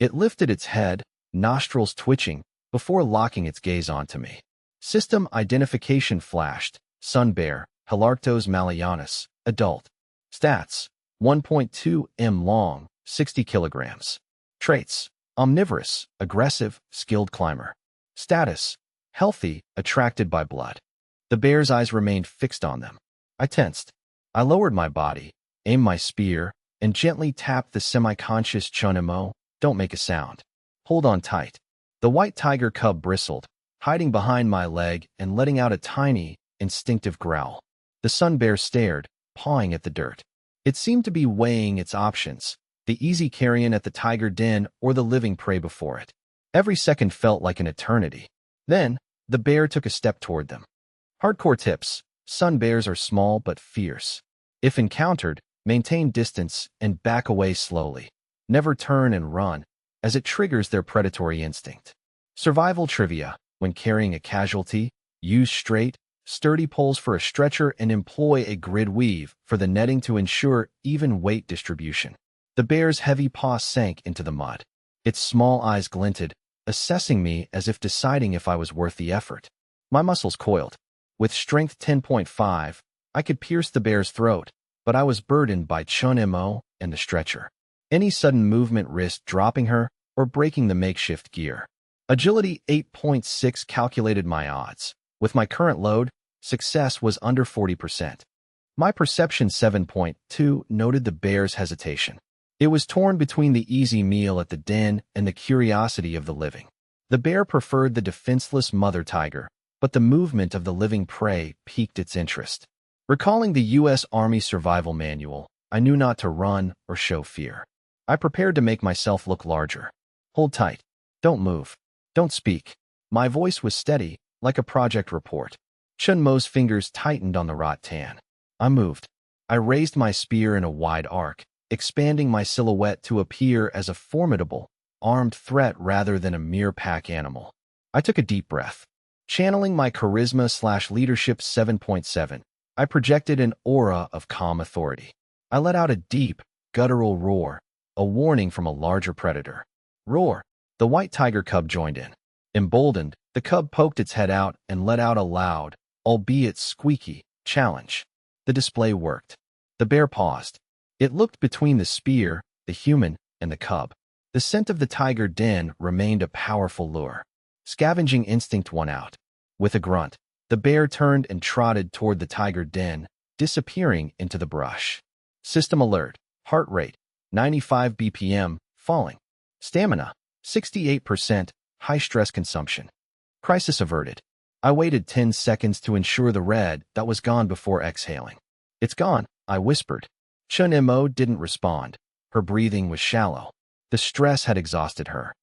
It lifted its head, nostrils twitching, before locking its gaze onto me. System identification flashed. Sun bear, Helarctos malayanus, adult. Stats: 1.2 m long, 60 kilograms. Traits: omnivorous, aggressive, skilled climber. Status: healthy, attracted by blood. The bear's eyes remained fixed on them. I tensed. I lowered my body, aimed my spear, and gently tapped the semi-conscious Chunimo. Don't make a sound. Hold on tight. The white tiger cub bristled, hiding behind my leg and letting out a tiny, instinctive growl. The sun bear stared, pawing at the dirt. It seemed to be weighing its options, the easy carrion at the tiger den or the living prey before it. Every second felt like an eternity. Then, the bear took a step toward them. Hardcore tips: sun bears are small but fierce. If encountered, maintain distance and back away slowly. Never turn and run, as it triggers their predatory instinct. Survival trivia: when carrying a casualty, use straight, sturdy poles for a stretcher and employ a grid weave for the netting to ensure even weight distribution. The bear's heavy paw sank into the mud. Its small eyes glinted, assessing me as if deciding if I was worth the effort. My muscles coiled. With strength 10.5, I could pierce the bear's throat, but I was burdened by Chunimo and the stretcher. Any sudden movement risked dropping her or breaking the makeshift gear. Agility 8.6 calculated my odds. With my current load, success was under 40%. My perception 7.2 noted the bear's hesitation. It was torn between the easy meal at the den and the curiosity of the living. The bear preferred the defenseless mother tiger, but the movement of the living prey piqued its interest. Recalling the U.S. Army Survival Manual, I knew not to run or show fear. I prepared to make myself look larger. Hold tight. Don't move. Don't speak. My voice was steady, like a project report. Chunmo's fingers tightened on the rattan. I moved. I raised my spear in a wide arc, expanding my silhouette to appear as a formidable, armed threat rather than a mere pack animal. I took a deep breath. Channeling my charisma/leadership 7.7, I projected an aura of calm authority. I let out a deep, guttural roar, a warning from a larger predator. Roar! The white tiger cub joined in. Emboldened, the cub poked its head out and let out a loud, albeit squeaky, challenge. The display worked. The bear paused. It looked between the spear, the human, and the cub. The scent of the tiger den remained a powerful lure. Scavenging instinct won out. With a grunt, the bear turned and trotted toward the tiger den, disappearing into the brush. System alert. Heart rate, 95 BPM, falling. Stamina, 68%, high stress consumption. Crisis averted. I waited 10 seconds to ensure the red that was gone before exhaling. It's gone, I whispered. Chunimo didn't respond. Her breathing was shallow. The stress had exhausted her.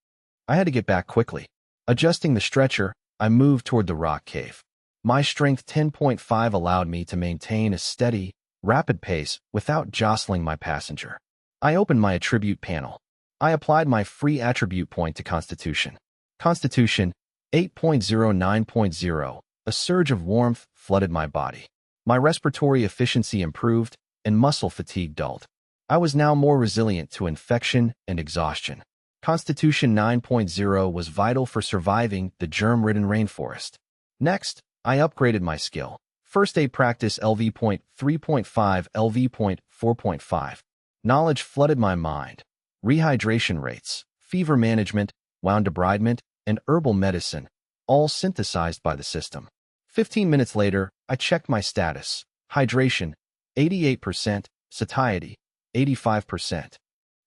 I had to get back quickly. Adjusting the stretcher, I moved toward the rock cave. My strength 10.5 allowed me to maintain a steady, rapid pace without jostling my passenger. I opened my attribute panel. I applied my free attribute point to Constitution. Constitution 8.09.0. A surge of warmth flooded my body. My respiratory efficiency improved, and muscle fatigue dulled. I was now more resilient to infection and exhaustion. Constitution 9.0 was vital for surviving the germ-ridden rainforest. Next, I upgraded my skill. First aid practice LV.3.5, LV.4.5. Knowledge flooded my mind. Rehydration rates, fever management, wound debridement, and herbal medicine, all synthesized by the system. 15 minutes later, I checked my status. Hydration, 88%, satiety, 85%.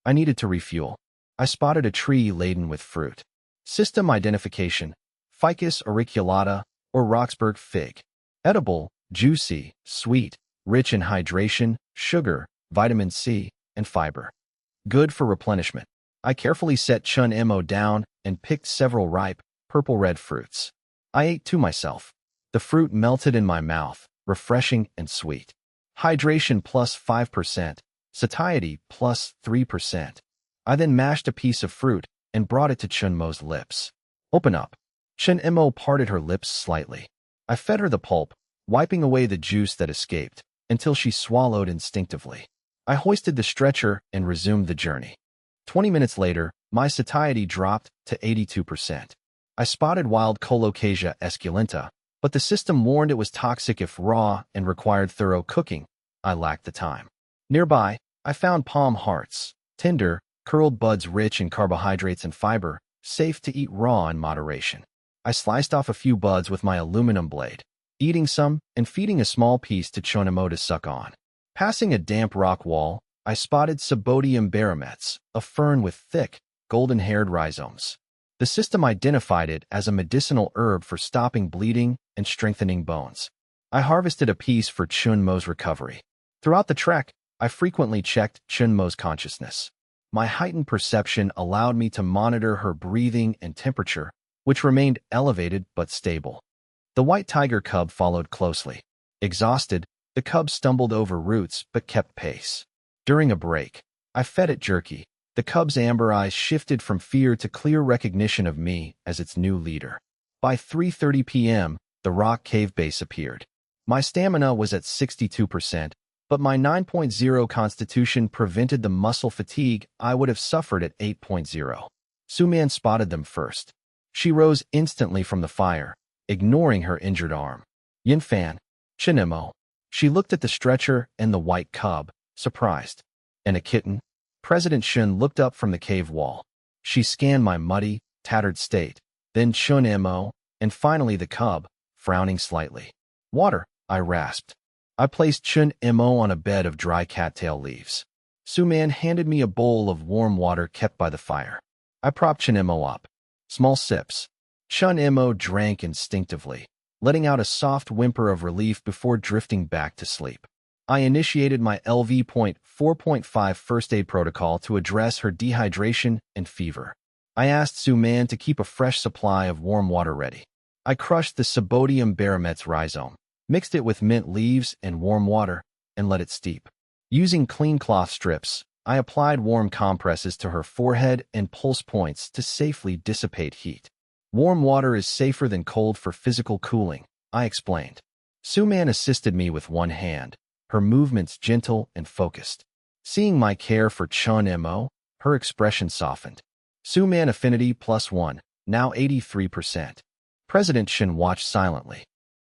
I needed to refuel. I spotted a tree laden with fruit. System identification, Ficus auriculata or Roxburgh fig. Edible, juicy, sweet, rich in hydration, sugar, vitamin C, and fiber. Good for replenishment. I carefully set Chunimo down and picked several ripe, purple-red fruits. I ate to myself. The fruit melted in my mouth, refreshing and sweet. Hydration plus 5%, satiety plus 3%. I then mashed a piece of fruit and brought it to Chunmo's lips. Open up. Chunimo parted her lips slightly. I fed her the pulp, wiping away the juice that escaped, until she swallowed instinctively. I hoisted the stretcher and resumed the journey. 20 minutes later, My satiety dropped to 82%. I spotted wild Colocasia esculenta, but the system warned it was toxic if raw and required thorough cooking. I lacked the time. Nearby, I found palm hearts, tender, curled buds rich in carbohydrates and fiber, safe to eat raw in moderation. I sliced off a few buds with my aluminum blade, eating some and feeding a small piece to Chonimo to suck on. Passing a damp rock wall, I spotted Sabodium barometz, a fern with thick, golden-haired rhizomes. The system identified it as a medicinal herb for stopping bleeding and strengthening bones. I harvested a piece for Chunmo's recovery. Throughout the trek, I frequently checked Chunmo's consciousness. My heightened perception allowed me to monitor her breathing and temperature, which remained elevated but stable. The white tiger cub followed closely. Exhausted, the cub stumbled over roots but kept pace. During a break, I fed it jerky. The cub's amber eyes shifted from fear to clear recognition of me as its new leader. By 3:30 p.m., the rock cave base appeared. My stamina was at 62%, but my 9.0 constitution prevented the muscle fatigue I would have suffered at 8.0. Suman spotted them first. She rose instantly from the fire, ignoring her injured arm. Yinfan, Chinemo. She looked at the stretcher and the white cub, surprised. And a kitten? President Shun looked up from the cave wall. She scanned my muddy, tattered state, then Chun-mo, and finally the cub, frowning slightly. Water, I rasped. I placed Chun-mo on a bed of dry cattail leaves. Suman handed me a bowl of warm water kept by the fire. I propped Chun-mo up. Small sips. Chun-mo drank instinctively, letting out a soft whimper of relief before drifting back to sleep. I initiated my LV.4.5 first aid protocol to address her dehydration and fever. I asked Suman to keep a fresh supply of warm water ready. I crushed the Sabodium barometz rhizome, mixed it with mint leaves and warm water, and let it steep. Using clean cloth strips, I applied warm compresses to her forehead and pulse points to safely dissipate heat. Warm water is safer than cold for physical cooling, I explained. Suman assisted me with one hand, her movements gentle and focused. Seeing my care for Chun-mo, her expression softened. Suman affinity +1, now 83%. President Shin watched silently.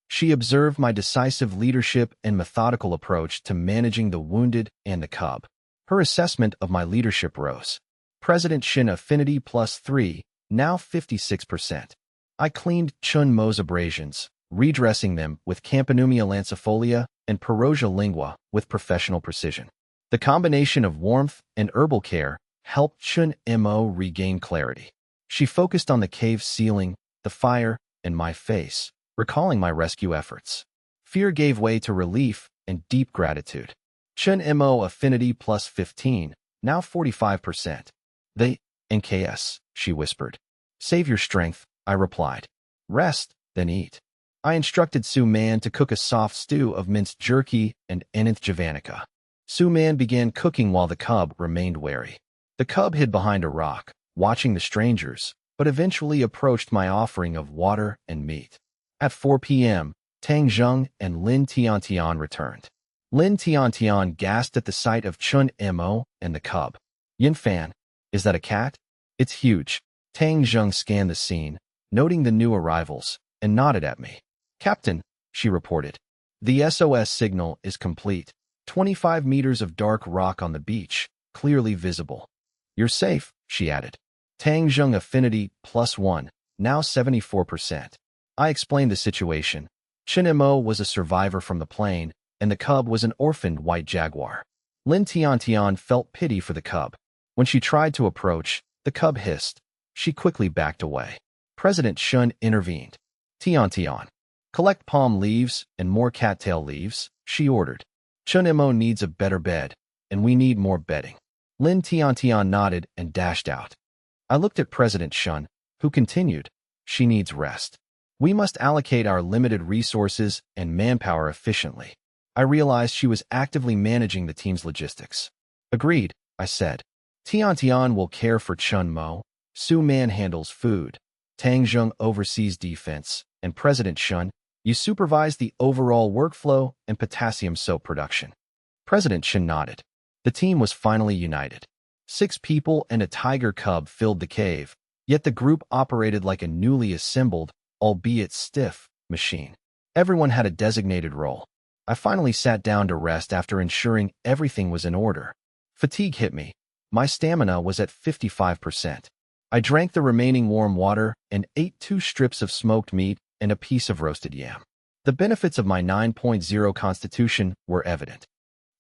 She observed my decisive leadership and methodical approach to managing the wounded and the cub. Her assessment of my leadership rose. President Shin affinity +3, now 56%. I cleaned Chun-mo's abrasions, redressing them with Campanumia lancifolia and Perosia lingua with professional precision. The combination of warmth and herbal care helped Chun-mo regain clarity. She focused on the cave ceiling, the fire, and my face, recalling my rescue efforts. Fear gave way to relief and deep gratitude. Chun-mo affinity +15, now 45%. They, NKS, she whispered. Save your strength, I replied. Rest, then eat. I instructed Suman to cook a soft stew of minced jerky and Enanth javanica. Suman began cooking while the cub remained wary. The cub hid behind a rock, watching the strangers, but eventually approached my offering of water and meat. At 4 p.m., Tang Zheng and Lin Tiantian returned. Lin Tiantian gasped at the sight of Chun-mo and the cub. Yinfan, is that a cat? It's huge. Tang Zheng scanned the scene, noting the new arrivals, and nodded at me. Captain, she reported. The SOS signal is complete. 25 meters of dark rock on the beach, clearly visible. You're safe, she added. Tang Zheng affinity +1, now 74%. I explained the situation. Chun-mo was a survivor from the plane, and the cub was an orphaned white jaguar. Lin Tiantian felt pity for the cub. When she tried to approach, the cub hissed. She quickly backed away. President Shun intervened. Tiantian, collect palm leaves and more cattail leaves, she ordered. Chun-mo needs a better bed, and we need more bedding. Lin Tiantian nodded and dashed out. I looked at President Shun, who continued, she needs rest. We must allocate our limited resources and manpower efficiently. I realized she was actively managing the team's logistics. Agreed, I said. Tiantian will care for Chun-mo, Suman handles food, Tang Zheng oversees defense, and President Shun, you supervise the overall workflow and potassium soap production. President Shun nodded. The team was finally united. 6 people and a tiger cub filled the cave, yet the group operated like a newly assembled, albeit stiff, machine. Everyone had a designated role. I finally sat down to rest after ensuring everything was in order. Fatigue hit me. My stamina was at 55%. I drank the remaining warm water and ate 2 strips of smoked meat and a piece of roasted yam. The benefits of my 9.0 constitution were evident.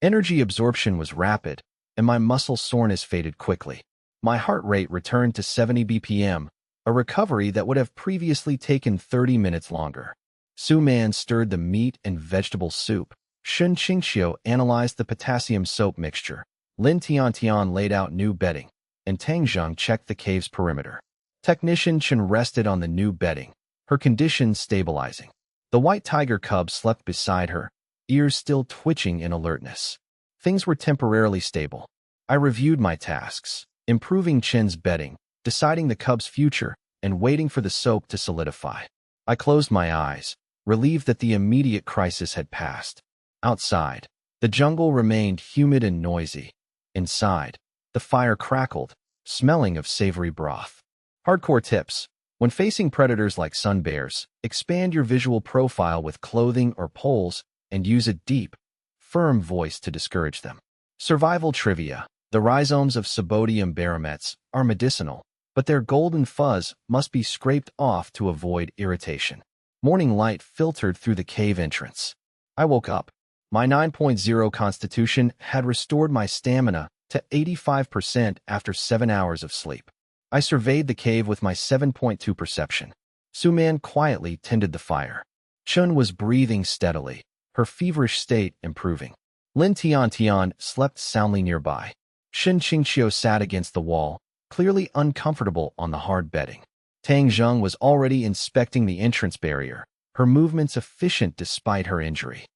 Energy absorption was rapid, and my muscle soreness faded quickly. My heart rate returned to 70 BPM, a recovery that would have previously taken 30 minutes longer. Su Man stirred the meat and vegetable soup. Shun Qingxiu analyzed the potassium soap mixture. Lin Tiantian laid out new bedding, and Tang Zheng checked the cave's perimeter. Technician Chen rested on the new bedding, her condition stabilizing. The white tiger cub slept beside her, ears still twitching in alertness. Things were temporarily stable. I reviewed my tasks, improving Chen's bedding, deciding the cub's future, and waiting for the soap to solidify. I closed my eyes, relieved that the immediate crisis had passed. Outside, the jungle remained humid and noisy. Inside, the fire crackled, smelling of savory broth. Hardcore tips. When facing predators like sun bears, expand your visual profile with clothing or poles and use a deep, firm voice to discourage them. Survival trivia. The rhizomes of Sabodium barometes are medicinal, but their golden fuzz must be scraped off to avoid irritation. Morning light filtered through the cave entrance. I woke up. My 9.0 constitution had restored my stamina to 85% after 7 hours of sleep. I surveyed the cave with my 7.2 perception. Su Man quietly tended the fire. Chun was breathing steadily, her feverish state improving. Lin Tiantian slept soundly nearby. Shin Qingxiu sat against the wall, clearly uncomfortable on the hard bedding. Tang Zheng was already inspecting the entrance barrier, her movements efficient despite her injury.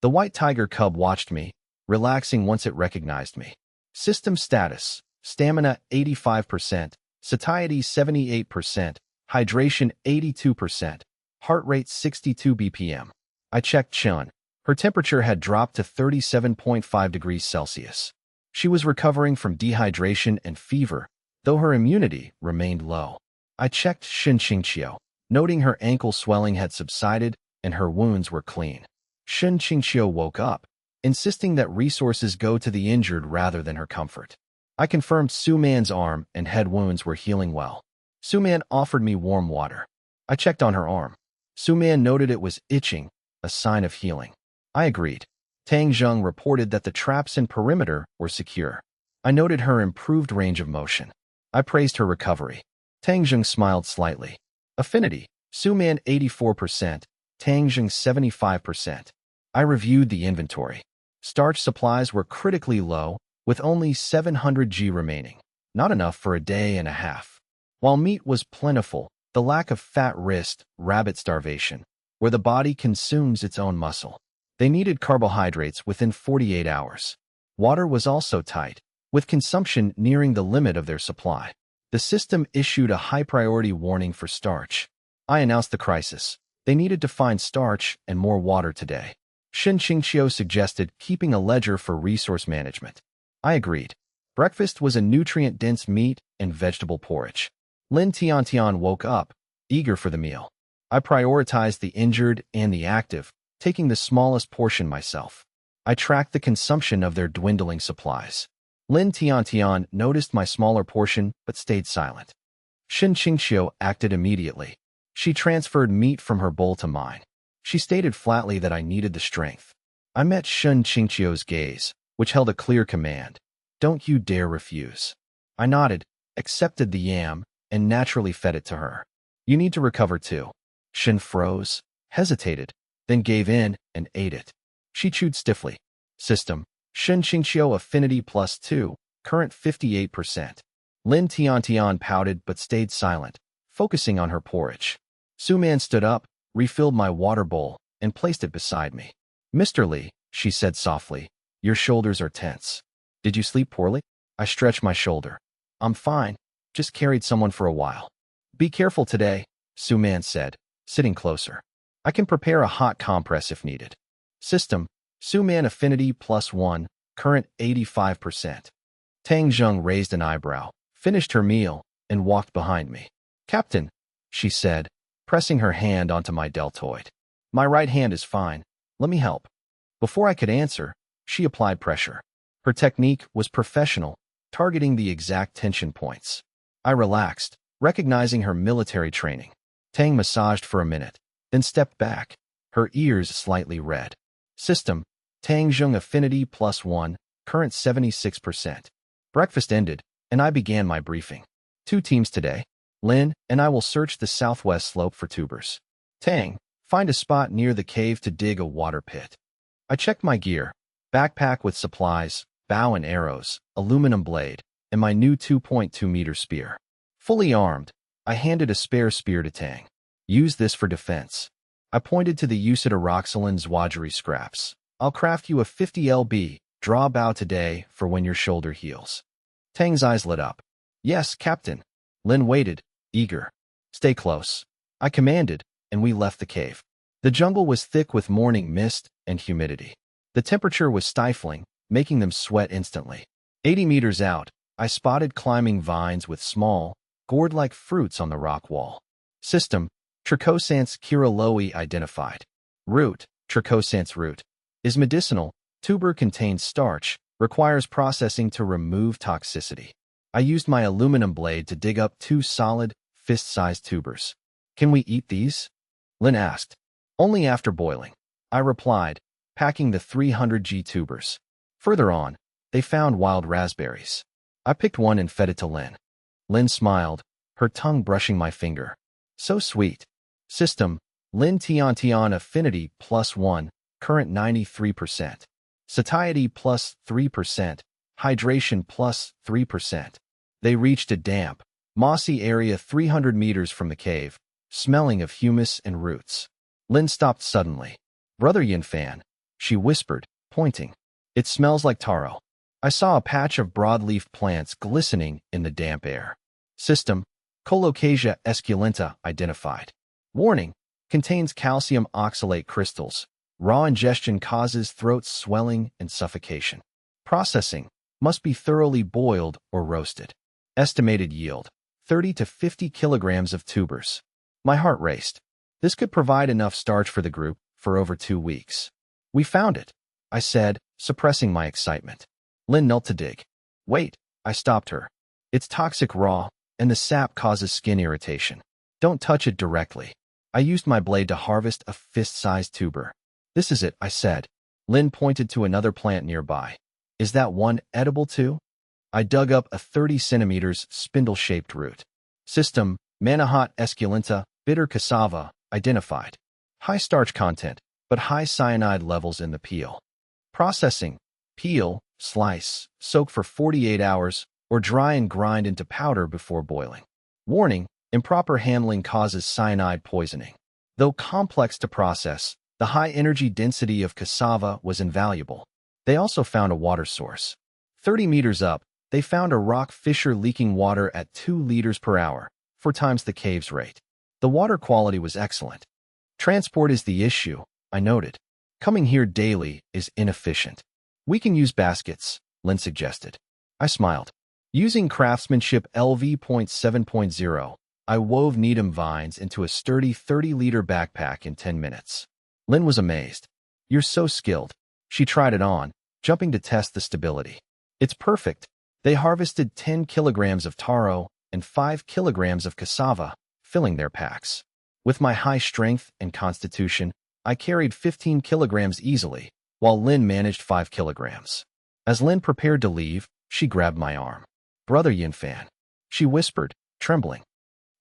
The white tiger cub watched me, relaxing once it recognized me. System status: stamina 85%, satiety 78%, hydration 82%, heart rate 62 BPM. I checked Chun. Her temperature had dropped to 37.5 degrees Celsius. She was recovering from dehydration and fever, though her immunity remained low. I checked Shin Qingxiu, noting her ankle swelling had subsided and her wounds were clean. Shin Qingxiu woke up, insisting that resources go to the injured rather than her comfort. I confirmed Su Man's arm and head wounds were healing well. Su Man offered me warm water. I checked on her arm. Su Man noted it was itching, a sign of healing. I agreed. Tang Zheng reported that the traps and perimeter were secure. I noted her improved range of motion. I praised her recovery. Tang Zheng smiled slightly. Affinity: Su Man 84%, Tang Zheng 75%. I reviewed the inventory. Starch supplies were critically low, with only 700 G remaining, not enough for a day and a half. While meat was plentiful, the lack of fat risked rabbit starvation, where the body consumes its own muscle. They needed carbohydrates within 48 hours. Water was also tight, with consumption nearing the limit of their supply. The system issued a high-priority warning for starch. I announced the crisis. They needed to find starch and more water today. Shin Qingxiu suggested keeping a ledger for resource management. I agreed. Breakfast was a nutrient-dense meat and vegetable porridge. Lin Tiantian woke up, eager for the meal. I prioritized the injured and the active, taking the smallest portion myself. I tracked the consumption of their dwindling supplies. Lin Tiantian noticed my smaller portion but stayed silent. Shin Qingxiu acted immediately. She transferred meat from her bowl to mine. She stated flatly that I needed the strength. I met Shin Qingxiu's gaze, which held a clear command. Don't you dare refuse. I nodded, accepted the yam, and naturally fed it to her. You need to recover too. Shin froze, hesitated, then gave in and ate it. She chewed stiffly. System: Shin Qingxiu affinity +2, current 58%. Lin Tiantian pouted but stayed silent, focusing on her porridge. Su Man stood up, refilled my water bowl, and placed it beside me. Mr. Li, she said softly, your shoulders are tense. Did you sleep poorly? I stretched my shoulder. I'm fine, just carried someone for a while. Be careful today, Su Man said, sitting closer. I can prepare a hot compress if needed. System: Su Man affinity +1, current 85%. Tang Zheng raised an eyebrow, finished her meal, and walked behind me. Captain, she said, pressing her hand onto my deltoid. My right hand is fine. Let me help. Before I could answer, she applied pressure. Her technique was professional, targeting the exact tension points. I relaxed, recognizing her military training. Tang massaged for a minute, then stepped back, her ears slightly red. System, Tang Zheng Affinity +1, current 76%. Breakfast ended, and I began my briefing. 2 teams today. Lin and I will search the southwest slope for tubers. Tang, find a spot near the cave to dig a water pit. I checked my gear, backpack with supplies, bow and arrows, aluminum blade, and my new 2.2-meter spear. Fully armed, I handed a spare spear to Tang. Use this for defense. I pointed to the Usada Roxalan Zwajiri scraps. I'll craft you a 50 lb, draw bow today for when your shoulder heals. Tang's eyes lit up. Yes, Captain. Lin waited, eager. Stay close. I commanded, and we left the cave. The jungle was thick with morning mist and humidity. The temperature was stifling, making them sweat instantly. 80 meters out, I spotted climbing vines with small, gourd-like fruits on the rock wall. System, Trichosanths kirilloi identified. Root, Trichosanths root, is medicinal, tuber contains starch, requires processing to remove toxicity. I used my aluminum blade to dig up 2 solid, fist-sized tubers. Can we eat these? Lin asked. Only after boiling. I replied, packing the 300g tubers. Further on, they found wild raspberries. I picked one and fed it to Lin. Lin smiled, her tongue brushing my finger. So sweet. System, Lin Tian Affinity +1, current 93%. Satiety +3%, hydration +3%. They reached a damp, mossy area 300 meters from the cave, smelling of humus and roots. Lin stopped suddenly. Brother Yinfan, she whispered, pointing. It smells like taro. I saw a patch of broadleaf plants glistening in the damp air. System, Colocasia esculenta identified. Warning, contains calcium oxalate crystals. Raw ingestion causes throat swelling and suffocation. Processing, must be thoroughly boiled or roasted. Estimated yield, 30 to 50 kilograms of tubers. My heart raced. This could provide enough starch for the group for over 2 weeks. We found it, I said, suppressing my excitement. Lin knelt to dig. Wait, I stopped her. It's toxic raw, and the sap causes skin irritation. Don't touch it directly. I used my blade to harvest a fist-sized tuber. This is it, I said. Lin pointed to another plant nearby. Is that one edible too? I dug up a 30 centimeters spindle-shaped root. System, Manhua esculenta, bitter cassava, identified. High starch content, but high cyanide levels in the peel. Processing, peel, slice, soak for 48 hours, or dry and grind into powder before boiling. Warning, improper handling causes cyanide poisoning. Though complex to process, the high energy density of cassava was invaluable. They also found a water source. 30 meters up, they found a rock fissure leaking water at 2 liters per hour, 4 times the cave's rate. The water quality was excellent. Transport is the issue, I noted. Coming here daily is inefficient. We can use baskets, Lin suggested. I smiled. Using craftsmanship LV.7.0, I wove needham vines into a sturdy 30-liter backpack in 10 minutes. Lin was amazed. You're so skilled. She tried it on, jumping to test the stability. It's perfect. They harvested 10 kilograms of taro and 5 kilograms of cassava, filling their packs. With my high strength and constitution, I carried 15 kilograms easily, while Lin managed 5 kilograms. As Lin prepared to leave, she grabbed my arm. Brother Yinfan, she whispered, trembling.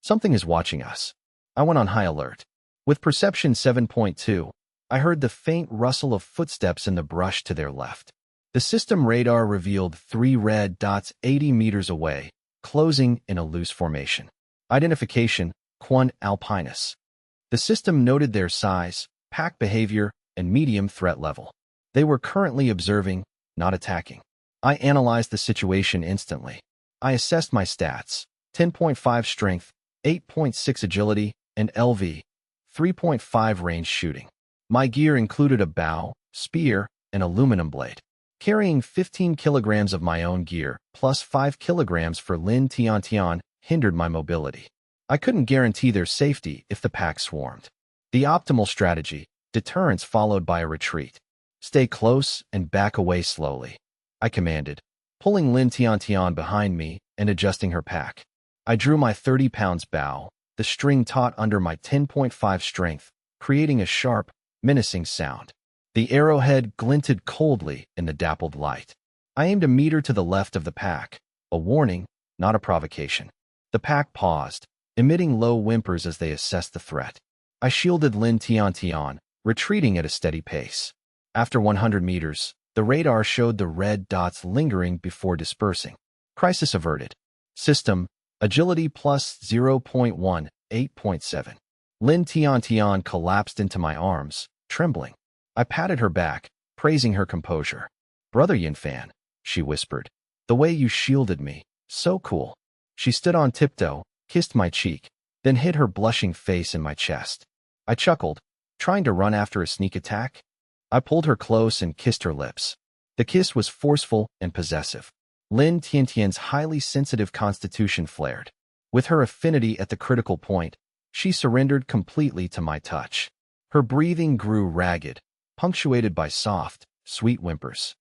Something is watching us. I went on high alert. With perception 7.2, I heard the faint rustle of footsteps in the brush to their left. The system radar revealed 3 red dots 80 meters away, closing in a loose formation. Identification, Quan alpinus. The system noted their size, pack behavior, and medium threat level. They were currently observing, not attacking. I analyzed the situation instantly. I assessed my stats, 10.5 strength, 8.6 agility, and LV, 3.5 range shooting. My gear included a bow, spear, and aluminum blade. Carrying 15 kilograms of my own gear, plus 5 kilograms for Lin Tiantian, hindered my mobility. I couldn't guarantee their safety if the pack swarmed. The optimal strategy, deterrence followed by a retreat. Stay close and back away slowly, I commanded, pulling Lin Tiantian behind me and adjusting her pack. I drew my 30 pounds bow, the string taut under my 10.5 strength, creating a sharp, menacing sound. The arrowhead glinted coldly in the dappled light. I aimed a meter to the left of the pack, a warning, not a provocation. The pack paused, emitting low whimpers as they assessed the threat. I shielded Lin Tiantian, retreating at a steady pace. After 100 meters, the radar showed the red dots lingering before dispersing. Crisis averted. System, agility plus 0.1, 8.7. Lin Tiantian collapsed into my arms, trembling. I patted her back, praising her composure. "Brother Yinfan," she whispered. "The way you shielded me, so cool." She stood on tiptoe, kissed my cheek, then hid her blushing face in my chest. I chuckled, trying to run after a sneak attack. I pulled her close and kissed her lips. The kiss was forceful and possessive. Lin Tiantian's highly sensitive constitution flared. With her affinity at the critical point, she surrendered completely to my touch. Her breathing grew ragged, punctuated by soft, sweet whimpers.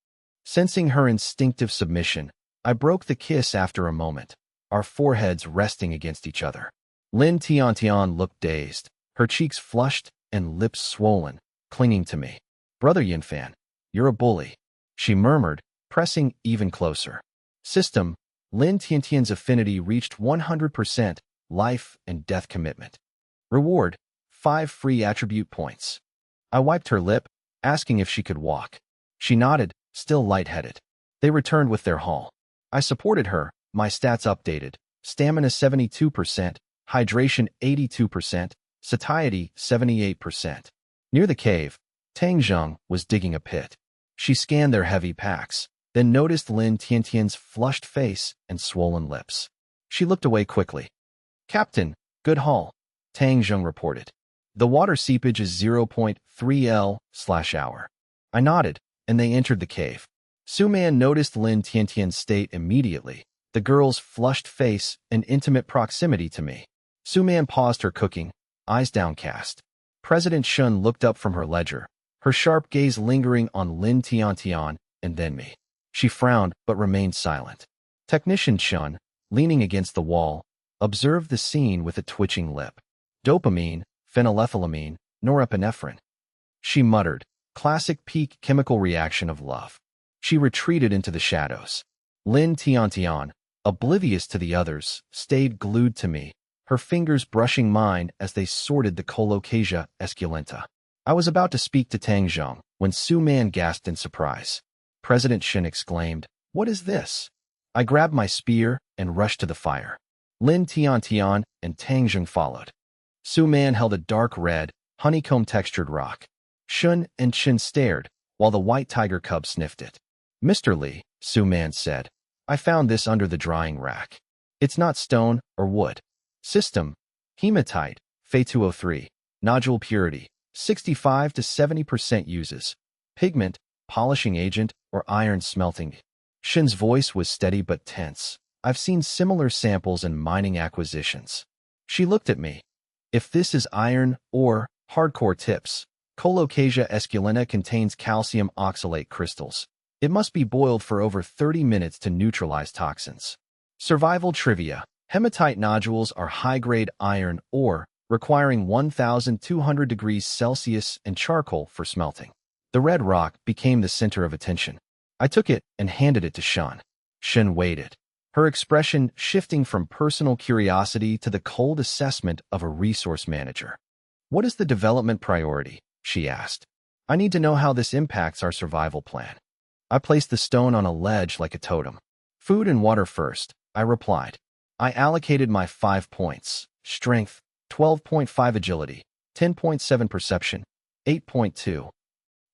Sensing her instinctive submission, I broke the kiss after a moment, our foreheads resting against each other. Lin Tiantian looked dazed, her cheeks flushed and lips swollen, clinging to me. "Brother Yinfan, you're a bully," she murmured, pressing even closer. System, Lin Tiantian's affinity reached 100%, life and death commitment. Reward, 5 free attribute points. I wiped her lip, asking if she could walk. She nodded, still lightheaded. They returned with their haul. I supported her, my stats updated. Stamina 72%, hydration 82%, satiety 78%. Near the cave, Tang Zheng was digging a pit. She scanned their heavy packs, then noticed Lin Tiantian's flushed face and swollen lips. She looked away quickly. "Captain, good haul," Tang Zheng reported. "The water seepage is 0.3 L/hour. I nodded, and they entered the cave. Su Man noticed Lin Tiantian's state immediately, the girl's flushed face and intimate proximity to me. Su Man paused her cooking, eyes downcast. President Shun looked up from her ledger, her sharp gaze lingering on Lin Tiantian and then me. She frowned but remained silent. Technician Shun, leaning against the wall, observed the scene with a twitching lip. "Dopamine, phenylethylamine, norepinephrine," she muttered, "classic peak chemical reaction of love." She retreated into the shadows. Lin Tiantian, oblivious to the others, stayed glued to me, her fingers brushing mine as they sorted the Colocasia esculenta. I was about to speak to Tang Zheng when Su Man gasped in surprise. President Shin exclaimed, "What is this?" I grabbed my spear and rushed to the fire. Lin Tiantian and Tang Zheng followed. Su Man held a dark red, honeycomb-textured rock. Shun and Chin stared, while the white tiger cub sniffed it. "Mr. Li," Su Man said, "I found this under the drying rack. It's not stone or wood. System, hematite, Fe203, nodule purity, 65 to 70% uses. Pigment, polishing agent, or iron smelting." Shin's voice was steady but tense. "I've seen similar samples in mining acquisitions." She looked at me. "If this is iron or hardcore tips, Colocasia esculenta contains calcium oxalate crystals. It must be boiled for over 30 minutes to neutralize toxins." Survival trivia. Hematite nodules are high-grade iron ore, requiring 1,200 degrees Celsius and charcoal for smelting. The red rock became the center of attention. I took it and handed it to Shin. Shin waited, her expression shifting from personal curiosity to the cold assessment of a resource manager. "What is the development priority?" she asked. "I need to know how this impacts our survival plan." I placed the stone on a ledge like a totem. "Food and water first," I replied. I allocated my 5 points: strength, 12.5 agility, 10.7 perception, 8.2.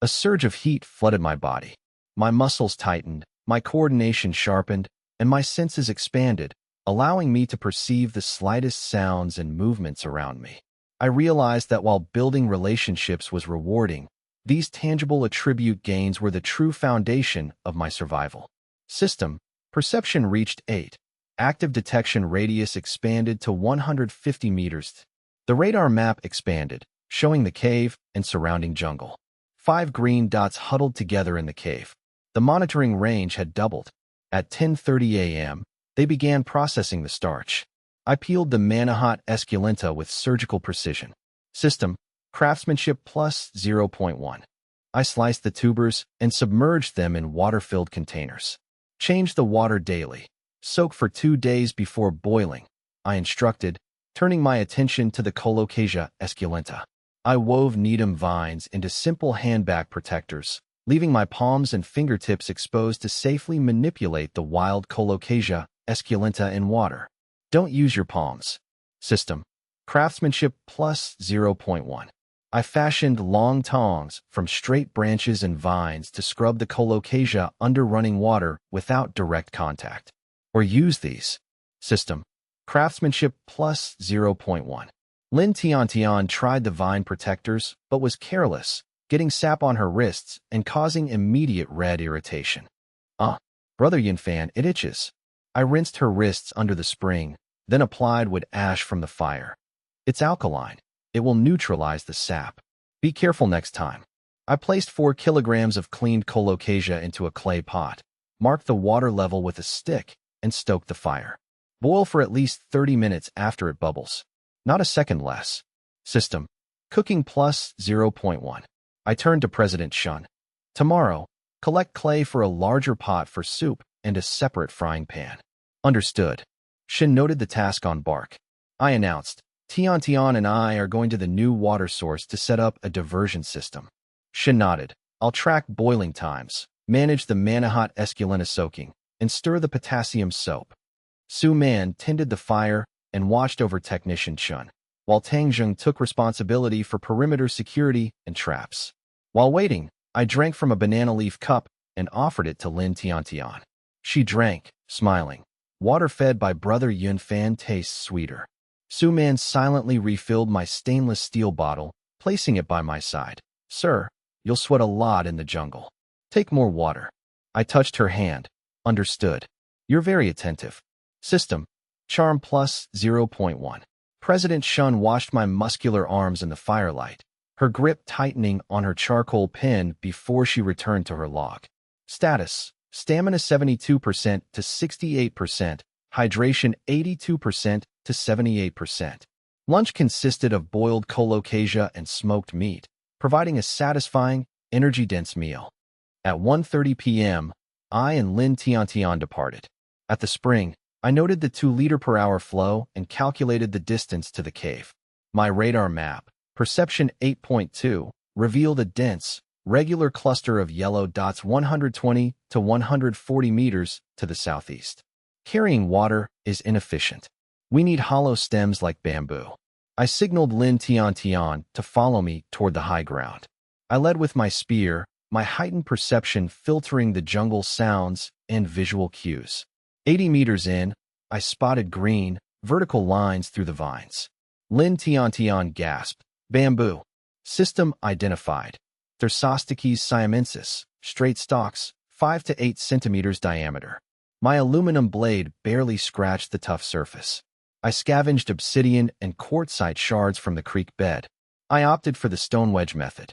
A surge of heat flooded my body. My muscles tightened, my coordination sharpened, and my senses expanded, allowing me to perceive the slightest sounds and movements around me. I realized that while building relationships was rewarding, These tangible attribute gains were the true foundation of my survival. System. Perception reached 8. Active detection radius expanded to 150 meters. The radar map expanded, showing the cave and surrounding jungle. 5 green dots huddled together in the cave. The monitoring range had doubled. At 10:30 a.m., they began processing the starch. I peeled the Manhua esculenta with surgical precision. System. Craftsmanship plus 0.1. I sliced the tubers and submerged them in water-filled containers. Change the water daily. Soak for 2 days before boiling, I instructed, turning my attention to the Colocasia esculenta. I wove needham vines into simple handbag protectors, leaving my palms and fingertips exposed to safely manipulate the wild Colocasia esculenta in water. Don't use your palms. System. Craftsmanship plus 0.1. I fashioned long tongs from straight branches and vines to scrub the Colocasia under running water without direct contact. Or use these. System. Craftsmanship plus 0.1. Lin Tiantian tried the vine protectors, but was careless, getting sap on her wrists and causing immediate red irritation. Brother Yinfan, it itches. I rinsed her wrists under the spring, then applied wood ash from the fire. It's alkaline. It will neutralize the sap. Be careful next time. I placed 4 kilograms of cleaned Colocasia into a clay pot, marked the water level with a stick, and stoked the fire. Boil for at least 30 minutes after it bubbles. Not a second less. System. Cooking plus 0.1. I turned to President Shun. Tomorrow, collect clay for a larger pot for soup and a separate frying pan. Understood. Shin noted the task on bark. I announced, Tiantian and I are going to the new water source to set up a diversion system. Shin nodded. I'll track boiling times, manage the Manhua esculenta soaking, and stir the potassium soap. Su Man tended the fire and watched over Technician Chun, while Tang Zheng took responsibility for perimeter security and traps. While waiting, I drank from a banana leaf cup and offered it to Lin Tiantian. She drank, smiling. Water fed by Brother Yunfan tastes sweeter. Su Man silently refilled my stainless steel bottle, placing it by my side. Sir, you'll sweat a lot in the jungle. Take more water. I touched her hand. Understood. You're very attentive. System. Charm plus 0.1. President Shun washed my muscular arms in the firelight, her grip tightening on her charcoal pen before she returned to her log. Status. Stamina 72% to 68%. Hydration 82% to 78%. Lunch consisted of boiled Colocasia and smoked meat, providing a satisfying, energy-dense meal. At 1:30 p.m., I and Lin Tiantian departed. At the spring, I noted the 2-liter-per-hour flow and calculated the distance to the cave. My radar map, Perception 8.2, revealed a dense, regular cluster of yellow dots 120 to 140 meters to the southeast. Carrying water is inefficient. We need hollow stems like bamboo. I signaled Lin Tiantian to follow me toward the high ground. I led with my spear, my heightened perception filtering the jungle sounds and visual cues. 80 meters in, I spotted green, vertical lines through the vines. Lin Tiantian gasped. Bamboo. System identified. Thersostiches siamensis, straight stalks, 5 to 8 centimeters diameter. My aluminum blade barely scratched the tough surface. I scavenged obsidian and quartzite shards from the creek bed. I opted for the stone wedge method.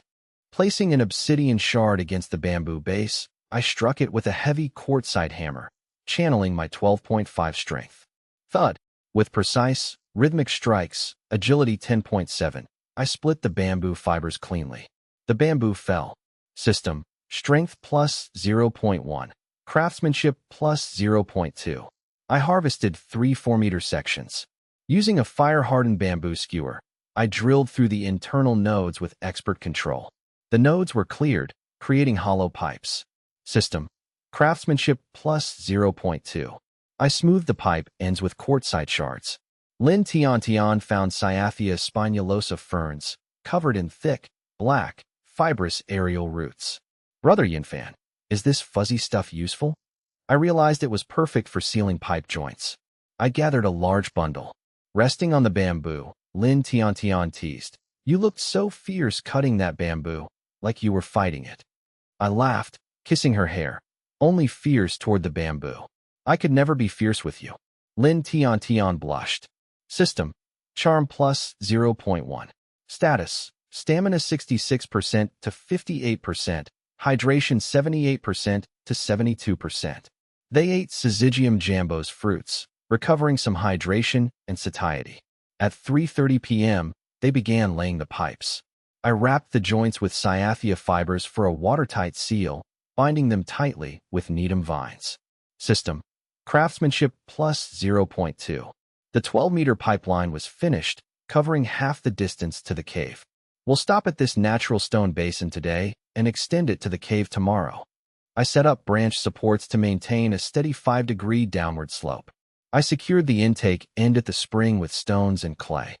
Placing an obsidian shard against the bamboo base, I struck it with a heavy quartzite hammer, channeling my 12.5 strength. Thud. With precise, rhythmic strikes, agility 10.7, I split the bamboo fibers cleanly. The bamboo fell. System. Strength plus 0.1. Craftsmanship plus 0.2. I harvested 3 4-meter sections. Using a fire-hardened bamboo skewer, I drilled through the internal nodes with expert control. The nodes were cleared, creating hollow pipes. System. Craftsmanship plus 0.2. I smoothed the pipe ends with quartzite shards. Lin Tiantian found Cyathea spinulosa ferns, covered in thick, black, fibrous aerial roots. Brother Yinfan, is this fuzzy stuff useful? I realized it was perfect for sealing pipe joints. I gathered a large bundle. Resting on the bamboo, Lin Tiantian teased. You looked so fierce cutting that bamboo, like you were fighting it. I laughed, kissing her hair. Only fierce toward the bamboo. I could never be fierce with you. Lin Tian blushed. System. Charm plus 0.1. Status. Stamina 66% to 58%. Hydration 78% to 72%. They ate Syzygium jambo's fruits, recovering some hydration and satiety. At 3:30 p.m., they began laying the pipes. I wrapped the joints with cyathea fibers for a watertight seal, binding them tightly with needham vines. System. Craftsmanship plus 0.2. The 12-meter pipeline was finished, covering half the distance to the cave. We'll stop at this natural stone basin today and extend it to the cave tomorrow. I set up branch supports to maintain a steady 5-degree downward slope. I secured the intake end at the spring with stones and clay.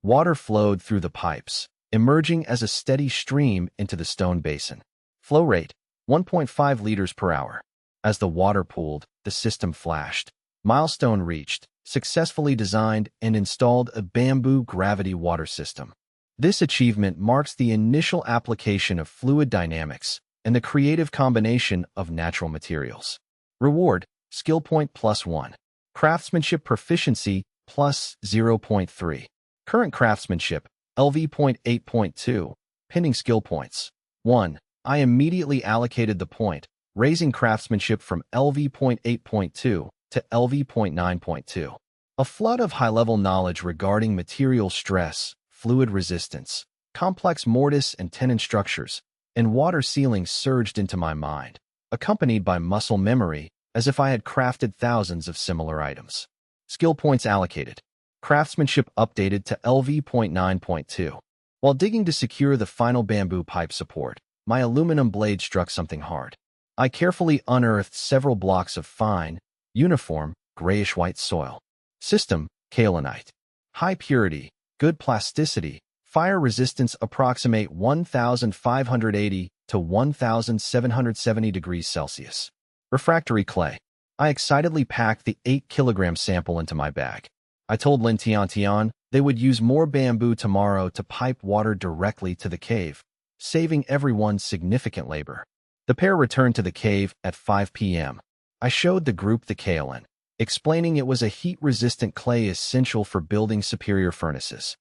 Water flowed through the pipes, emerging as a steady stream into the stone basin. Flow rate, 1.5 liters per hour. As the water pooled, the system flashed. Milestone reached, successfully designed and installed a bamboo gravity water system. This achievement marks the initial application of fluid dynamics and the creative combination of natural materials. Reward, skill point plus 1. Craftsmanship proficiency plus 0.3. Current craftsmanship, LV.8.2. Pending skill points. 1. I immediately allocated the point, raising craftsmanship from LV.8.2 to LV.9.2. A flood of high-level knowledge regarding material stress, fluid resistance, complex mortise and tenon structures, and water sealing surged into my mind, accompanied by muscle memory as if I had crafted thousands of similar items. Skill points allocated. Craftsmanship updated to LV.9.2. While digging to secure the final bamboo pipe support, my aluminum blade struck something hard. I carefully unearthed several blocks of fine, uniform, grayish-white soil. System, kaolinite. High purity, good plasticity, fire resistance approximate 1,580 to 1,770 degrees Celsius. Refractory clay. I excitedly packed the 8-kilogram sample into my bag. I told Lin Tian they would use more bamboo tomorrow to pipe water directly to the cave, saving everyone significant labor. The pair returned to the cave at 5 p.m. I showed the group the kaolin, explaining it was a heat-resistant clay essential for building superior furnaces.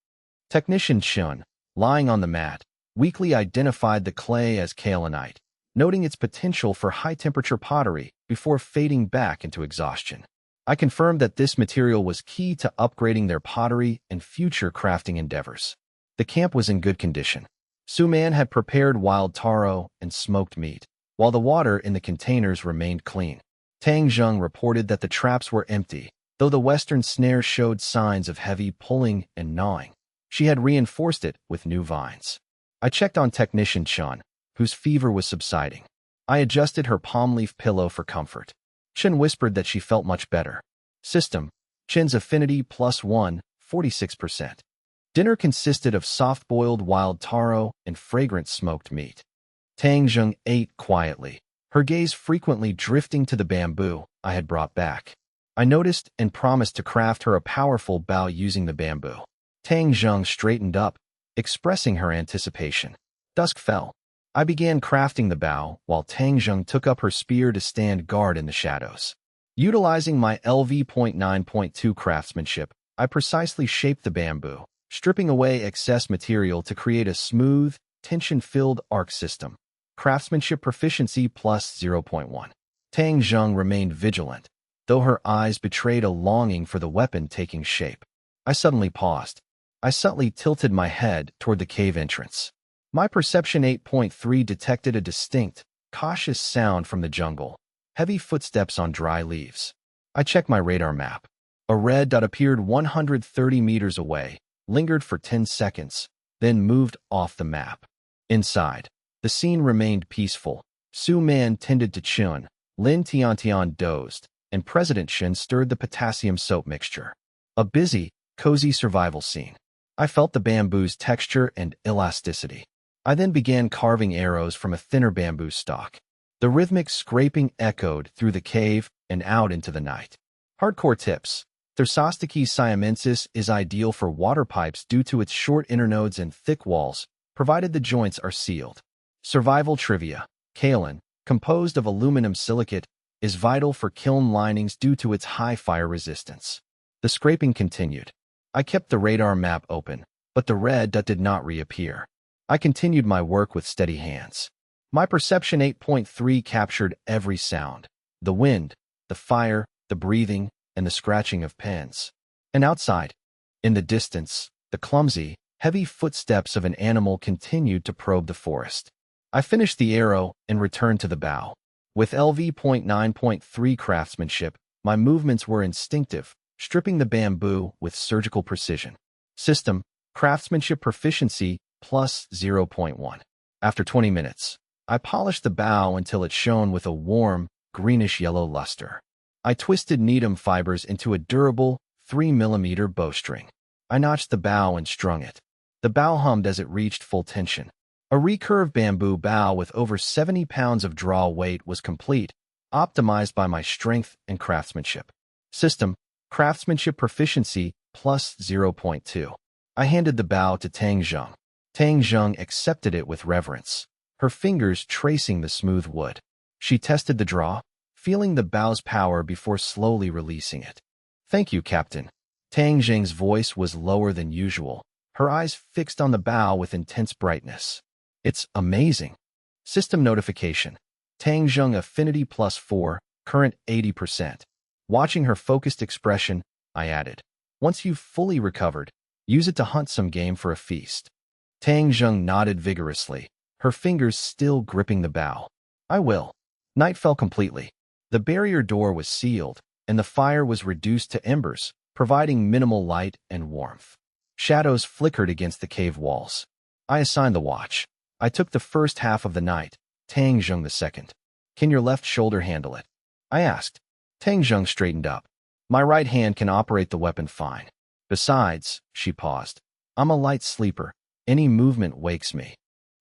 Technician Shun, lying on the mat, weakly identified the clay as kaolinite, noting its potential for high-temperature pottery before fading back into exhaustion. I confirmed that this material was key to upgrading their pottery and future crafting endeavors. The camp was in good condition. Su-Man had prepared wild taro and smoked meat, while the water in the containers remained clean. Tang Zheng reported that the traps were empty, though the western snare showed signs of heavy pulling and gnawing. She had reinforced it with new vines. I checked on Technician Chun, whose fever was subsiding. I adjusted her palm leaf pillow for comfort. Chen whispered that she felt much better. System, Chen's affinity plus 1, 46%. Dinner consisted of soft-boiled wild taro and fragrant smoked meat. Tang Zheng ate quietly, her gaze frequently drifting to the bamboo I had brought back. I noticed and promised to craft her a powerful bow using the bamboo. Tang Zheng straightened up, expressing her anticipation. Dusk fell. I began crafting the bow while Tang Zheng took up her spear to stand guard in the shadows. Utilizing my LV.9.2 craftsmanship, I precisely shaped the bamboo, stripping away excess material to create a smooth, tension-filled arc system. Craftsmanship proficiency plus 0.1. Tang Zheng remained vigilant, though her eyes betrayed a longing for the weapon taking shape. I suddenly paused. I subtly tilted my head toward the cave entrance. My perception 8.3 detected a distinct, cautious sound from the jungle, heavy footsteps on dry leaves. I checked my radar map. A red dot appeared 130 meters away, lingered for 10 seconds, then moved off the map. Inside, the scene remained peaceful. Su-Man tended to Chun, Lin Tian dozed, and President Shen stirred the potassium soap mixture. A busy, cozy survival scene. I felt the bamboo's texture and elasticity. I then began carving arrows from a thinner bamboo stalk. The rhythmic scraping echoed through the cave and out into the night. Hardcore tips. Thersostoches siamensis is ideal for water pipes due to its short internodes and thick walls, provided the joints are sealed. Survival trivia. Kaolin, composed of aluminum silicate, is vital for kiln linings due to its high fire resistance. The scraping continued. I kept the radar map open, but the red dot did not reappear. I continued my work with steady hands. My perception 8.3 captured every sound: the wind, the fire, the breathing, and the scratching of pens. And outside, in the distance, the clumsy, heavy footsteps of an animal continued to probe the forest. I finished the arrow and returned to the bow. With LV.9.3 craftsmanship, my movements were instinctive, stripping the bamboo with surgical precision. System, craftsmanship proficiency, plus 0.1. After 20 minutes, I polished the bow until it shone with a warm, greenish-yellow luster. I twisted needle fibers into a durable, 3mm bowstring. I notched the bow and strung it. The bow hummed as it reached full tension. A recurve bamboo bow with over 70 pounds of draw weight was complete, optimized by my strength and craftsmanship. System, craftsmanship proficiency, plus 0.2. I handed the bow to Tang Zheng. Tang Zheng accepted it with reverence, her fingers tracing the smooth wood. She tested the draw, feeling the bow's power before slowly releasing it. "Thank you, Captain." Tang Zheng's voice was lower than usual, her eyes fixed on the bow with intense brightness. "It's amazing." System notification. Tang Zheng affinity plus 4, current 80%. Watching her focused expression, I added, "Once you've fully recovered, use it to hunt some game for a feast." Tang Zheng nodded vigorously, her fingers still gripping the bow. "I will." Night fell completely. The barrier door was sealed, and the fire was reduced to embers, providing minimal light and warmth. Shadows flickered against the cave walls. I assigned the watch. I took the first half of the night, Tang Zheng the second. "Can your left shoulder handle it?" I asked. Tang Zheng straightened up. "My right hand can operate the weapon fine. Besides," she paused, "I'm a light sleeper. Any movement wakes me."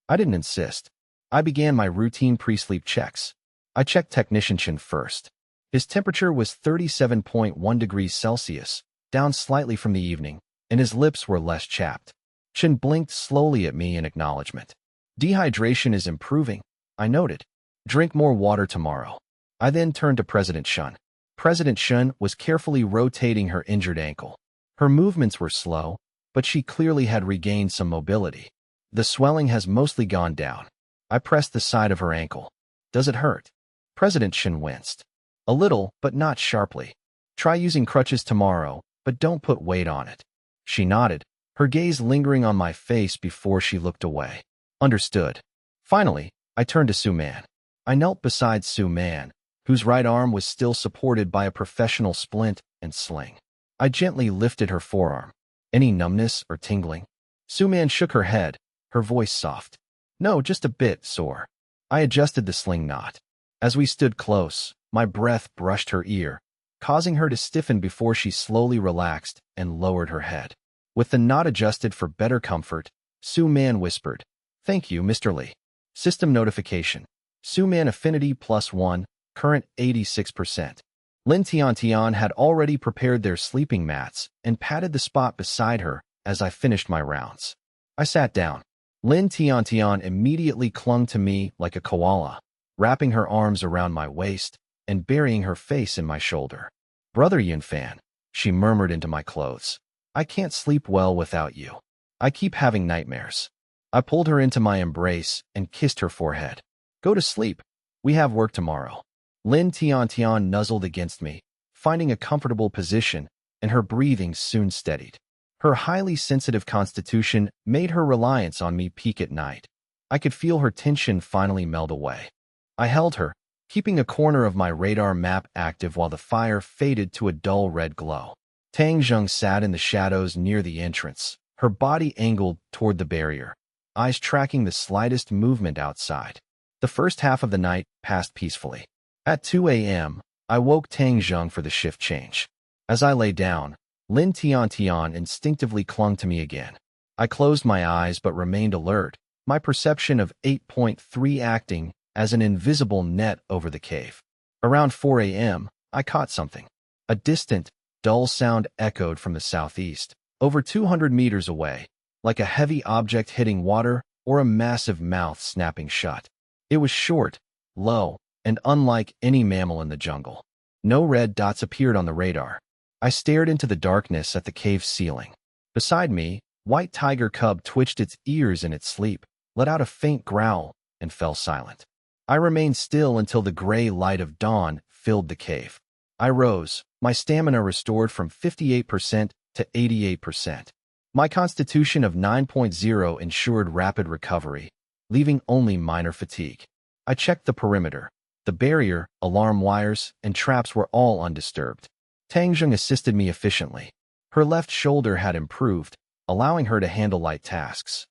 I didn't insist. I began my routine pre-sleep checks. I checked Technician Chen first. His temperature was 37.1 degrees Celsius, down slightly from the evening, and his lips were less chapped. Chen blinked slowly at me in acknowledgement. "Dehydration is improving," I noted. "Drink more water tomorrow." I then turned to President Shun. President Shun was carefully rotating her injured ankle. Her movements were slow, but she clearly had regained some mobility. "The swelling has mostly gone down." I pressed the side of her ankle. "Does it hurt?" President Shun winced. "A little, but not sharply. Try using crutches tomorrow, but don't put weight on it." She nodded, her gaze lingering on my face before she looked away. "Understood." Finally, I turned to Su Man. I knelt beside Su Man, whose right arm was still supported by a professional splint and sling. I gently lifted her forearm. "Any numbness or tingling?" Su Man shook her head, her voice soft. "No, just a bit sore." I adjusted the sling knot. As we stood close, my breath brushed her ear, causing her to stiffen before she slowly relaxed and lowered her head. With the knot adjusted for better comfort, Su Man whispered, "Thank you, Mr. Li." System notification. Su Man affinity plus 1, current 86%. Lin Tian had already prepared their sleeping mats and patted the spot beside her as I finished my rounds. I sat down. Lin Tian immediately clung to me like a koala, wrapping her arms around my waist and burying her face in my shoulder. "Brother Yunfan," she murmured into my clothes, "I can't sleep well without you. I keep having nightmares." I pulled her into my embrace and kissed her forehead. "Go to sleep. We have work tomorrow." Lin Tian nuzzled against me, finding a comfortable position, and her breathing soon steadied. Her highly sensitive constitution made her reliance on me peak at night. I could feel her tension finally melt away. I held her, keeping a corner of my radar map active while the fire faded to a dull red glow. Tang Zheng sat in the shadows near the entrance, her body angled toward the barrier, eyes tracking the slightest movement outside. The first half of the night passed peacefully. At 2 a.m., I woke Tang Zheng for the shift change. As I lay down, Lin Tian instinctively clung to me again. I closed my eyes but remained alert, my perception of 8.3 acting as an invisible net over the cave. Around 4 a.m., I caught something. A distant, dull sound echoed from the southeast, over 200 meters away, like a heavy object hitting water or a massive mouth snapping shut. It was short, low, and unlike any mammal in the jungle. No red dots appeared on the radar. I stared into the darkness at the cave's ceiling. Beside me, white tiger cub twitched its ears in its sleep, let out a faint growl, and fell silent. I remained still until the gray light of dawn filled the cave. I rose, my stamina restored from 58% to 88%. My constitution of 9.0 ensured rapid recovery, leaving only minor fatigue. I checked the perimeter. The barrier, alarm wires, and traps were all undisturbed. Tang Zheng assisted me efficiently. Her left shoulder had improved, allowing her to handle light tasks.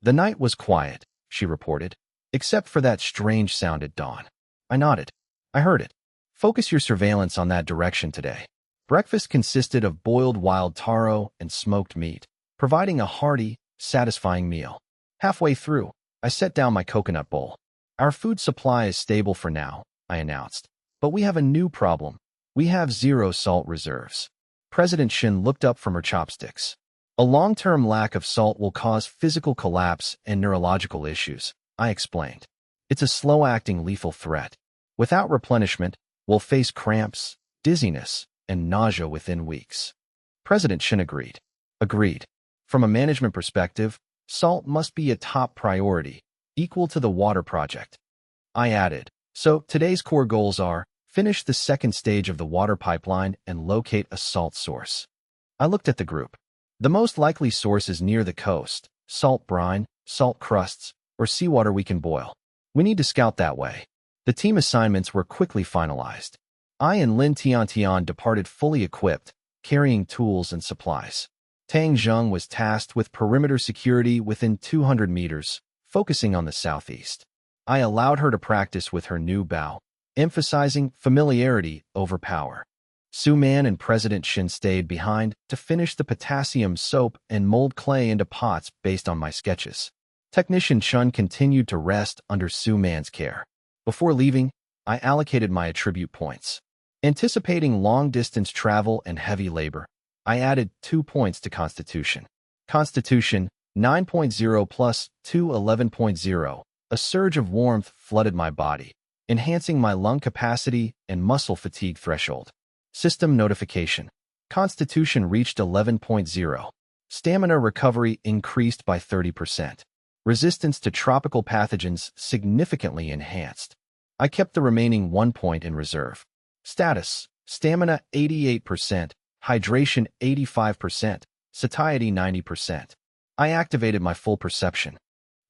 The night was quiet, she reported, except for that strange sound at dawn. I nodded. I heard it. Focus your surveillance on that direction today. Breakfast consisted of boiled wild taro and smoked meat, providing a hearty, satisfying meal. Halfway through, I set down my coconut bowl. Our food supply is stable for now, I announced. But we have a new problem. We have 0 salt reserves. President Shin looked up from her chopsticks. A long-term lack of salt will cause physical collapse and neurological issues, I explained. It's a slow-acting lethal threat. Without replenishment, we'll face cramps, dizziness, and nausea within weeks. President Shin agreed. Agreed. From a management perspective, salt must be a top priority, equal to the water project. I added, so today's core goals are, finish the second stage of the water pipeline and locate a salt source. I looked at the group. The most likely source is near the coast, salt brine, salt crusts, or seawater we can boil. We need to scout that way. The team assignments were quickly finalized. I and Lin Tiantian departed fully equipped, carrying tools and supplies. Tang Zheng was tasked with perimeter security within 200 meters, focusing on the southeast. I allowed her to practice with her new bow, emphasizing familiarity over power. Su Man and President Shin stayed behind to finish the potassium soap and mold clay into pots based on my sketches. Technician Chun continued to rest under Su Man's care. Before leaving, I allocated my attribute points. Anticipating long-distance travel and heavy labor, I added 2 points to Constitution. Constitution 9.0 plus 2 11.0. A surge of warmth flooded my body, enhancing my lung capacity and muscle fatigue threshold. System notification. Constitution reached 11.0. Stamina recovery increased by 30%. Resistance to tropical pathogens significantly enhanced. I kept the remaining 1 point in reserve. Status: stamina 88%, hydration 85%, satiety 90%. I activated my full perception.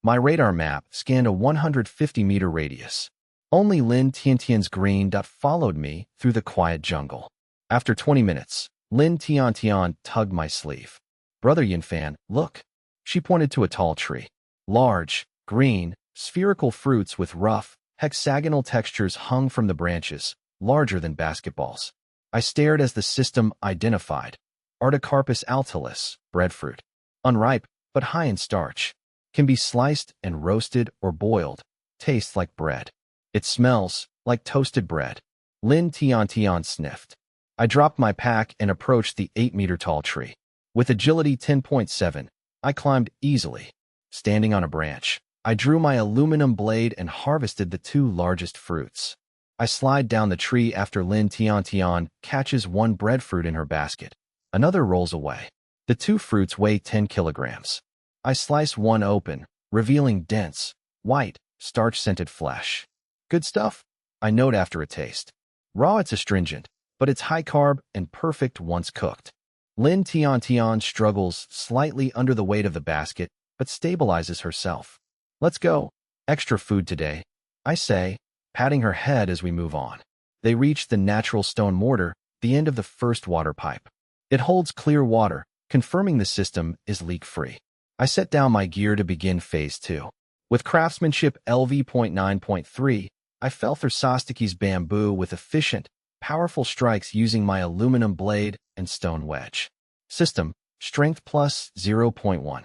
My radar map scanned a 150-meter radius. Only Lin Tiantian's green dot followed me through the quiet jungle. After 20 minutes, Lin Tiantian tugged my sleeve. Brother Yinfan, look. She pointed to a tall tree. Large, green, spherical fruits with rough, hexagonal textures hung from the branches, larger than basketballs. I stared as the system identified. Artocarpus altilis, breadfruit. Unripe, but high in starch. Can be sliced and roasted or boiled. Tastes like bread. It smells like toasted bread. Lin Tiantian sniffed. I dropped my pack and approached the 8-meter-tall tree. With agility 10.7, I climbed easily. Standing on a branch, I drew my aluminum blade and harvested the 2 largest fruits. I slide down the tree after Lin Tiantian catches 1 breadfruit in her basket. Another rolls away. The 2 fruits weigh 10 kilograms. I slice one open, revealing dense, white, starch-scented flesh. Good stuff, I note after a taste. Raw it's astringent, but it's high-carb and perfect once cooked. Lin Tiantian struggles slightly under the weight of the basket, but stabilizes herself. Let's go. Extra food today, I say, patting her head as we move on. They reach the natural stone mortar, the end of the first water pipe. It holds clear water, confirming the system is leak-free. I set down my gear to begin Phase 2. With craftsmanship LV.9.3, I fell through Sostiki's bamboo with efficient, powerful strikes using my aluminum blade and stone wedge. System, strength plus 0.1.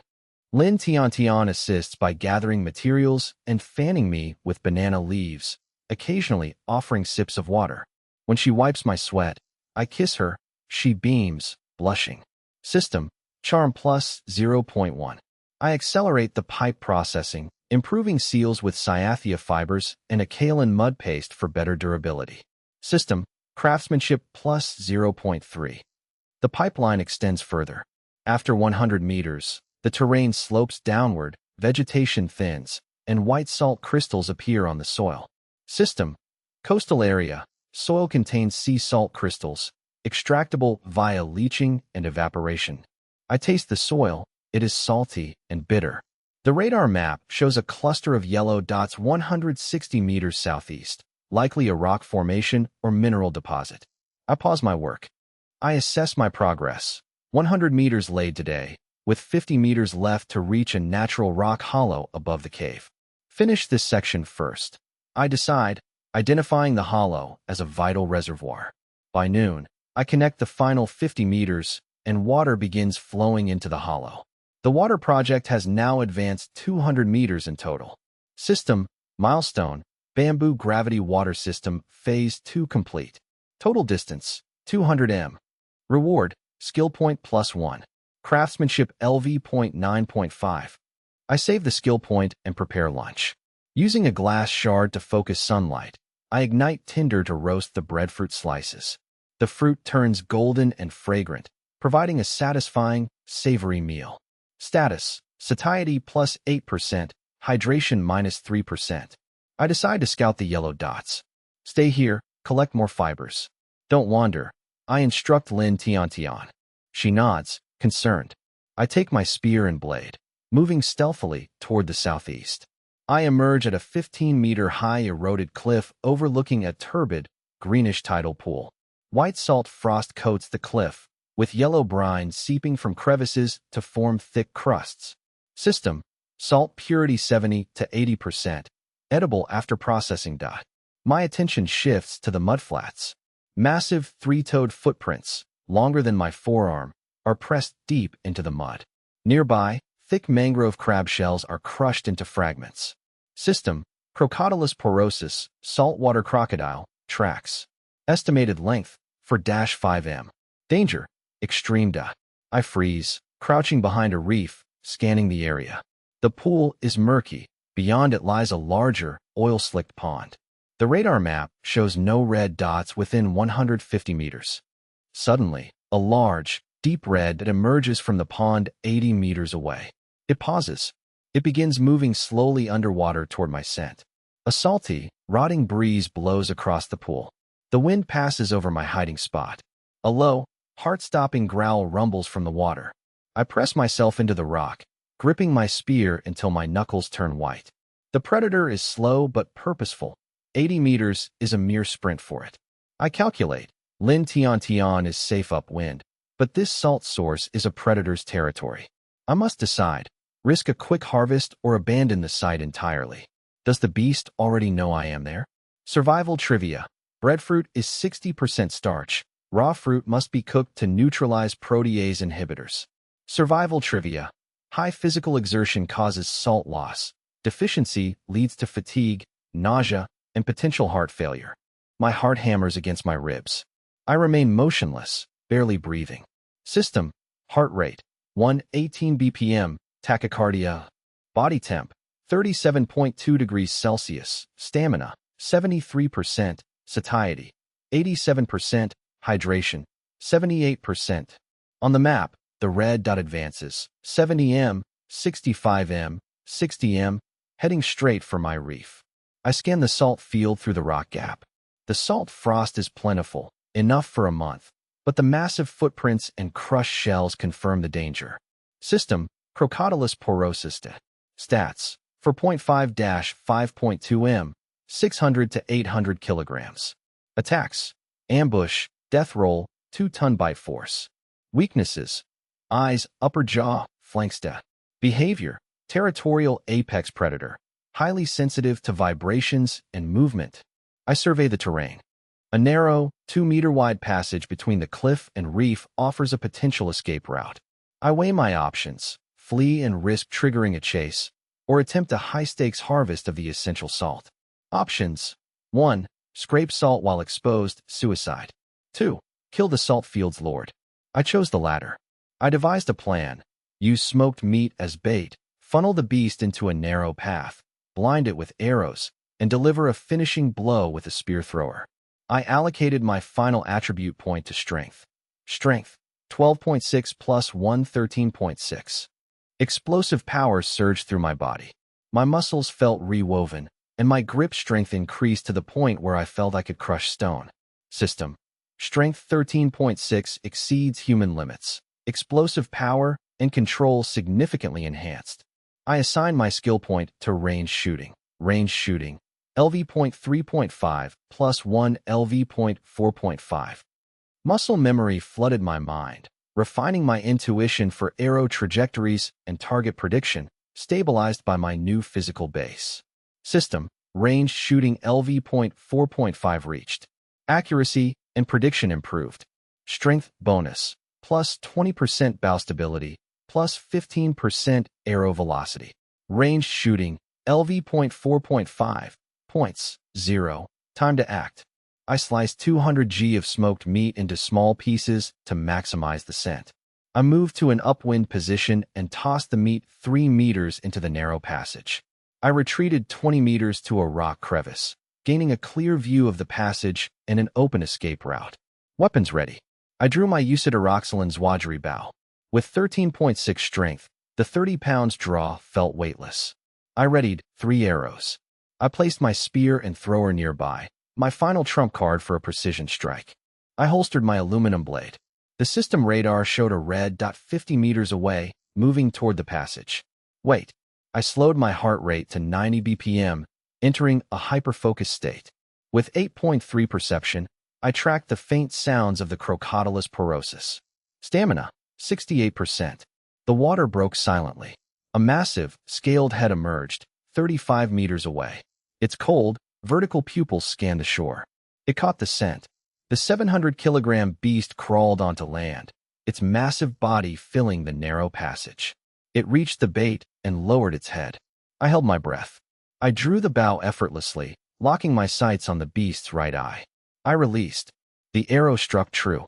Lin Tiantian assists by gathering materials and fanning me with banana leaves, occasionally offering sips of water. When she wipes my sweat, I kiss her. She beams, blushing. System, charm plus 0.1. I accelerate the pipe processing, improving seals with cyathea fibers and a kaolin mud paste for better durability. System, craftsmanship plus 0.3. The pipeline extends further. After 100 meters, the terrain slopes downward, vegetation thins, and white salt crystals appear on the soil. System, coastal area. Soil contains sea salt crystals, extractable via leaching and evaporation. I taste the soil. It is salty and bitter. The radar map shows a cluster of yellow dots 160 meters southeast, likely a rock formation or mineral deposit. I pause my work. I assess my progress. 100 meters laid today, with 50 meters left to reach a natural rock hollow above the cave. Finish this section first. I decide, identifying the hollow as a vital reservoir. By noon, I connect the final 50 meters, and water begins flowing into the hollow. The water project has now advanced 200 meters in total. System, milestone, bamboo gravity water system, phase 2 complete. Total distance, 200 m. Reward, skill point +1. Craftsmanship LV point 9.5. I save the skill point and prepare lunch. Using a glass shard to focus sunlight, I ignite tinder to roast the breadfruit slices. The fruit turns golden and fragrant, providing a satisfying, savory meal. Status, satiety +8%, hydration -3%. I decide to scout the yellow dots. Stay here, collect more fibers. Don't wander. I instruct Lin Tian. She nods, concerned. I take my spear and blade, moving stealthily toward the southeast. I emerge at a 15-meter-high eroded cliff overlooking a turbid, greenish tidal pool. White salt frost coats the cliff, with yellow brine seeping from crevices to form thick crusts. System, salt purity 70 to 80%, edible after processing. My attention shifts to the mudflats. Massive three-toed footprints, longer than my forearm, are pressed deep into the mud. Nearby, thick mangrove crab shells are crushed into fragments. System, Crocodylus porosus, saltwater crocodile, tracks. Estimated length, 4-5 m. Danger, extreme. I freeze, crouching behind a reef, scanning the area. The pool is murky. Beyond it lies a larger, oil-slicked pond. The radar map shows no red dots within 150 meters. Suddenly, a large, deep red that emerges from the pond 80 meters away. It pauses. It begins moving slowly underwater toward my scent. A salty, rotting breeze blows across the pool. The wind passes over my hiding spot. A low, heart-stopping growl rumbles from the water. I press myself into the rock, gripping my spear until my knuckles turn white. The predator is slow but purposeful. 80 meters is a mere sprint for it. I calculate. Lin Tian is safe upwind, but this salt source is a predator's territory. I must decide, risk a quick harvest or abandon the site entirely. Does the beast already know I am there? Survival trivia. Breadfruit is 60% starch. Raw fruit must be cooked to neutralize protease inhibitors. Survival trivia. High physical exertion causes salt loss. Deficiency leads to fatigue, nausea, and potential heart failure. My heart hammers against my ribs. I remain motionless, barely breathing. System, heart rate, 118 BPM, tachycardia. Body temp, 37.2 degrees Celsius. Stamina, 73%. Satiety, 87%. Hydration, 78%. On the map, the red dot advances, 70 m, 65 m, 60 m, heading straight for my reef. I scan the salt field through the rock gap. The salt frost is plentiful, enough for a month, but the massive footprints and crushed shells confirm the danger. System, Crocodylus porosus. Stats, 4.5-5.2 m, 600 to 800 kilograms. Attacks, ambush, death roll, 2-ton bite force. Weaknesses, eyes, upper jaw, flanks. Behavior, territorial apex predator, highly sensitive to vibrations and movement. I survey the terrain. A narrow, 2-meter-wide passage between the cliff and reef offers a potential escape route. I weigh my options, flee and risk triggering a chase, or attempt a high-stakes harvest of the essential salt. Options: 1. Scrape salt while exposed, suicide. 2. Kill the salt field's lord. I chose the latter. I devised a plan. Use smoked meat as bait, Funnel the beast into a narrow path, blind it with arrows, and deliver a finishing blow with a spear thrower. I allocated my final attribute point to strength. Strength, 12.6 plus 1, 13.6. Explosive power surged through my body. My muscles felt rewoven, and my grip strength increased to the point where I felt I could crush stone. System. Strength 13.6 exceeds human limits. Explosive power and control significantly enhanced. I assign my skill point to range shooting. Range shooting. LV point 3.5 plus 1 LV point 4.5. Muscle memory flooded my mind, refining my intuition for arrow trajectories and target prediction, stabilized by my new physical base. System. Range shooting LV point 4.5 reached. Accuracy and prediction improved. Strength bonus, plus 20% bow stability, plus 15% arrow velocity. Range shooting, LV point 4.5, points, 0. Time to act. I sliced 200 g of smoked meat into small pieces to maximize the scent. I moved to an upwind position and tossed the meat 3 meters into the narrow passage. I retreated 20 meters to a rock crevice, gaining a clear view of the passage and an open escape route. Weapons ready. I drew my Usidaroxylon Zwajiri bow. With 13.6 strength, the 30 pounds draw felt weightless. I readied 3 arrows. I placed my spear and thrower nearby, my final trump card for a precision strike. I holstered my aluminum blade. The system radar showed a red dot 50 meters away, moving toward the passage. Wait. I slowed my heart rate to 90 BPM, entering a hyperfocus state. With 8.3 perception, I tracked the faint sounds of the Crocodylus porosus. Stamina, 68%. The water broke silently. A massive, scaled head emerged, 35 meters away. Its cold, vertical pupils scanned the shore. It caught the scent. The 700-kilogram beast crawled onto land, its massive body filling the narrow passage. It reached the bait and lowered its head. I held my breath. I drew the bow effortlessly, locking my sights on the beast's right eye. I released. The arrow struck true.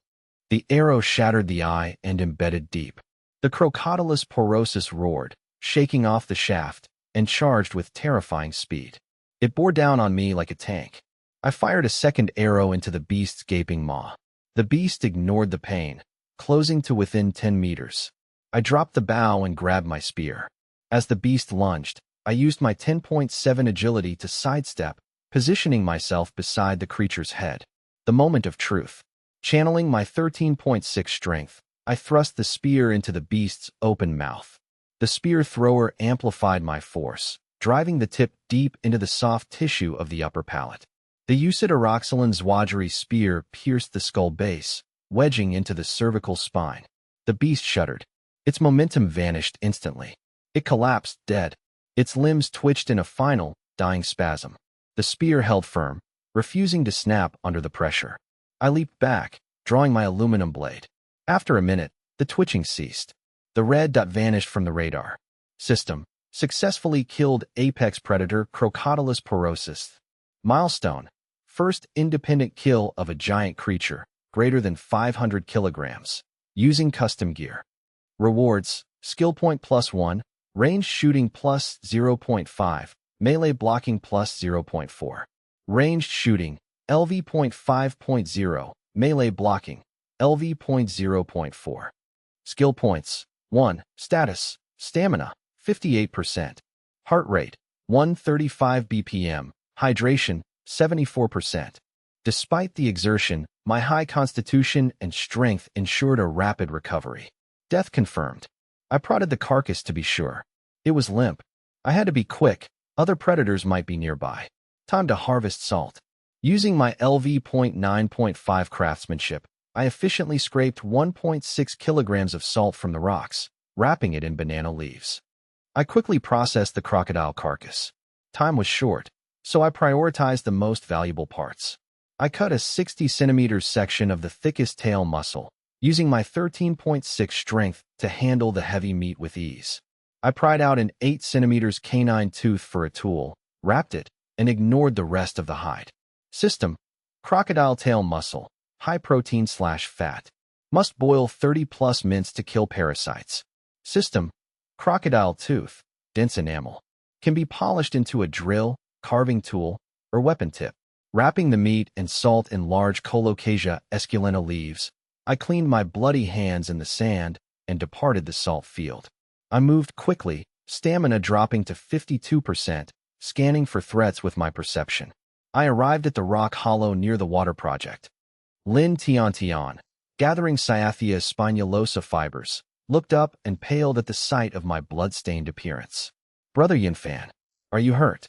The arrow shattered the eye and embedded deep. The Crocodylus porosus roared, shaking off the shaft, and charged with terrifying speed. It bore down on me like a tank. I fired a second arrow into the beast's gaping maw. The beast ignored the pain, closing to within 10 meters. I dropped the bow and grabbed my spear. As the beast lunged, I used my 10.7 agility to sidestep, positioning myself beside the creature's head. The moment of truth. Channeling my 13.6 strength, I thrust the spear into the beast's open mouth. The spear thrower amplified my force, driving the tip deep into the soft tissue of the upper palate. The Usidaroxylon Zwajiri spear pierced the skull base, wedging into the cervical spine. The beast shuddered. Its momentum vanished instantly. It collapsed dead. Its limbs twitched in a final, dying spasm. The spear held firm, refusing to snap under the pressure. I leaped back, drawing my aluminum blade. After a minute, the twitching ceased. The red dot vanished from the radar. System. Successfully killed apex predator Crocodylus porosus. Milestone. First independent kill of a giant creature, greater than 500 kilograms, using custom gear. Rewards, skill point +1, range shooting plus 0.5, melee blocking plus 0.4. Ranged shooting, LV point 5.0, melee blocking, LV point 0.4. Skill points, 1, status, stamina, 58%, heart rate, 135 BPM, hydration, 74%. Despite the exertion, my high constitution and strength ensured a rapid recovery. Death confirmed. I prodded the carcass to be sure. It was limp. I had to be quick. Other predators might be nearby. Time to harvest salt. Using my LV point 9.5 craftsmanship, I efficiently scraped 1.6 kilograms of salt from the rocks, wrapping it in banana leaves. I quickly processed the crocodile carcass. Time was short, so I prioritized the most valuable parts. I cut a 60 centimeters section of the thickest tail muscle, using my 13.6 strength to handle the heavy meat with ease. I pried out an 8 centimeters canine tooth for a tool, wrapped it, and ignored the rest of the hide. System. Crocodile tail muscle, high protein/fat. Must boil 30+ minutes to kill parasites. System. Crocodile tooth, dense enamel. Can be polished into a drill, carving tool, or weapon tip. Wrapping the meat and salt in large Colocasia esculenta leaves, I cleaned my bloody hands in the sand and departed the salt field. I moved quickly, stamina dropping to 52%, scanning for threats with my perception. I arrived at the rock hollow near the water project. Lin Tian, gathering Cyathea spinulosa fibers, looked up and paled at the sight of my blood-stained appearance. Brother Yinfan, are you hurt?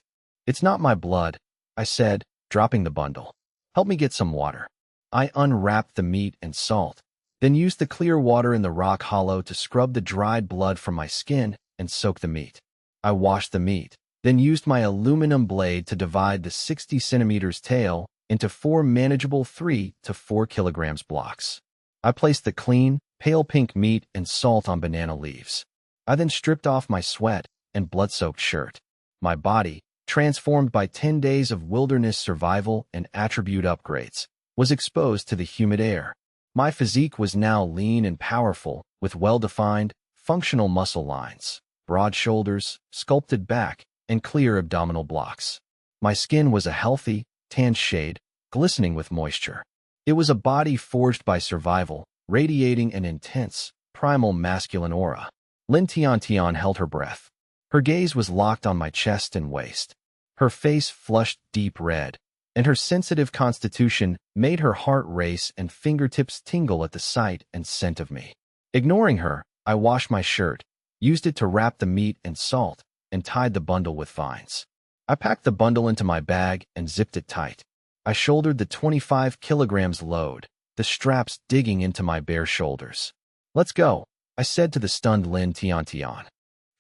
It's not my blood, I said, dropping the bundle. Help me get some water. I unwrapped the meat and salt, then used the clear water in the rock hollow to scrub the dried blood from my skin and soak the meat. I washed the meat, then used my aluminum blade to divide the 60 centimeters tail into 4 manageable 3 to 4 kilograms blocks. I placed the clean, pale pink meat and salt on banana leaves. I then stripped off my sweat and blood-soaked shirt. My body, transformed by 10 days of wilderness survival and attribute upgrades, was exposed to the humid air. My physique was now lean and powerful, with well-defined, functional muscle lines, broad shoulders, sculpted back, and clear abdominal blocks. My skin was a healthy, tan shade, glistening with moisture. It was a body forged by survival, radiating an intense, primal masculine aura. Lin Tian held her breath. Her gaze was locked on my chest and waist. Her face flushed deep red, and her sensitive constitution made her heart race and fingertips tingle at the sight and scent of me. Ignoring her, I washed my shirt, used it to wrap the meat and salt, and tied the bundle with vines. I packed the bundle into my bag and zipped it tight. I shouldered the 25 kilograms load, the straps digging into my bare shoulders. Let's go, I said to the stunned Lin Tian.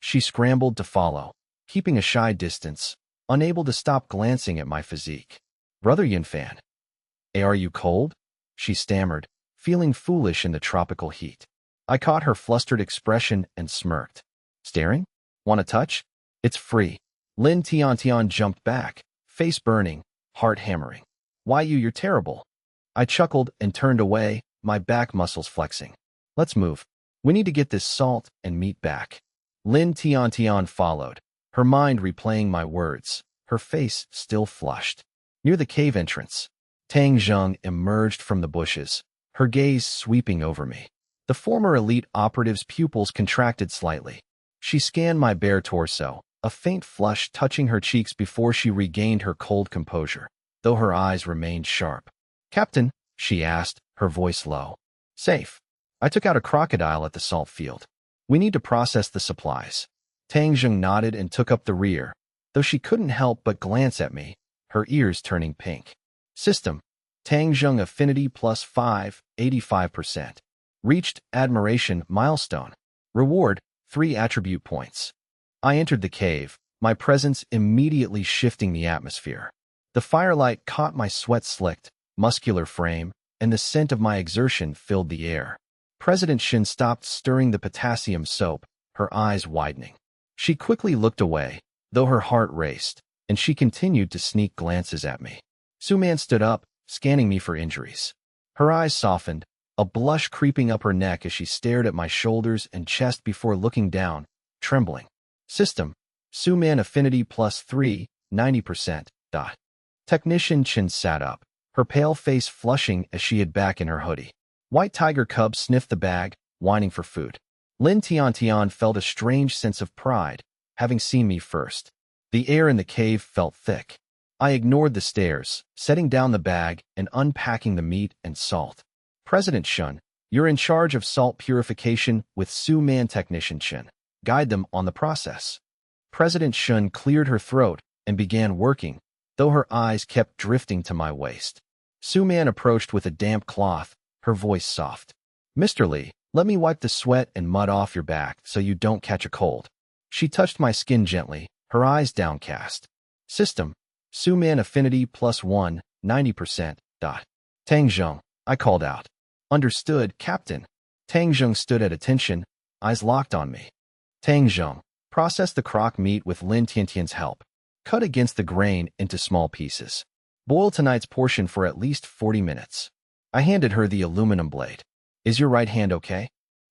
She scrambled to follow, keeping a shy distance, unable to stop glancing at my physique. Brother Yinfan, are you cold? She stammered, feeling foolish in the tropical heat. I caught her flustered expression and smirked. Staring? Want a touch? It's free. Lin Tian jumped back, face burning, heart hammering. Why you're terrible. I chuckled and turned away, my back muscles flexing. Let's move. We need to get this salt and meat back. Lin Tian followed, her mind replaying my words, her face still flushed. Near the cave entrance, Tang Zheng emerged from the bushes, her gaze sweeping over me. The former elite operative's pupils contracted slightly. She scanned my bare torso, a faint flush touching her cheeks before she regained her cold composure, though her eyes remained sharp. Captain, she asked, her voice low. Safe. I took out a crocodile at the salt field. We need to process the supplies. Tang Zheng nodded and took up the rear, though she couldn't help but glance at me, her ears turning pink. System. Tang Zheng affinity plus 5, 85%. Reached admiration milestone. Reward, 3 attribute points. I entered the cave, my presence immediately shifting the atmosphere. The firelight caught my sweat-slicked, muscular frame, and the scent of my exertion filled the air. President Shin stopped stirring the potassium soap, her eyes widening. She quickly looked away, though her heart raced, and she continued to sneak glances at me. Suman stood up, scanning me for injuries. Her eyes softened, a blush creeping up her neck as she stared at my shoulders and chest before looking down, trembling. System. Suman affinity plus 3, 90%. Technician Chin sat up, her pale face flushing as she hid back in her hoodie. White tiger cub sniffed the bag, whining for food. Lin Tian felt a strange sense of pride, having seen me first. The air in the cave felt thick. I ignored the stares, setting down the bag and unpacking the meat and salt. President Shun, you're in charge of salt purification with Suman Technician Chin. Guide them on the process. President Shun cleared her throat and began working, though her eyes kept drifting to my waist. Suman approached with a damp cloth, her voice soft. Mr. Lee, let me wipe the sweat and mud off your back so you don't catch a cold. She touched my skin gently, her eyes downcast. System. Suman affinity plus 1, 90%. Tang Zheng, I called out. Understood, Captain. Tang Zheng stood at attention, eyes locked on me. Tang Zheng, process the crock meat with Lin Tian's help. Cut against the grain into small pieces. Boil tonight's portion for at least 40 minutes. I handed her the aluminum blade. Is your right hand okay?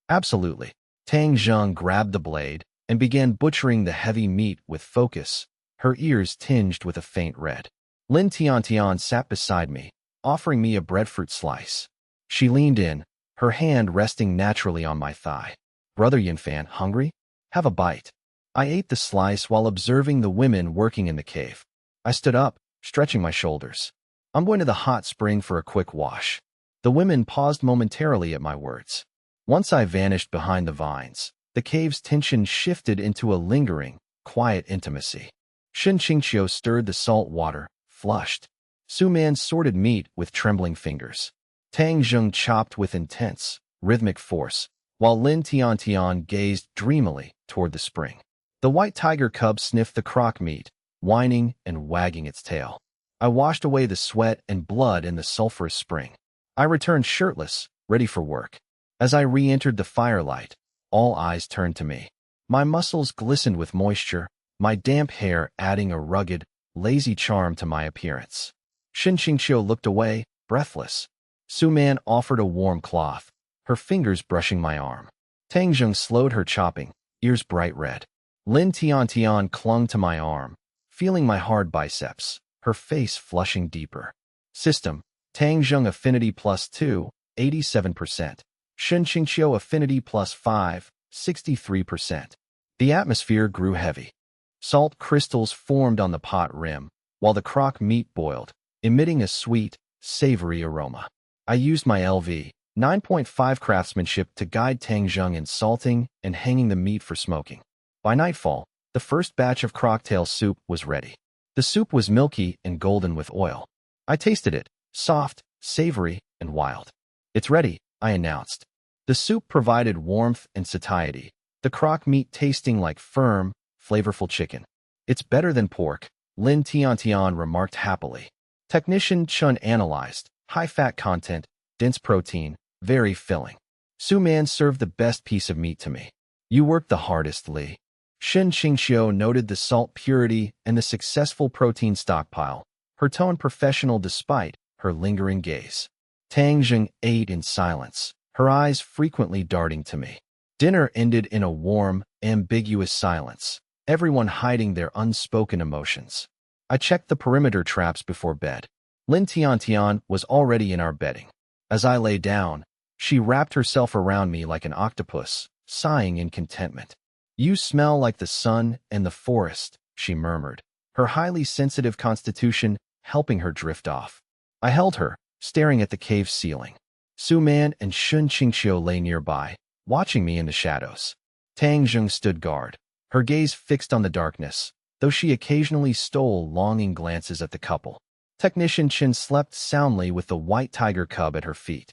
Absolutely. Tang Zheng grabbed the blade, and began butchering the heavy meat with focus, her ears tinged with a faint red. Lin Tiantian sat beside me, offering me a breadfruit slice. She leaned in, her hand resting naturally on my thigh. Brother Yinfan, hungry? Have a bite. I ate the slice while observing the women working in the cave. I stood up, stretching my shoulders. I'm going to the hot spring for a quick wash. The women paused momentarily at my words. Once I vanished behind the vines, the cave's tension shifted into a lingering, quiet intimacy. Shen Qingqiu stirred the salt water, flushed. Su Man sorted meat with trembling fingers. Tang Zheng chopped with intense, rhythmic force, while Lin Tiantian gazed dreamily toward the spring. The white tiger cub sniffed the crock meat, whining and wagging its tail. I washed away the sweat and blood in the sulphurous spring. I returned shirtless, ready for work. As I re-entered the firelight, all eyes turned to me. My muscles glistened with moisture, my damp hair adding a rugged, lazy charm to my appearance. Shen Qingqiu looked away, breathless. Su Man offered a warm cloth, her fingers brushing my arm. Tang Zheng slowed her chopping, ears bright red. Lin Tiantian clung to my arm, feeling my hard biceps, her face flushing deeper. System: Tang Zheng affinity +2, 87%. Shen Qingqiu affinity +5, 63%. The atmosphere grew heavy. Salt crystals formed on the pot rim, while the crock meat boiled, emitting a sweet, savory aroma. I used my LV 9.5 craftsmanship to guide Tang Zheng in salting and hanging the meat for smoking. By nightfall, the first batch of crocktail soup was ready. The soup was milky and golden with oil. I tasted it, soft, savory, and wild. It's ready, I announced. The soup provided warmth and satiety, the crock meat tasting like firm, flavorful chicken. It's better than pork, Lin Tiantian remarked happily. Technician Chun analyzed, high fat content, dense protein, very filling. Su Man served the best piece of meat to me. You worked the hardest, Li. Shen Qingqiu noted the salt purity and the successful protein stockpile, her tone professional despite her lingering gaze. Tang Zheng ate in silence, her eyes frequently darting to me. Dinner ended in a warm, ambiguous silence, everyone hiding their unspoken emotions. I checked the perimeter traps before bed. Lin Tiantian was already in our bedding. As I lay down, she wrapped herself around me like an octopus, sighing in contentment. You smell like the sun and the forest, she murmured, her highly sensitive constitution helping her drift off. I held her, staring at the cave ceiling. Su Man and Shen Qingqiu lay nearby, watching me in the shadows. Tang Zheng stood guard, her gaze fixed on the darkness, though she occasionally stole longing glances at the couple. Technician Chen slept soundly with the white tiger cub at her feet.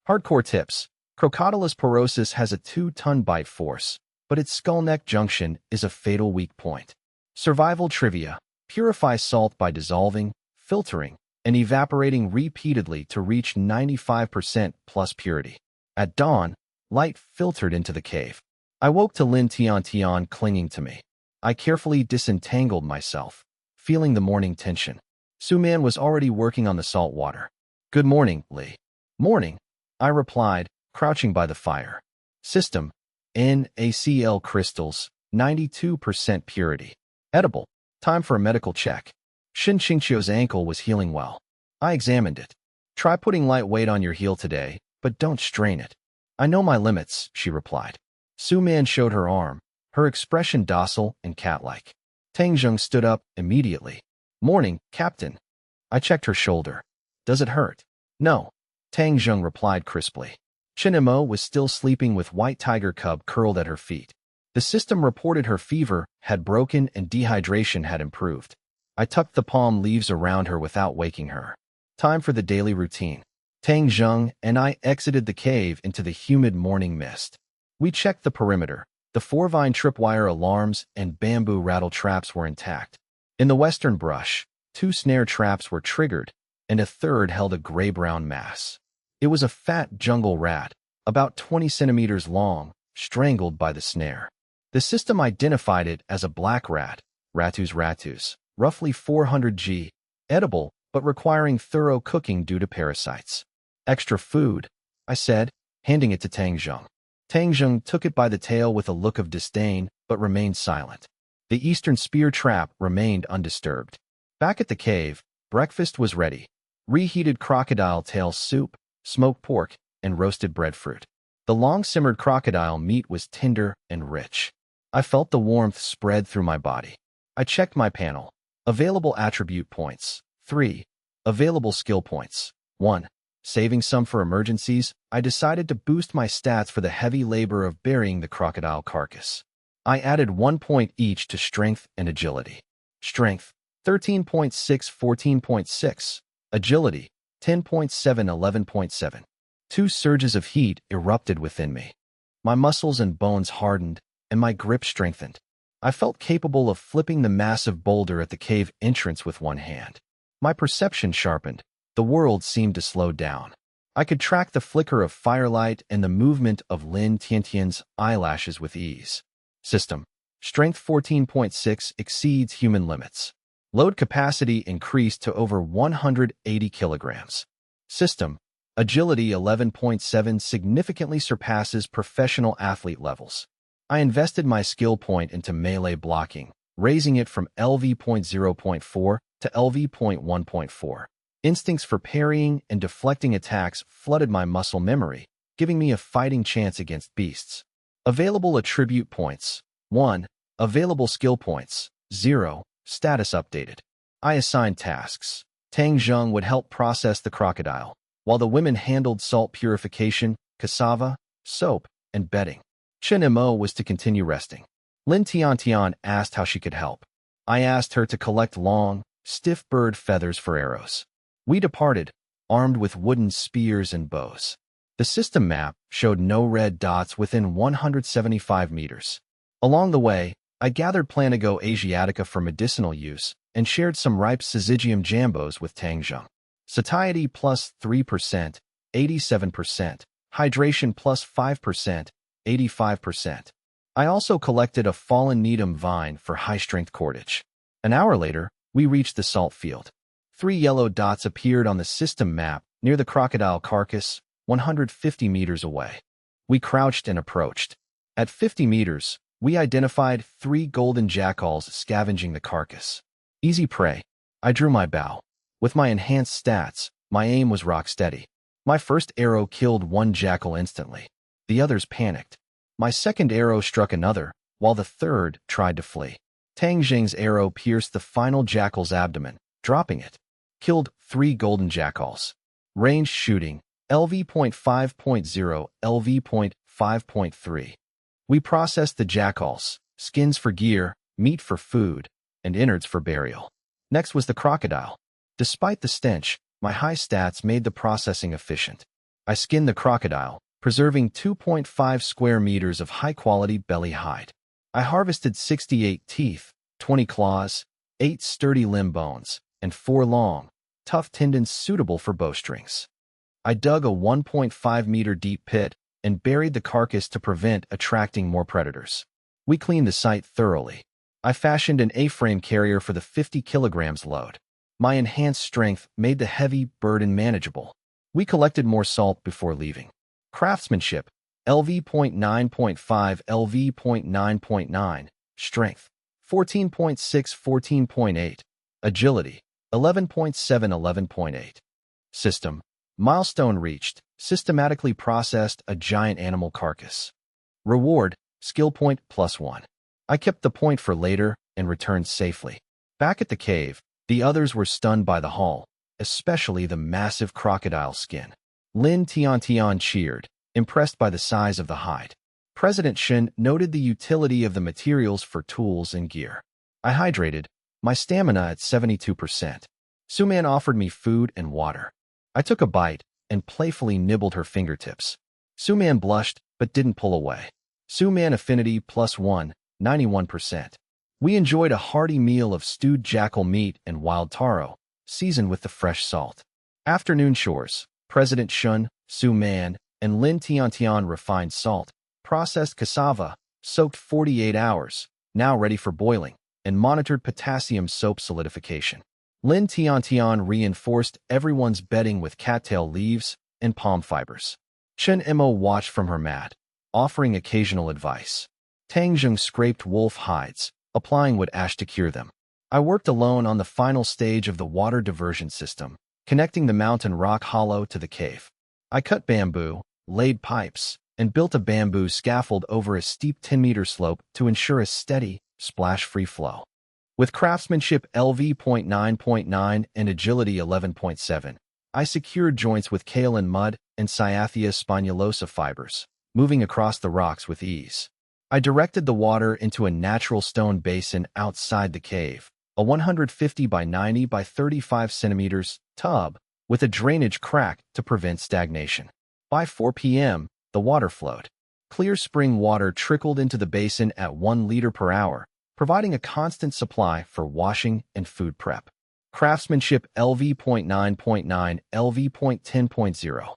Hardcore tips. Crocodylus porosus has a 2-ton bite force, but its skull-neck junction is a fatal weak point. Survival trivia. Purify salt by dissolving, filtering, and evaporating repeatedly to reach 95% plus purity. At dawn, light filtered into the cave. I woke to Lin Tiantian clinging to me. I carefully disentangled myself, feeling the morning tension. Su Man was already working on the salt water. Good morning, Li. Morning, I replied, crouching by the fire. System: NaCl crystals, 92% purity. Edible. Time for a medical check. Shen Qingqiu's ankle was healing well. I examined it. Try putting light weight on your heel today, but don't strain it. I know my limits, she replied. Su Man showed her arm, her expression docile and cat-like. Tang Zheng stood up immediately. Morning, Captain. I checked her shoulder. Does it hurt? No. Tang Zheng replied crisply. Chen Mo was still sleeping with white tiger cub curled at her feet. The system reported her fever had broken and dehydration had improved. I tucked the palm leaves around her without waking her. Time for the daily routine. Tang Zheng and I exited the cave into the humid morning mist. We checked the perimeter. The 4-vine tripwire alarms and bamboo rattle traps were intact. In the western brush, 2 snare traps were triggered, and a third held a gray-brown mass. It was a fat jungle rat, about 20 centimeters long, strangled by the snare. The system identified it as a black rat, Ratus ratus, roughly 400 g, edible, but requiring thorough cooking due to parasites. Extra food, I said, handing it to Tang Zheng. Tang Zheng took it by the tail with a look of disdain, but remained silent. The eastern spear trap remained undisturbed. Back at the cave, breakfast was ready. Reheated crocodile tail soup, smoked pork, and roasted breadfruit. The long-simmered crocodile meat was tender and rich. I felt the warmth spread through my body. I checked my panel. Available attribute points, 3. Available skill points, 1. Saving some for emergencies, I decided to boost my stats for the heavy labor of burying the crocodile carcass. I added 1 point each to strength and agility. Strength, 13.6, 14.6. Agility, 10.7, 11.7. 2 surges of heat erupted within me. My muscles and bones hardened, and my grip strengthened. I felt capable of flipping the massive boulder at the cave entrance with one hand. My perception sharpened. The world seemed to slow down. I could track the flicker of firelight and the movement of Lin Tiantian's eyelashes with ease. System. Strength 14.6 exceeds human limits. Load capacity increased to over 180 kilograms. System. Agility 11.7 significantly surpasses professional athlete levels. I invested my skill point into melee blocking, raising it from LV.0.4 to LV.1.4. Instincts for parrying and deflecting attacks flooded my muscle memory, giving me a fighting chance against beasts. Available attribute points, 1. Available skill points, 0. Status updated. I assigned tasks. Tang Zheng would help process the crocodile, while the women handled salt purification, cassava, soap, and bedding. Chen Mo was to continue resting. Lin Tiantian asked how she could help. I asked her to collect long, stiff bird feathers for arrows. We departed, armed with wooden spears and bows. The system map showed no red dots within 175 meters. Along the way, I gathered Planago asiatica for medicinal use and shared some ripe syzygium jambos with Tang Zheng. Satiety plus 3%, 87%. Hydration plus 5%, 85%. I also collected a fallen needham vine for high-strength cordage. An hour later, we reached the salt field. 3 yellow dots appeared on the system map near the crocodile carcass, 150 meters away. We crouched and approached. At 50 meters, we identified 3 golden jackals scavenging the carcass. Easy prey. I drew my bow. With my enhanced stats, my aim was rock steady. My first arrow killed 1 jackal instantly. The others panicked. My second arrow struck another, while the third tried to flee. Tang Zheng's arrow pierced the final jackal's abdomen, dropping it. Killed 3 golden jackals. Ranged shooting, LV.5.0, LV.5.3. We processed the jackals, skins for gear, meat for food, and innards for burial. Next was the crocodile. Despite the stench, my high stats made the processing efficient. I skinned the crocodile, preserving 2.5 square meters of high-quality belly hide. I harvested 68 teeth, 20 claws, 8 sturdy limb bones, and 4 long, tough tendons suitable for bowstrings. I dug a 1.5-meter deep pit and buried the carcass to prevent attracting more predators. We cleaned the site thoroughly. I fashioned an A-frame carrier for the 50 kilograms load. My enhanced strength made the heavy burden manageable. We collected more salt before leaving. Craftsmanship, LV.9.5, LV.9.9. Strength, 14.6, 14.8. Agility, 11.7, 11.8. System, milestone reached, systematically processed a giant animal carcass. Reward, skill point +1. I kept the point for later and returned safely. Back at the cave, the others were stunned by the haul, especially the massive crocodile skin. Lin Tiantian cheered, impressed by the size of the hide. President Shen noted the utility of the materials for tools and gear. I hydrated, my stamina at 72%. Suman offered me food and water. I took a bite and playfully nibbled her fingertips. Suman blushed but didn't pull away. Suman affinity +1, 91%. We enjoyed a hearty meal of stewed jackal meat and wild taro, seasoned with the fresh salt. Afternoon chores, President Shun, Suman, and Lin Tiantian refined salt, processed cassava, soaked 48 hours, now ready for boiling, and monitored potassium soap solidification. Lin Tiantian reinforced everyone's bedding with cattail leaves and palm fibers. Chen Mo watched from her mat, offering occasional advice. Tang Zheng scraped wolf hides, applying wood ash to cure them. I worked alone on the final stage of the water diversion system, connecting the mountain rock hollow to the cave. I cut bamboo, laid pipes, and built a bamboo scaffold over a steep 10-meter slope to ensure a steady, splash-free flow. With craftsmanship LV.9.9 and agility 11.7, I secured joints with kaolin mud and Cyathea spinulosa fibers, moving across the rocks with ease. I directed the water into a natural stone basin outside the cave, a 150 by 90 by 35 centimeters tub with a drainage crack to prevent stagnation. By 4 p.m., the water flowed. Clear spring water trickled into the basin at 1 liter per hour, providing a constant supply for washing and food prep. Craftsmanship LV.9.9 LV.10.0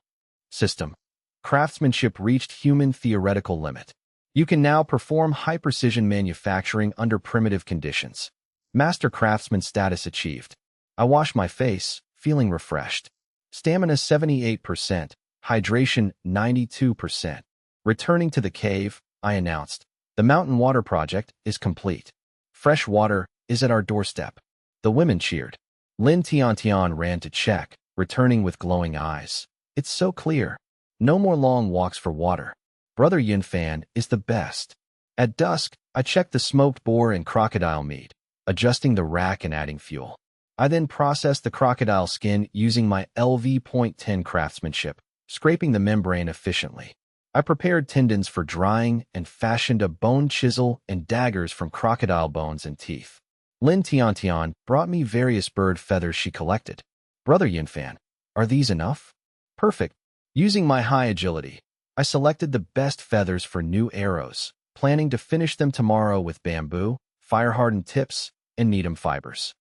System. Craftsmanship reached human theoretical limit. You can now perform high-precision manufacturing under primitive conditions. Master Craftsman status achieved. I wash my face, feeling refreshed. Stamina 78%, hydration 92%. Returning to the cave, I announced, the mountain water project is complete. Fresh water is at our doorstep. The women cheered. Lin Tiantian ran to check, returning with glowing eyes. It's so clear. No more long walks for water. Brother Yunfan is the best. At dusk, I checked the smoked boar and crocodile meat, adjusting the rack and adding fuel. I then processed the crocodile skin using my LV.10 craftsmanship, scraping the membrane efficiently. I prepared tendons for drying and fashioned a bone chisel and daggers from crocodile bones and teeth. Lin Tiantian brought me various bird feathers she collected. Brother Yunfan, are these enough? Perfect. Using my high agility, I selected the best feathers for new arrows, planning to finish them tomorrow with bamboo, fire-hardened tips, and needham fibers.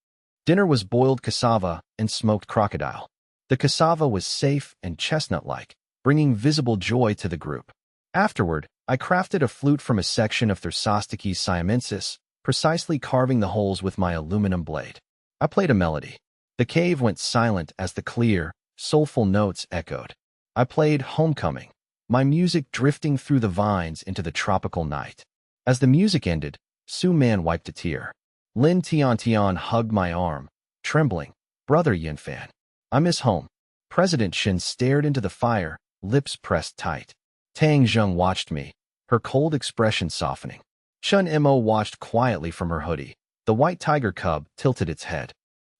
Dinner was boiled cassava and smoked crocodile. The cassava was safe and chestnut-like, bringing visible joy to the group. Afterward, I crafted a flute from a section of Thersostoches siamensis, precisely carving the holes with my aluminum blade. I played a melody. The cave went silent as the clear, soulful notes echoed. I played Homecoming, my music drifting through the vines into the tropical night. As the music ended, Su Man wiped a tear. Lin Tiantian hugged my arm, trembling. Brother Yunfan, I miss home. President Shin stared into the fire, lips pressed tight. Tang Zheng watched me, her cold expression softening. Chun Mo watched quietly from her hoodie. The white tiger cub tilted its head.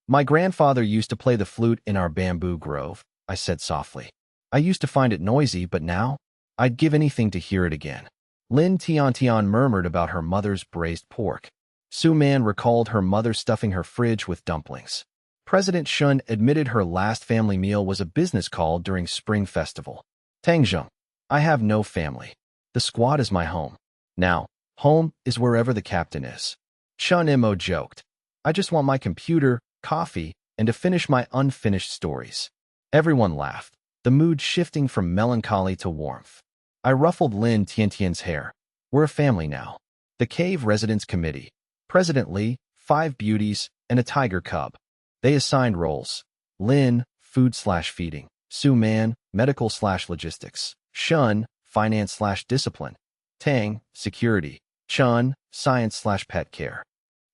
My grandfather used to play the flute in our bamboo grove, I said softly. I used to find it noisy, but now, I'd give anything to hear it again. Lin Tiantian murmured about her mother's braised pork. Su Man recalled her mother stuffing her fridge with dumplings. President Shun admitted her last family meal was a business call during Spring Festival. Tang Zheng, I have no family. The squad is my home. Now, home is wherever the captain is. Chun Mo joked. I just want my computer, coffee, and to finish my unfinished stories. Everyone laughed, the mood shifting from melancholy to warmth. I ruffled Lin Tiantian's hair. We're a family now. The Cave Residence Committee. President Li, 5 beauties, and a tiger cub. They assigned roles. Lin, food/feeding. Su Man, medical/logistics. Shun, finance/discipline. Tang, security. Chun, science/pet care.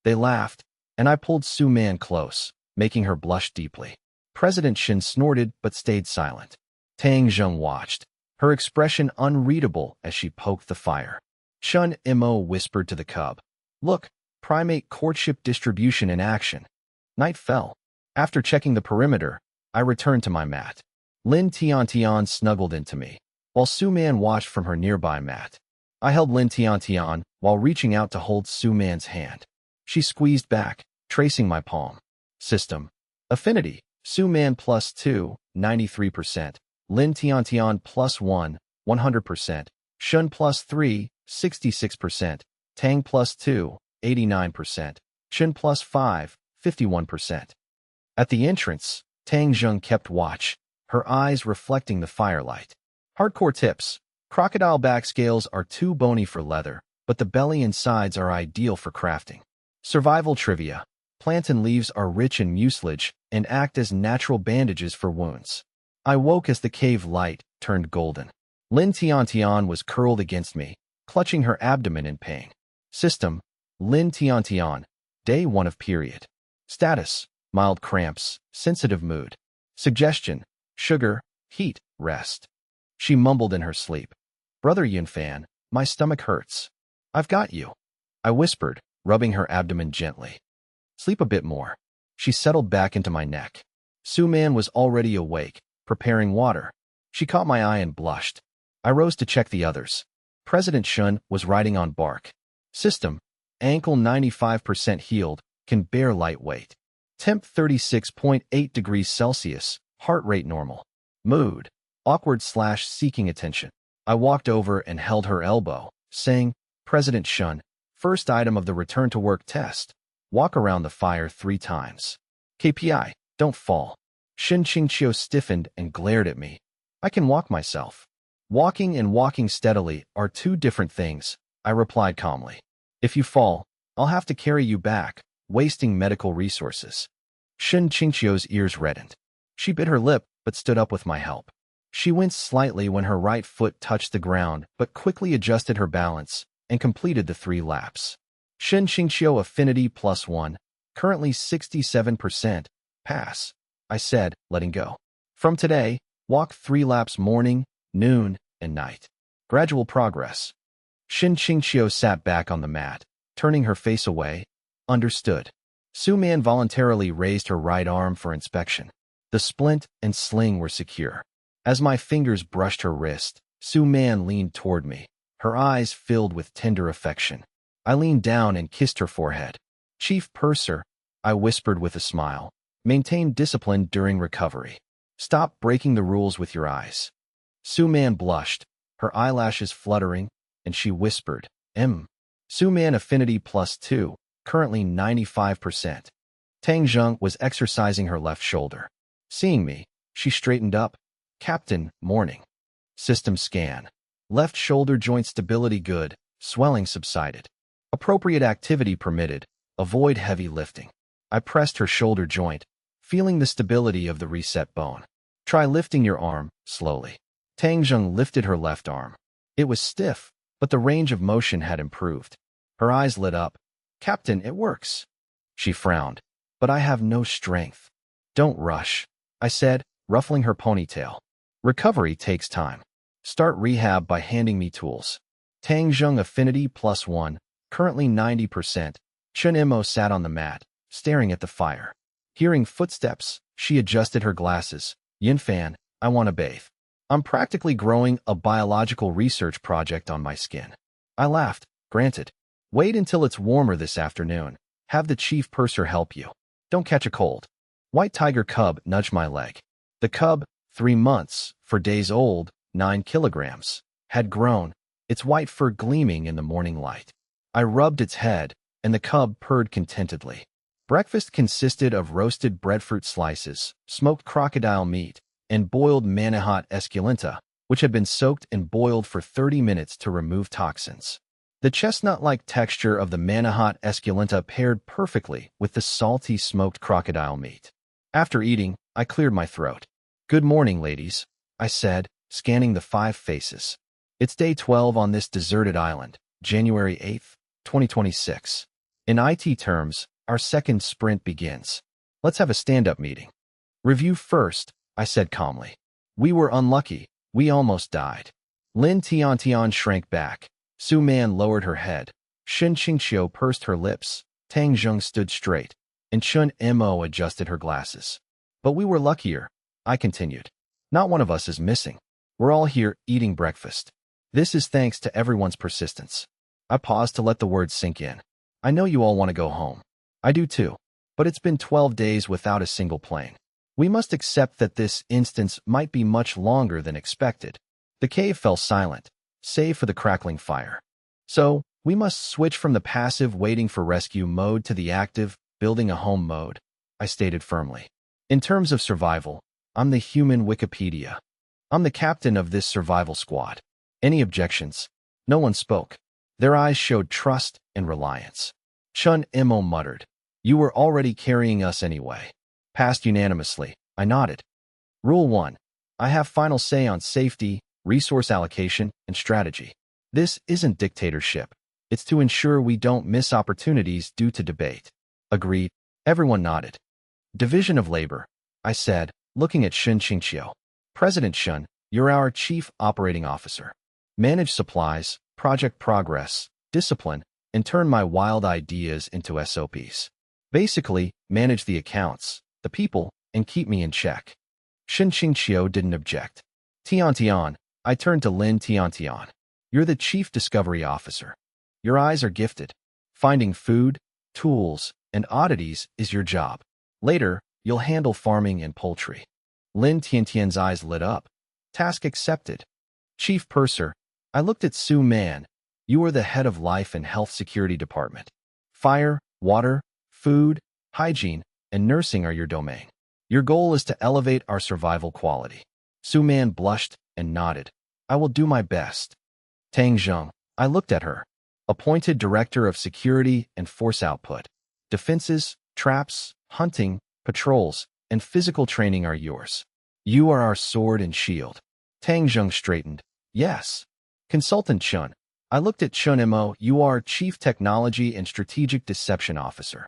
They laughed, and I pulled Su Man close, making her blush deeply. President Shin snorted but stayed silent. Tang Zheng watched, her expression unreadable as she poked the fire. Chun Mo whispered to the cub, Look, primate courtship distribution in action. Night fell. After checking the perimeter, I returned to my mat. Lin Tiantian snuggled into me, while Su Man watched from her nearby mat. I held Lin Tiantian while reaching out to hold Su Man's hand. She squeezed back, tracing my palm. System. Affinity. Su Man +2, 93%. Lin Tiantian +1, 100%. Shun +3, 66%. Tang +2, 89%. Chun +5, 51%. At the entrance, Tang Zheng kept watch, her eyes reflecting the firelight. Hardcore tips. Crocodile back scales are too bony for leather, but the belly and sides are ideal for crafting. Survival trivia. Plantain leaves are rich in mucilage and act as natural bandages for wounds. I woke as the cave light turned golden. Lin Tiantian was curled against me, clutching her abdomen in pain. System, Lin Tian Tian, day 1 of period. Status, mild cramps, sensitive mood. Suggestion, sugar, heat, rest. She mumbled in her sleep. Brother Yunfan, my stomach hurts. I've got you, I whispered, rubbing her abdomen gently. Sleep a bit more. She settled back into my neck. Su-man was already awake, preparing water. She caught my eye and blushed. I rose to check the others. President Shun was riding on bark. System, ankle 95% healed, can bear light weight. Temp 36.8 degrees Celsius, heart rate normal. Mood, awkward/seeking attention. I walked over and held her elbow, saying, President Shun, first item of the return to work test. Walk around the fire 3 times. KPI, don't fall. Shin Qingqiu stiffened and glared at me. I can walk myself. Walking and walking steadily are 2 different things, I replied calmly. If you fall, I'll have to carry you back, wasting medical resources. Shin Qingqiu's ears reddened. She bit her lip, but stood up with my help. She winced slightly when her right foot touched the ground, but quickly adjusted her balance and completed the 3 laps. Shin Qingqiu affinity +1, currently 67%, pass, I said, letting go. From today, walk 3 laps morning, noon, and night. Gradual progress. Shin Qingqiu sat back on the mat, turning her face away. Understood. Su-man voluntarily raised her right arm for inspection. The splint and sling were secure. As my fingers brushed her wrist, Su-man leaned toward me, her eyes filled with tender affection. I leaned down and kissed her forehead. Chief Purser, I whispered with a smile, maintain discipline during recovery. Stop breaking the rules with your eyes. Su-man blushed, her eyelashes fluttering, and she whispered, Su-man affinity +2, currently 95%. Tang Zheng was exercising her left shoulder. Seeing me, she straightened up. Captain, morning. System scan. Left shoulder joint stability good, swelling subsided. Appropriate activity permitted, avoid heavy lifting. I pressed her shoulder joint, feeling the stability of the reset bone. Try lifting your arm, slowly. Tang Zheng lifted her left arm. It was stiff, but the range of motion had improved. Her eyes lit up. Captain, it works. She frowned. But I have no strength. Don't rush, I said, ruffling her ponytail. Recovery takes time. Start rehab by handing me tools. Tang Zheng affinity +1, currently 90%. Chen Mo sat on the mat, staring at the fire. Hearing footsteps, she adjusted her glasses. Yunfan, I want to bathe. I'm practically growing a biological research project on my skin. I laughed. Granted. Wait until it's warmer this afternoon. Have the chief purser help you. Don't catch a cold. White tiger cub nudged my leg. The cub, 3 months, for days old, 9 kilograms, had grown, its white fur gleaming in the morning light. I rubbed its head, and the cub purred contentedly. Breakfast consisted of roasted breadfruit slices, smoked crocodile meat, and boiled Manhua esculenta, which had been soaked and boiled for 30 minutes to remove toxins. The chestnut-like texture of the Manhua esculenta paired perfectly with the salty smoked crocodile meat. After eating, I cleared my throat. Good morning, ladies, I said, scanning the 5 faces. It's day 12 on this deserted island, January 8th, 2026. In IT terms, our second sprint begins. Let's have a stand-up meeting. Review first, I said calmly. We were unlucky. We almost died. Lin Tian shrank back. Su-man lowered her head. Shin Qingqiu pursed her lips. Tang Zheng stood straight, and Chun Mo adjusted her glasses. But we were luckier, I continued. Not one of us is missing. We're all here eating breakfast. This is thanks to everyone's persistence. I paused to let the words sink in. I know you all want to go home. I do too. But it's been 12 days without a single plane. We must accept that this instance might be much longer than expected. The cave fell silent, save for the crackling fire. So, we must switch from the passive waiting for rescue mode to the active, building a home mode, I stated firmly. In terms of survival, I'm the human Wikipedia. I'm the captain of this survival squad. Any objections? No one spoke. Their eyes showed trust and reliance. Chun Mo muttered, You were already carrying us anyway. Passed unanimously. I nodded. Rule 1. I have final say on safety, resource allocation, and strategy. This isn't dictatorship. It's to ensure we don't miss opportunities due to debate. Agreed. Everyone nodded. Division of labor, I said, looking at Shun Qingqiu. President Shun, you're our chief operating officer. Manage supplies, project progress, discipline, and turn my wild ideas into SOPs. Basically, manage the accounts, the people, and keep me in check. Shun Qingqiu didn't object. Tian, I turned to Lin Tian. You're the chief discovery officer. Your eyes are gifted. Finding food, tools, and oddities is your job. Later, you'll handle farming and poultry. Lin Tian's eyes lit up. Task accepted. Chief Purser, I looked at Su Man. You are the head of Life and Health Security Department. Fire, water, food, hygiene, and nursing are your domain. Your goal is to elevate our survival quality. Su Man blushed and nodded. I will do my best. Tang Zheng, I looked at her. Appointed Director of Security and Force Output. Defenses, traps, hunting, patrols, and physical training are yours. You are our sword and shield. Tang Zheng straightened. Yes. Consultant Chun. I looked at Chun Mo. You are Chief Technology and Strategic Deception Officer.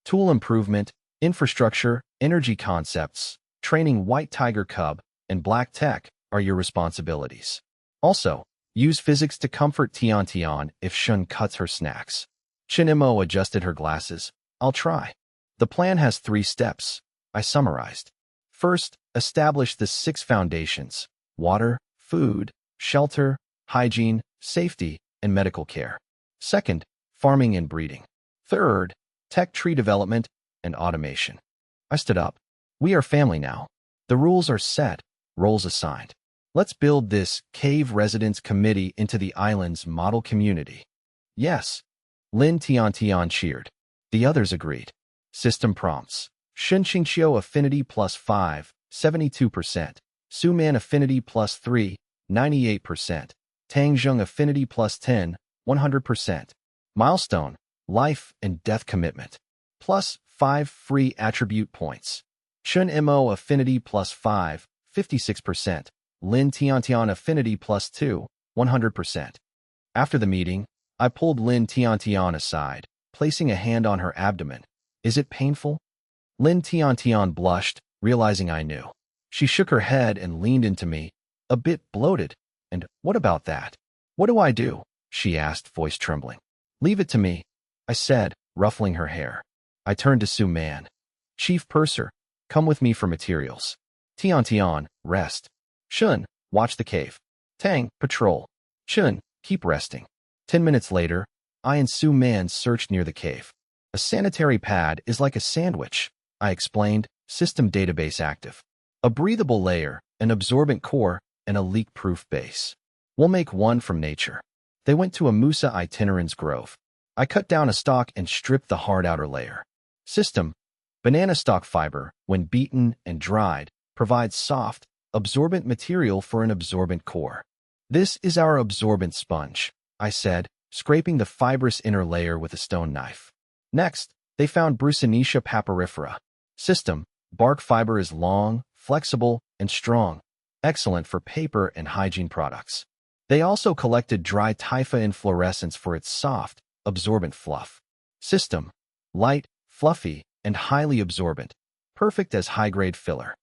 Tool improvement, infrastructure, energy concepts, training White Tiger Cub, and Black Tech are your responsibilities. Also, use physics to comfort Tian if Shun cuts her snacks. Chun Mo adjusted her glasses. I'll try. The plan has 3 steps, I summarized. First, establish the 6 foundations: water, food, shelter, hygiene, safety, and medical care. Second, farming and breeding. Third, tech tree development and automation. I stood up. We are family now. The rules are set, roles assigned. Let's build this cave residence committee into the island's model community. Yes. Lin Tian cheered. The others agreed. System prompts. Shun Qingqiu affinity +5, 72%. Su Man affinity +3, 98%. Tang Zheng affinity +10, 100%. Milestone, life and death commitment. +5 free attribute points. Chun Mo affinity +5, 56%. Lin Tian affinity +2, 100%. After the meeting, I pulled Lin Tian aside, placing a hand on her abdomen. Is it painful? Lin Tian blushed, realizing I knew. She shook her head and leaned into me, a bit bloated. And what about that? What do I do? She asked, voice trembling. Leave it to me, I said, ruffling her hair. I turned to Su Man. Chief Purser, come with me for materials. Tian, rest. Shun, watch the cave. Tang, patrol. Chun, keep resting. 10 minutes later, I and Su Man searched near the cave. A sanitary pad is like a sandwich, I explained, system database active. A breathable layer, an absorbent core, and a leak-proof base. We'll make one from nature. They went to a Musa itinerant's grove. I cut down a stalk and stripped the hard outer layer. System, banana stalk fiber, when beaten and dried, provides soft, absorbent material for an absorbent core. This is our absorbent sponge, I said, scraping the fibrous inner layer with a stone knife. Next, they found Brucinetia papyrifera. System, bark fiber is long, flexible, and strong, excellent for paper and hygiene products. They also collected dry typha inflorescence for its soft, absorbent fluff. System, light, fluffy, and highly absorbent, perfect as high-grade filler.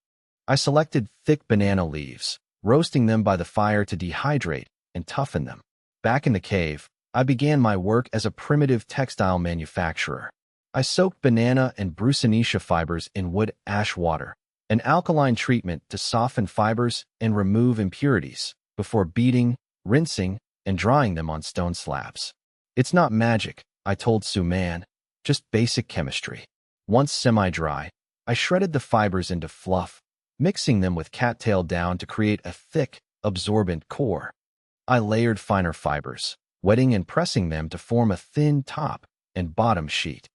I selected thick banana leaves, roasting them by the fire to dehydrate and toughen them. Back in the cave, I began my work as a primitive textile manufacturer. I soaked banana and Brucinetia fibers in wood ash water, an alkaline treatment to soften fibers and remove impurities, before beating, rinsing, and drying them on stone slabs. It's not magic, I told Su Man, just basic chemistry. Once semi-dry, I shredded the fibers into fluff, mixing them with cattail down to create a thick, absorbent core. I layered finer fibers, wetting and pressing them to form a thin top and bottom sheet.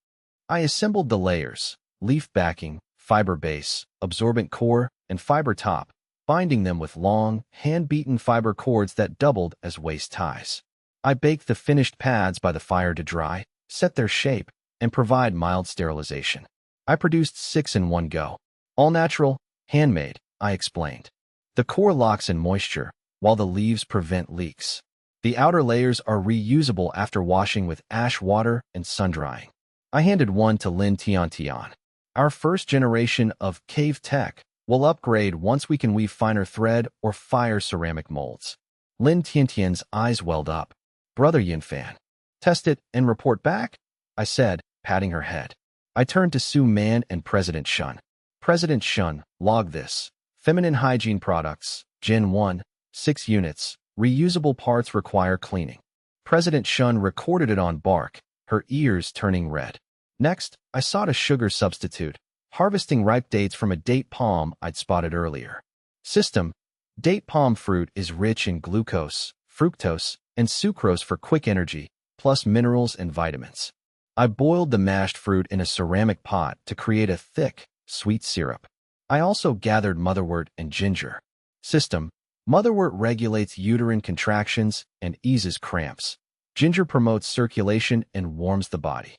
I assembled the layers, leaf backing, fiber base, absorbent core, and fiber top, binding them with long, hand-beaten fiber cords that doubled as waist ties. I baked the finished pads by the fire to dry, set their shape, and provide mild sterilization. I produced 6 in one go. All natural, handmade, I explained. The core locks in moisture, while the leaves prevent leaks. The outer layers are reusable after washing with ash water and sun-drying. I handed one to Lin Tiantian. Our first generation of cave tech will upgrade once we can weave finer thread or fire ceramic molds. Lin Tiantian's eyes welled up. Brother Yunfan. Test it and report back? I said, patting her head. I turned to Su Man and President Shun. President Shun, log this. Feminine hygiene products, Gen 1, 6 units. Reusable parts require cleaning. President Shun recorded it on bark, her ears turning red. Next, I sought a sugar substitute, harvesting ripe dates from a date palm I'd spotted earlier. System: date palm fruit is rich in glucose, fructose, and sucrose for quick energy, plus minerals and vitamins. I boiled the mashed fruit in a ceramic pot to create a thick, sweet syrup. I also gathered motherwort and ginger. System: motherwort regulates uterine contractions and eases cramps. Ginger promotes circulation and warms the body.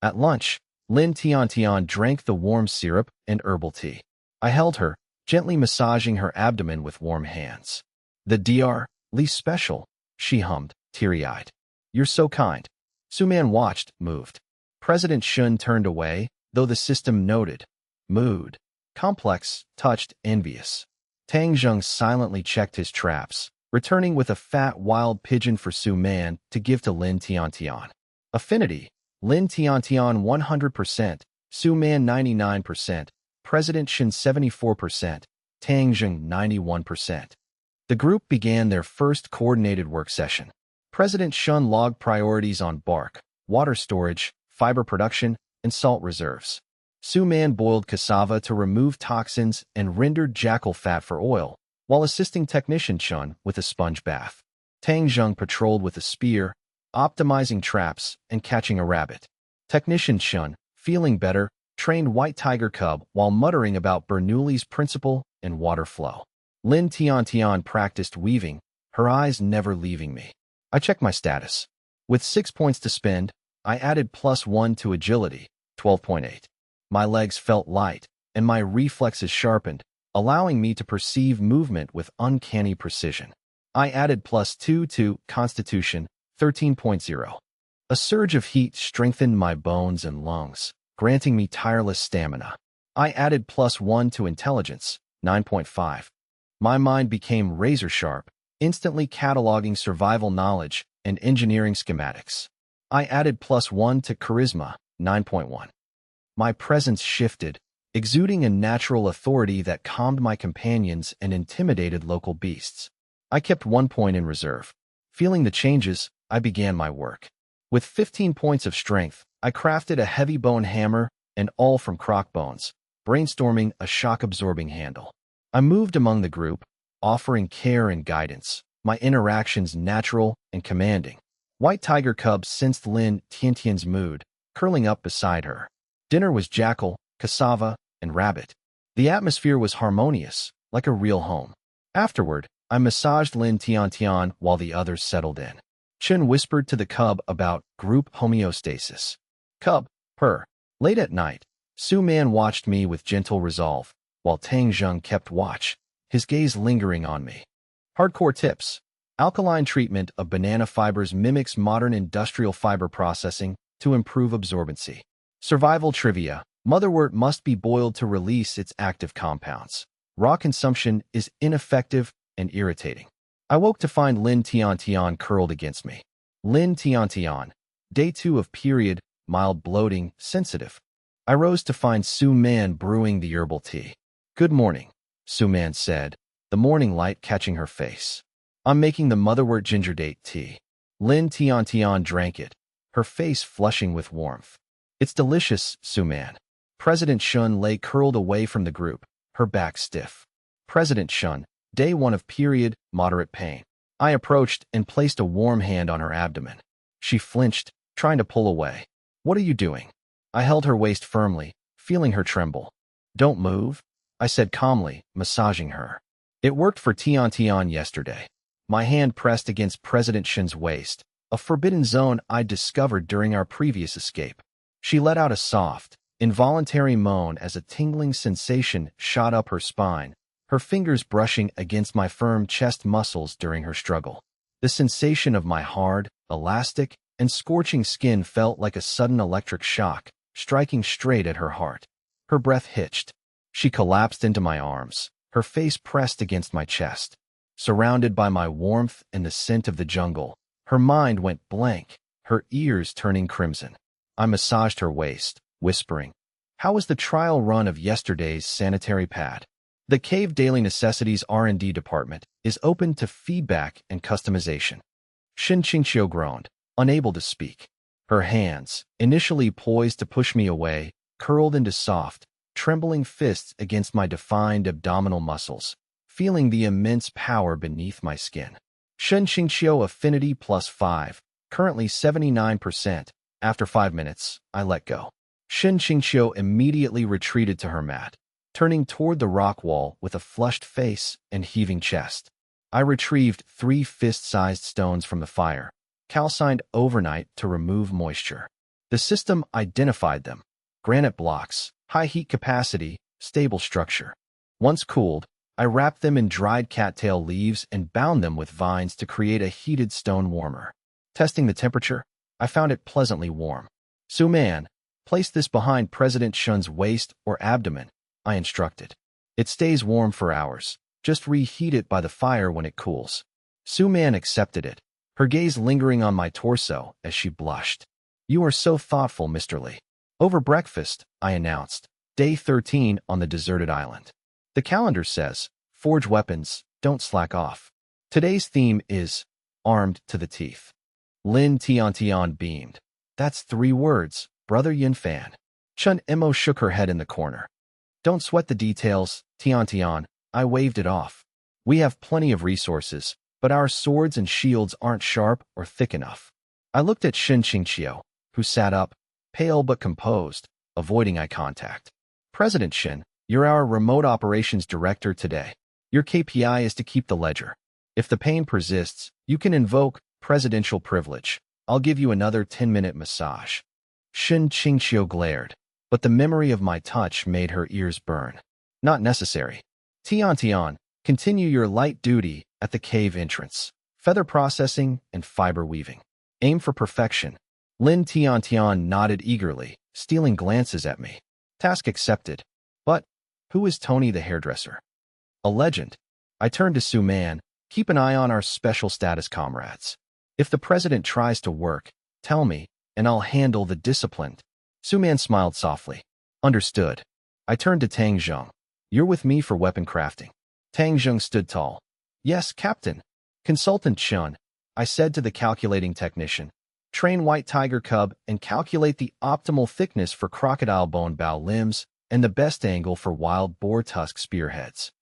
At lunch, Lin Tiantian drank the warm syrup and herbal tea. I held her, gently massaging her abdomen with warm hands. The Dr. Lee special, she hummed, teary-eyed. You're so kind. Su Man watched, moved. President Shun turned away, though the system noted. Mood. Complex, touched, envious. Tang Zheng silently checked his traps, returning with a fat wild pigeon for Su Man to give to Lin Tiantian. Affinity. Lin Tiantian 100%, Su Man 99%, President Shun 74%, Tang Zheng 91%. The group began their first coordinated work session. President Shun logged priorities on bark, water storage, fiber production, and salt reserves. Su Man boiled cassava to remove toxins and rendered jackal fat for oil, while assisting Technician Shun with a sponge bath. Tang Zheng patrolled with a spear, optimizing traps and catching a rabbit. Technician Shun, feeling better, trained White Tiger Cub while muttering about Bernoulli's principle and water flow. Lin Tiantian practiced weaving, her eyes never leaving me. I checked my status. With 6 points to spend, I added +1 to agility, 12.8. My legs felt light, and my reflexes sharpened, allowing me to perceive movement with uncanny precision. I added +2 to constitution, 13.0. A surge of heat strengthened my bones and lungs, granting me tireless stamina. I added +1 to intelligence, 9.5. My mind became razor-sharp, instantly cataloging survival knowledge and engineering schematics. I added +1 to charisma, 9.1. My presence shifted, exuding a natural authority that calmed my companions and intimidated local beasts. I kept 1 point in reserve. Feeling the changes, I began my work. With 15 points of strength, I crafted a heavy bone hammer and all from croc bones, brainstorming a shock-absorbing handle. I moved among the group, offering care and guidance, my interactions natural and commanding. White Tiger Cub sensed Lin Tiantian's mood, curling up beside her. Dinner was jackal, cassava, and rabbit. The atmosphere was harmonious, like a real home. Afterward, I massaged Lin Tiantian while the others settled in. Chen whispered to the cub about group homeostasis. Cub, purr. Late at night, Su Man watched me with gentle resolve, while Tang Zheng kept watch, his gaze lingering on me. Hardcore tips. Alkaline treatment of banana fibers mimics modern industrial fiber processing to improve absorbency. Survival trivia. Motherwort must be boiled to release its active compounds. Raw consumption is ineffective and irritating. I woke to find Lin Tiantian curled against me. Lin Tiantian. Day 2 of period, mild bloating, sensitive. I rose to find Su Man brewing the herbal tea. Good morning, Su Man said, the morning light catching her face. I'm making the motherwort ginger date tea. Lin Tiantian drank it, her face flushing with warmth. It's delicious, Su Man. President Shun lay curled away from the group, her back stiff. President Shun, day 1 of period, moderate pain. I approached and placed a warm hand on her abdomen. She flinched, trying to pull away. What are you doing? I held her waist firmly, feeling her tremble. Don't move, I said calmly, massaging her. It worked for Tiantian yesterday. My hand pressed against President Shun's waist, a forbidden zone I'd discovered during our previous escape. She let out a soft, involuntary moan as a tingling sensation shot up her spine, her fingers brushing against my firm chest muscles during her struggle. The sensation of my hard, elastic, and scorching skin felt like a sudden electric shock, striking straight at her heart. Her breath hitched. She collapsed into my arms, her face pressed against my chest. Surrounded by my warmth and the scent of the jungle, her mind went blank, her ears turning crimson. I massaged her waist, whispering, "How was the trial run of yesterday's sanitary pad?" The Cave Daily Necessities R&D department is open to feedback and customization. Shin Qingqiu groaned, unable to speak. Her hands, initially poised to push me away, curled into soft, trembling fists against my defined abdominal muscles, feeling the immense power beneath my skin. Shin Qingqiu affinity +5, currently 79%. After 5 minutes, I let go. Shin Qingqiu immediately retreated to her mat, turning toward the rock wall with a flushed face and heaving chest. I retrieved 3 fist-sized stones from the fire, calcined overnight to remove moisture. The system identified them: granite blocks, high heat capacity, stable structure. Once cooled, I wrapped them in dried cattail leaves and bound them with vines to create a heated stone warmer. Testing the temperature, I found it pleasantly warm. "Su Man, place this behind President Shun's waist or abdomen," I instructed. "It stays warm for hours. Just reheat it by the fire when it cools." Su Man accepted it, her gaze lingering on my torso as she blushed. "You are so thoughtful, Mr. Lee." "Over breakfast," I announced. Day 13 on the deserted island. The calendar says, "Forge weapons, don't slack off." Today's theme is armed to the teeth. Lin Tiantian beamed. "That's 3 words, Brother Yin Fan." Chun Imo shook her head in the corner. "Don't sweat the details, Tiantian." I waved it off. "We have plenty of resources, but our swords and shields aren't sharp or thick enough." I looked at Shin Qingqiu, who sat up, pale but composed, avoiding eye contact. "President Shin, you're our remote operations director today. Your KPI is to keep the ledger. If the pain persists, you can invoke presidential privilege. I'll give you another 10-minute massage." Shin Qingqiu glared, but the memory of my touch made her ears burn. "Not necessary. Tiantian, continue your light duty at the cave entrance. Feather processing and fiber weaving. Aim for perfection." Lin Tiantian nodded eagerly, stealing glances at me. Task accepted. "But who is Tony the hairdresser?" "A legend." I turned to Su Man. "Keep an eye on our special status comrades. If the president tries to work, tell me, and I'll handle the discipline." Su Man smiled softly. "Understood." I turned to Tang Zheng. "You're with me for weapon crafting." Tang Zheng stood tall. "Yes, Captain." "Consultant Chun," I said to the calculating technician. "Train White Tiger Cub and calculate the optimal thickness for crocodile bone bow limbs and the best angle for wild boar tusk spearheads."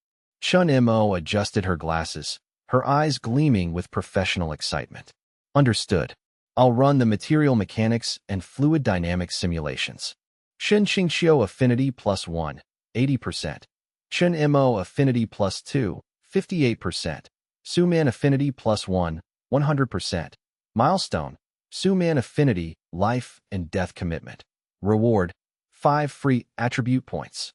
Chun Mo adjusted her glasses, her eyes gleaming with professional excitement. "Understood. I'll run the material mechanics and fluid dynamics simulations." Shin Qingqiu affinity +1, 80%. Chun Mo affinity +2, 58%. Su Man affinity +1, 100%. Milestone: Su Man affinity, life and death commitment. Reward: 5 free attribute points.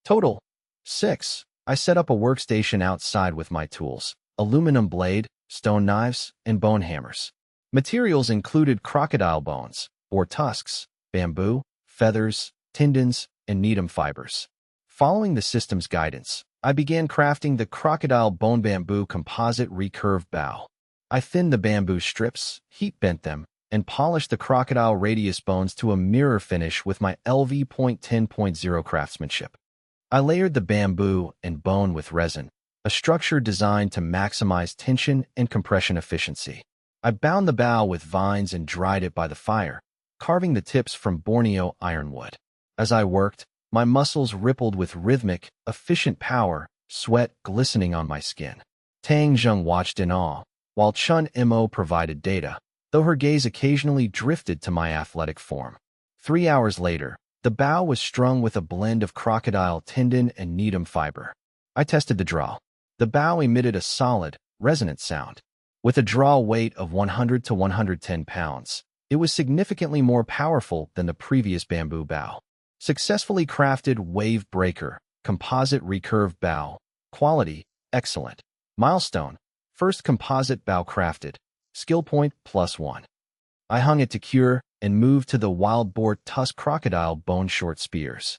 Total: 6. I set up a workstation outside with my tools: aluminum blade, stone knives, and bone hammers. Materials included crocodile bones, boar tusks, bamboo, feathers, tendons, and needham fibers. Following the system's guidance, I began crafting the crocodile bone bamboo composite recurve bow. I thinned the bamboo strips, heat bent them, and polished the crocodile radius bones to a mirror finish with my LV.10.0 craftsmanship. I layered the bamboo and bone with resin, a structure designed to maximize tension and compression efficiency. I bound the bow with vines and dried it by the fire, carving the tips from Borneo ironwood. As I worked, my muscles rippled with rhythmic, efficient power, sweat glistening on my skin. Tang Zheng watched in awe, while Chun Mo provided data, though her gaze occasionally drifted to my athletic form. 3 hours later, the bow was strung with a blend of crocodile tendon and needham fiber. I tested the draw. The bow emitted a solid, resonant sound. With a draw weight of 100 to 110 pounds, it was significantly more powerful than the previous bamboo bow. Successfully crafted wave breaker, composite recurve bow. Quality: excellent. Milestone: first composite bow crafted. Skill point +1. I hung it to cure and moved to the wild boar tusk crocodile bone short spears.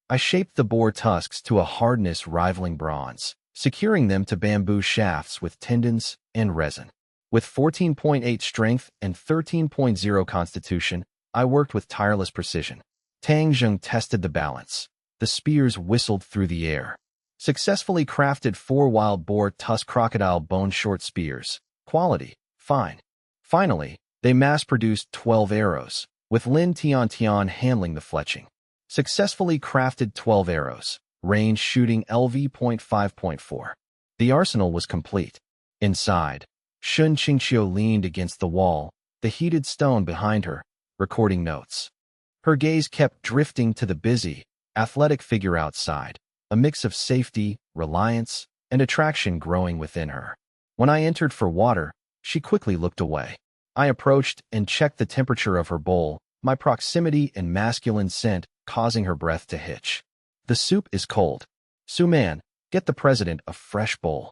I shaped the boar tusks to a hardness rivaling bronze, securing them to bamboo shafts with tendons and resin. With 14.8 strength and 13.0 constitution, I worked with tireless precision. Tang Zheng tested the balance. The spears whistled through the air. Successfully crafted 4 wild boar tusk crocodile bone short spears. Quality, fine. Finally, they mass-produced 12 arrows, with Lin Tian handling the fletching. Successfully crafted 12 arrows, range shooting LV.5.4. The arsenal was complete. Inside, Shun Qingqiu leaned against the wall, the heated stone behind her, recording notes. Her gaze kept drifting to the busy, athletic figure outside, a mix of safety, reliance, and attraction growing within her. When I entered for water, she quickly looked away. I approached and checked the temperature of her bowl, my proximity and masculine scent causing her breath to hitch. The soup is cold. Su-man, get the president a fresh bowl.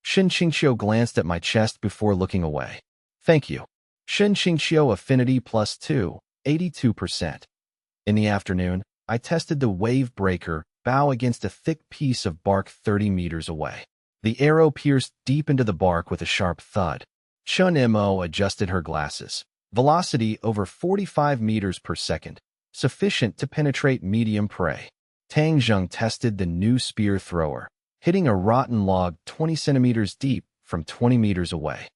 Shin Qingqiu glanced at my chest before looking away. Thank you. Shin Qingqiu affinity +2, 82%. In the afternoon, I tested the wave breaker bow against a thick piece of bark 30 meters away. The arrow pierced deep into the bark with a sharp thud. Chun Mo adjusted her glasses. Velocity over 45 meters per second, sufficient to penetrate medium prey. Tang Zheng tested the new spear thrower, hitting a rotten log 20 centimeters deep from 20 meters away.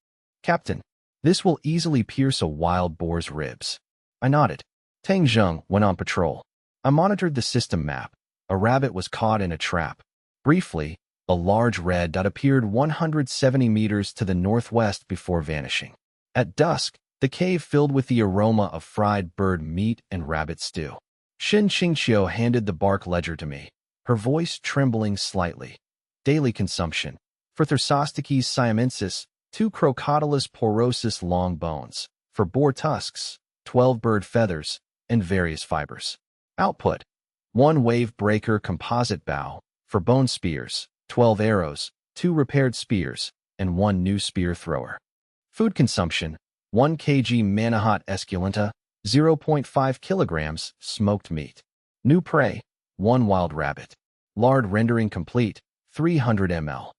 Captain, this will easily pierce a wild boar's ribs. I nodded. Tang Zheng went on patrol. I monitored the system map. A rabbit was caught in a trap. Briefly, a large red dot appeared 170 meters to the northwest before vanishing. At dusk, the cave filled with the aroma of fried bird meat and rabbit stew. Shin Qingqiu handed the bark ledger to me, her voice trembling slightly. Daily consumption. For Thersostoches siamensis, 2 Crocodilus porosus long bones. For boar tusks, 12 bird feathers, and various fibers. Output. 1 wave breaker composite bow. For bone spears, 12 arrows, 2 repaired spears, and 1 new spear thrower. Food consumption. 1 kg Manhua esculenta, 0.5 kilograms smoked meat. New prey, 1 wild rabbit. Lard rendering complete, 300 ml.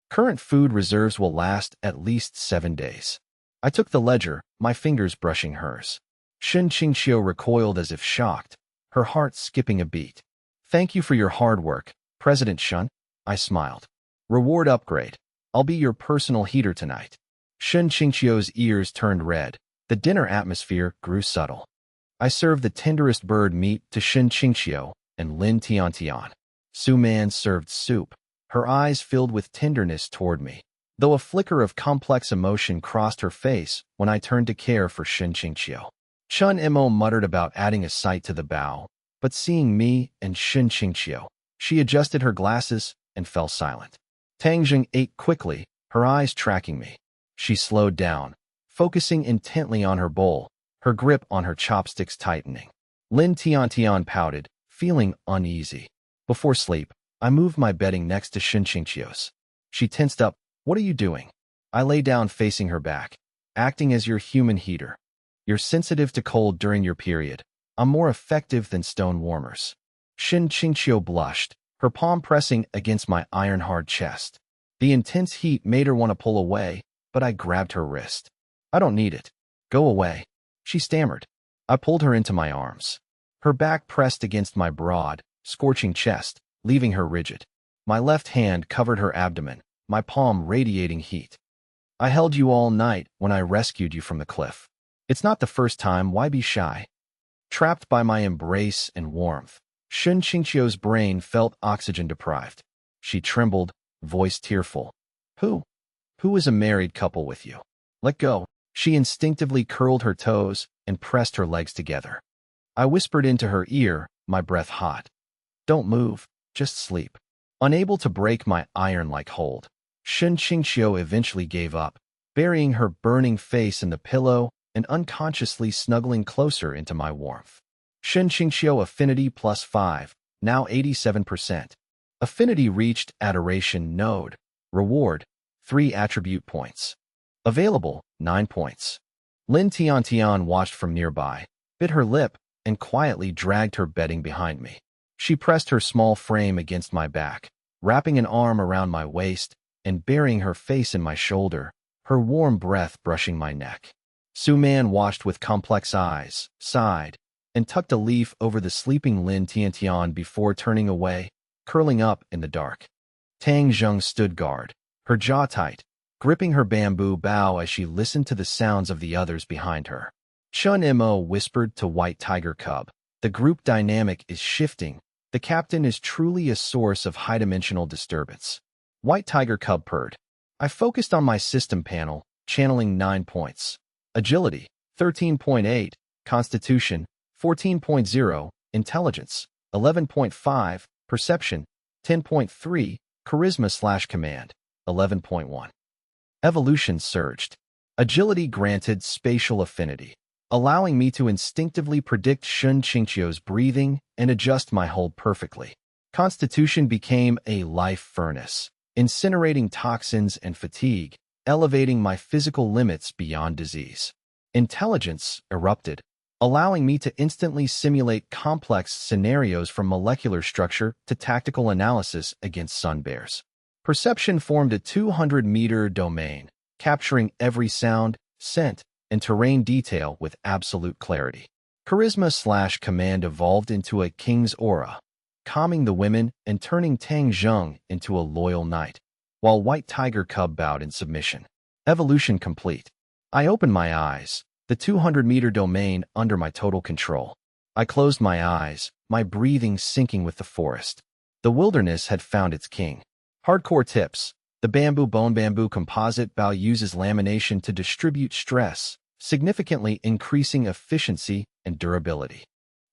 Current food reserves will last at least 7 days. I took the ledger, my fingers brushing hers. Shin Qingqiu recoiled as if shocked, her heart skipping a beat. Thank you for your hard work, President Shun. I smiled. Reward upgrade. I'll be your personal heater tonight. Shin Qingqiu's ears turned red. The dinner atmosphere grew subtle. I served the tenderest bird meat to Shin Qingqiu and Lin Tian. Su-man served soup, her eyes filled with tenderness toward me, though a flicker of complex emotion crossed her face when I turned to care for Shin Qingqiu. Chun Mo muttered about adding a sight to the bow, but seeing me and Shin Qingqiu, she adjusted her glasses and fell silent. Tang Zheng ate quickly, her eyes tracking me. She slowed down, focusing intently on her bowl, her grip on her chopsticks tightening. Lin Tian pouted, feeling uneasy. Before sleep, I moved my bedding next to Shin Qingqiu's. She tensed up. What are you doing? I lay down facing her back, acting as your human heater. You're sensitive to cold during your period. I'm more effective than stone warmers. Shin Qingqiu blushed, her palm pressing against my iron-hard chest. The intense heat made her want to pull away, but I grabbed her wrist. I don't need it. Go away. She stammered. I pulled her into my arms. Her back pressed against my broad, scorching chest, leaving her rigid. My left hand covered her abdomen, my palm radiating heat. I held you all night when I rescued you from the cliff. It's not the first time, why be shy? Trapped by my embrace and warmth, Shin Qingqiu's brain felt oxygen-deprived. She trembled, voice tearful. Who is a married couple with you? Let go. She instinctively curled her toes and pressed her legs together. I whispered into her ear, my breath hot. Don't move, just sleep. Unable to break my iron-like hold, Shin Qingqiu eventually gave up, burying her burning face in the pillow and unconsciously snuggling closer into my warmth. Shin Qingqiu affinity +5, now 87%. Affinity reached adoration node. Reward, 3 attribute points. Available, 9 points. Lin Tiantian watched from nearby, bit her lip, and quietly dragged her bedding behind me. She pressed her small frame against my back, wrapping an arm around my waist and burying her face in my shoulder, her warm breath brushing my neck. Su Man watched with complex eyes, sighed, and tucked a leaf over the sleeping Lin Tiantian before turning away, curling up in the dark. Tang Zheng stood guard, her jaw tight, gripping her bamboo bough as she listened to the sounds of the others behind her. Chun Mo whispered to White Tiger Cub, "The group dynamic is shifting. The captain is truly a source of high-dimensional disturbance." White Tiger Cub purred. I focused on my system panel, channeling 9 points. Agility, 13.8, Constitution, 14.0, Intelligence, 11.5, Perception, 10.3, Charisma/Command, 11.1. Evolution surged. Agility granted spatial affinity, allowing me to instinctively predict Shun Qingqiu's breathing and adjust my hold perfectly. Constitution became a life furnace, incinerating toxins and fatigue, elevating my physical limits beyond disease. Intelligence erupted, allowing me to instantly simulate complex scenarios from molecular structure to tactical analysis against sun bears. Perception formed a 200-meter domain, capturing every sound, scent, and terrain detail with absolute clarity. Charisma/Command evolved into a king's aura, calming the women and turning Tang Zheng into a loyal knight, while White Tiger Cub bowed in submission. Evolution complete. I opened my eyes, the 200-meter domain under my total control. I closed my eyes, my breathing syncing with the forest. The wilderness had found its king. Hardcore tips. The bamboo composite bow uses lamination to distribute stress, significantly increasing efficiency and durability.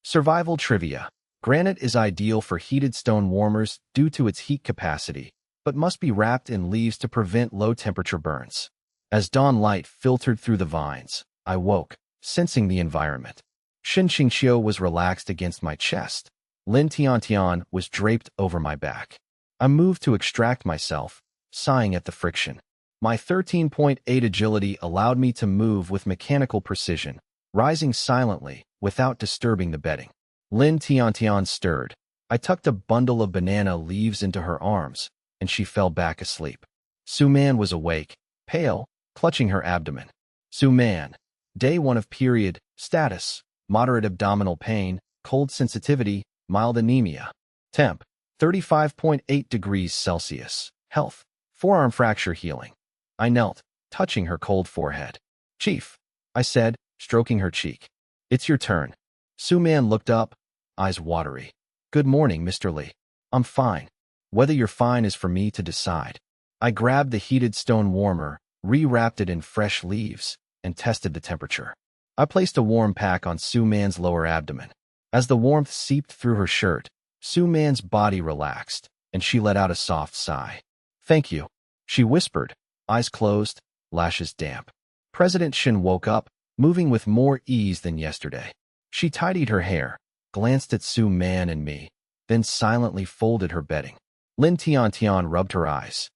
Survival trivia. Granite is ideal for heated stone warmers due to its heat capacity, but must be wrapped in leaves to prevent low-temperature burns. As dawn light filtered through the vines, I woke, sensing the environment. Shun Qingqiu was relaxed against my chest. Lin Tiantian was draped over my back. I moved to extract myself, sighing at the friction. My 13.8 agility allowed me to move with mechanical precision, rising silently without disturbing the bedding. Lin Tiantian stirred. I tucked a bundle of banana leaves into her arms, and she fell back asleep. Su Man was awake, pale, clutching her abdomen. Su Man. Day 1 of period, status, moderate abdominal pain, cold sensitivity, mild anemia. Temp, 35.8 degrees Celsius. Health, forearm fracture healing. I knelt, touching her cold forehead. "Chief," I said, stroking her cheek. "It's your turn." Su Man looked up, eyes watery. "Good morning, Mr. Li. I'm fine. Whether you're fine is for me to decide." I grabbed the heated stone warmer, rewrapped it in fresh leaves, and tested the temperature. I placed a warm pack on Su Man's lower abdomen. As the warmth seeped through her shirt, Su Man's body relaxed, and she let out a soft sigh. "Thank you," she whispered, eyes closed, lashes damp. President Shin woke up, moving with more ease than yesterday. She tidied her hair, glanced at Su Man and me, then silently folded her bedding. Lin Tiantian rubbed her eyes.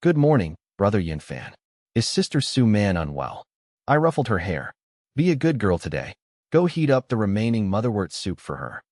"Good morning, Brother Yinfan. Is Sister Su Man unwell?" I ruffled her hair. "Be a good girl today. Go heat up the remaining motherwort soup for her."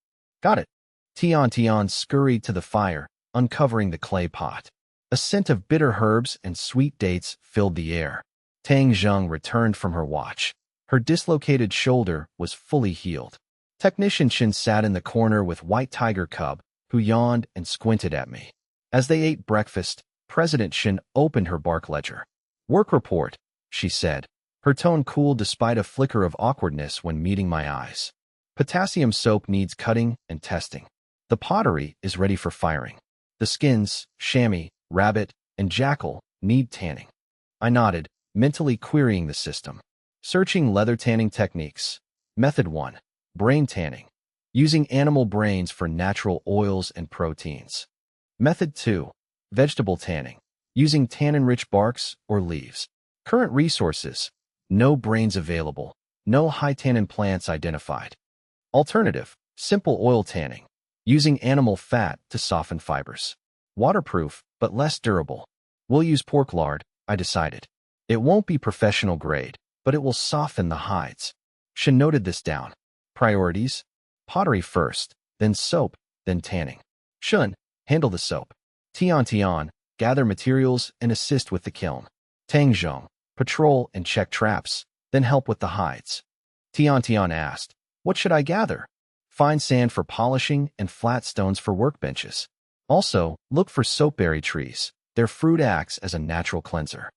"Got it." Tian scurried to the fire, uncovering the clay pot. A scent of bitter herbs and sweet dates filled the air. Tang Zheng returned from her watch. Her dislocated shoulder was fully healed. Technician Shin sat in the corner with White Tiger Cub, who yawned and squinted at me. As they ate breakfast, President Shin opened her bark ledger. "Work report," she said. Her tone cooled despite a flicker of awkwardness when meeting my eyes. "Potassium soap needs cutting and testing. The pottery is ready for firing. The skins, chamois, rabbit, and jackal, need tanning." I nodded, mentally querying the system. Searching leather tanning techniques. Method 1. Brain tanning. Using animal brains for natural oils and proteins. Method 2. Vegetable tanning. Using tannin-rich barks or leaves. Current resources. No brains available. No high tannin plants identified. Alternative. Simple oil tanning. Using animal fat to soften fibers. Waterproof, but less durable. We'll use pork lard, I decided. It won't be professional grade, but it will soften the hides. Shin noted this down. Priorities? Pottery first, then soap, then tanning. Shun, handle the soap. Tian, gather materials and assist with the kiln. Tangzhong, patrol and check traps, then help with the hides. Tian asked, what should I gather? Find sand for polishing and flat stones for workbenches. Also, look for soapberry trees. Their fruit acts as a natural cleanser.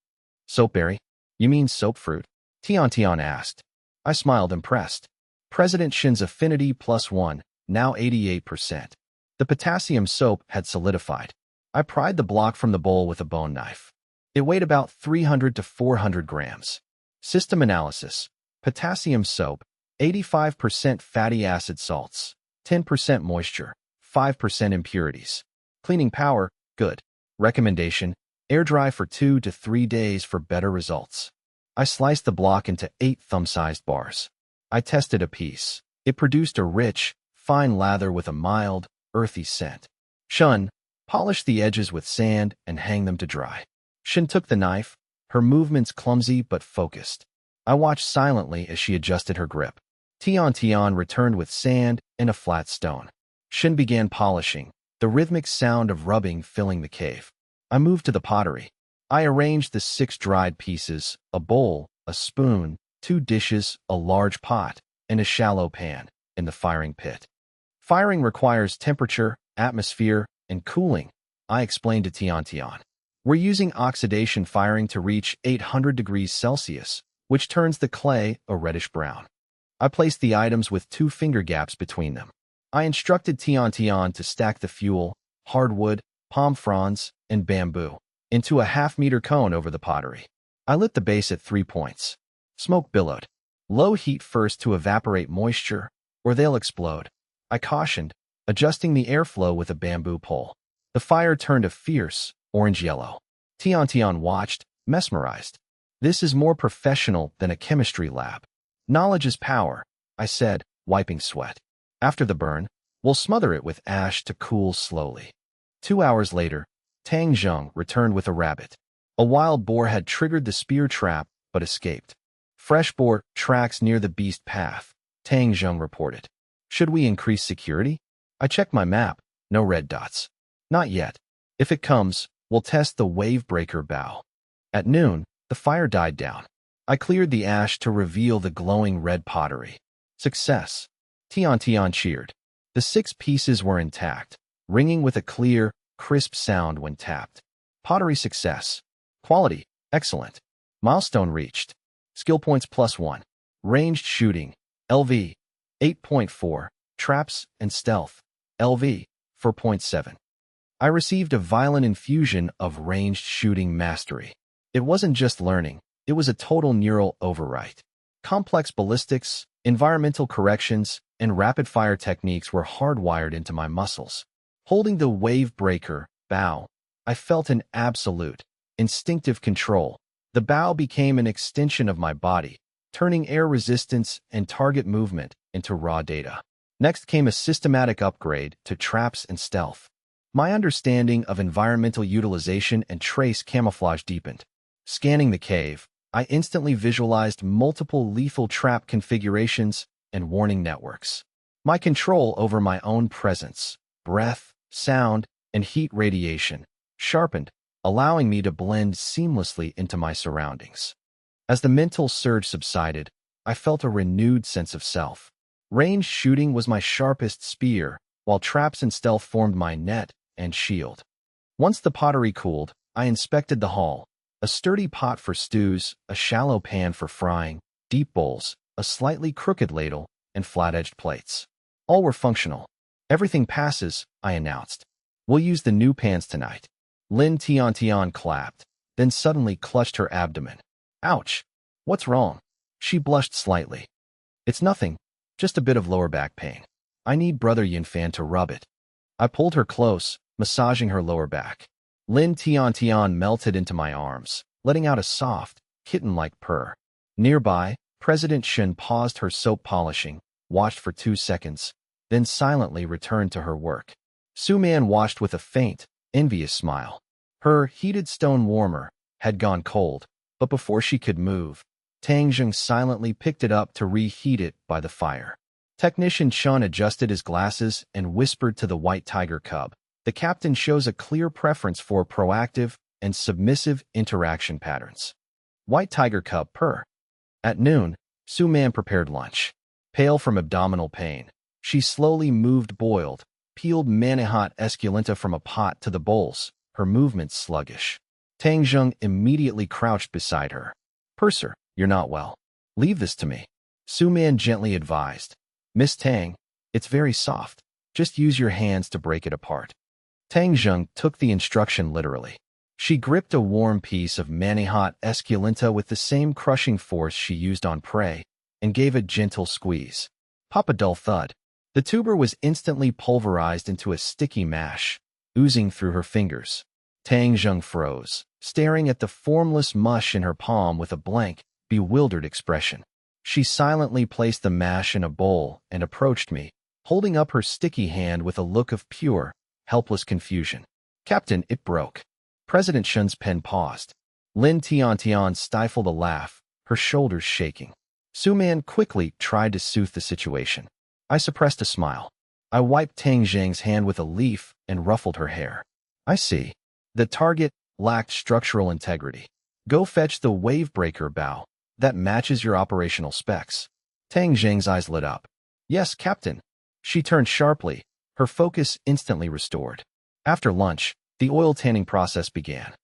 Soapberry? You mean soap fruit? Tian asked. I smiled, impressed. President Shin's affinity +1, now 88%. The potassium soap had solidified. I pried the block from the bowl with a bone knife. It weighed about 300 to 400 grams. System analysis. Potassium soap, 85% fatty acid salts, 10% moisture, 5% impurities. Cleaning power, good. Recommendation, air dry for 2 to 3 days for better results. I sliced the block into 8 thumb-sized bars. I tested a piece. It produced a rich, fine lather with a mild, earthy scent. Shun, polish the edges with sand and hang them to dry. Shin took the knife, her movements clumsy but focused. I watched silently as she adjusted her grip. Tian returned with sand and a flat stone. Shin began polishing, the rhythmic sound of rubbing filling the cave. I moved to the pottery. I arranged the 6 dried pieces, a bowl, a spoon, 2 dishes, a large pot, and a shallow pan, in the firing pit. Firing requires temperature, atmosphere, and cooling, I explained to Tian. We're using oxidation firing to reach 800 degrees Celsius, which turns the clay a reddish brown. I placed the items with 2 finger gaps between them. I instructed Tian to stack the fuel, hardwood, palm fronds, and bamboo into a half-meter cone over the pottery. I lit the base at 3 points. Smoke billowed. Low heat first to evaporate moisture, or they'll explode, I cautioned, adjusting the airflow with a bamboo pole. The fire turned a fierce, orange-yellow. Tian watched, mesmerized. This is more professional than a chemistry lab. Knowledge is power, I said, wiping sweat. After the burn, we'll smother it with ash to cool slowly. 2 hours later, Tangzhong returned with a rabbit. A wild boar had triggered the spear trap, but escaped. Fresh boar tracks near the beast path, Tangzhong reported. Should we increase security? I checked my map, no red dots. Not yet. If it comes, we'll test the wave breaker bow. At noon, the fire died down. I cleared the ash to reveal the glowing red pottery. Success. Tian cheered. The 6 pieces were intact, ringing with a clear, crisp sound when tapped. Pottery success. Quality, excellent. Milestone reached. Skill points +1. Ranged shooting, LV, 8.4. Traps and stealth, LV, 4.7. I received a violent infusion of ranged shooting mastery. It wasn't just learning, it was a total neural overwrite. Complex ballistics, environmental corrections, and rapid-fire techniques were hardwired into my muscles. Holding the wave breaker, bow, I felt an absolute, instinctive control. The bow became an extension of my body, turning air resistance and target movement into raw data. Next came a systematic upgrade to traps and stealth. My understanding of environmental utilization and trace camouflage deepened. Scanning the cave, I instantly visualized multiple lethal trap configurations and warning networks. My control over my own presence, breath, sound, and heat radiation sharpened, allowing me to blend seamlessly into my surroundings. As the mental surge subsided, I felt a renewed sense of self. Ranged shooting was my sharpest spear, while traps and stealth formed my net and shield. Once the pottery cooled, I inspected the hall. A sturdy pot for stews, a shallow pan for frying, deep bowls, a slightly crooked ladle, and flat-edged plates. All were functional. Everything passes, I announced. We'll use the new pans tonight. Lin Tian clapped, then suddenly clutched her abdomen. Ouch! What's wrong? She blushed slightly. It's nothing, just a bit of lower back pain. I need Brother Yinfan to rub it. I pulled her close, massaging her lower back. Lin Tian melted into my arms, letting out a soft, kitten-like purr. Nearby, President Shin paused her soap polishing, watched for 2 seconds, then silently returned to her work. Su Man watched with a faint, envious smile. Her heated stone warmer had gone cold, but before she could move, Tang Zheng silently picked it up to reheat it by the fire. Technician Chun adjusted his glasses and whispered to the white tiger cub. The captain shows a clear preference for proactive and submissive interaction patterns. White tiger cub purr. At noon, Su Man prepared lunch. Pale from abdominal pain, she slowly moved peeled Manhua esculenta from a pot to the bowls, her movements sluggish. Tang Zheng immediately crouched beside her. Purser, you're not well. Leave this to me. Su Man gently advised. Miss Tang, it's very soft. Just use your hands to break it apart. Tang Zheng took the instruction literally. She gripped a warm piece of Manhua esculenta with the same crushing force she used on prey and gave a gentle squeeze. Pop a dull thud. The tuber was instantly pulverized into a sticky mash, oozing through her fingers. Tang Zheng froze, staring at the formless mush in her palm with a blank, bewildered expression. She silently placed the mash in a bowl and approached me, holding up her sticky hand with a look of pure, helpless confusion. Captain, it broke. President Shun's pen paused. Lin Tiantian stifled a laugh, her shoulders shaking. Su Man quickly tried to soothe the situation. I suppressed a smile. I wiped Tang Zheng's hand with a leaf and ruffled her hair. I see. The target lacked structural integrity. Go fetch the wave-breaker bow. That matches your operational specs. Tang Zheng's eyes lit up. Yes, Captain. She turned sharply, her focus instantly restored. After lunch, the oil tanning process began.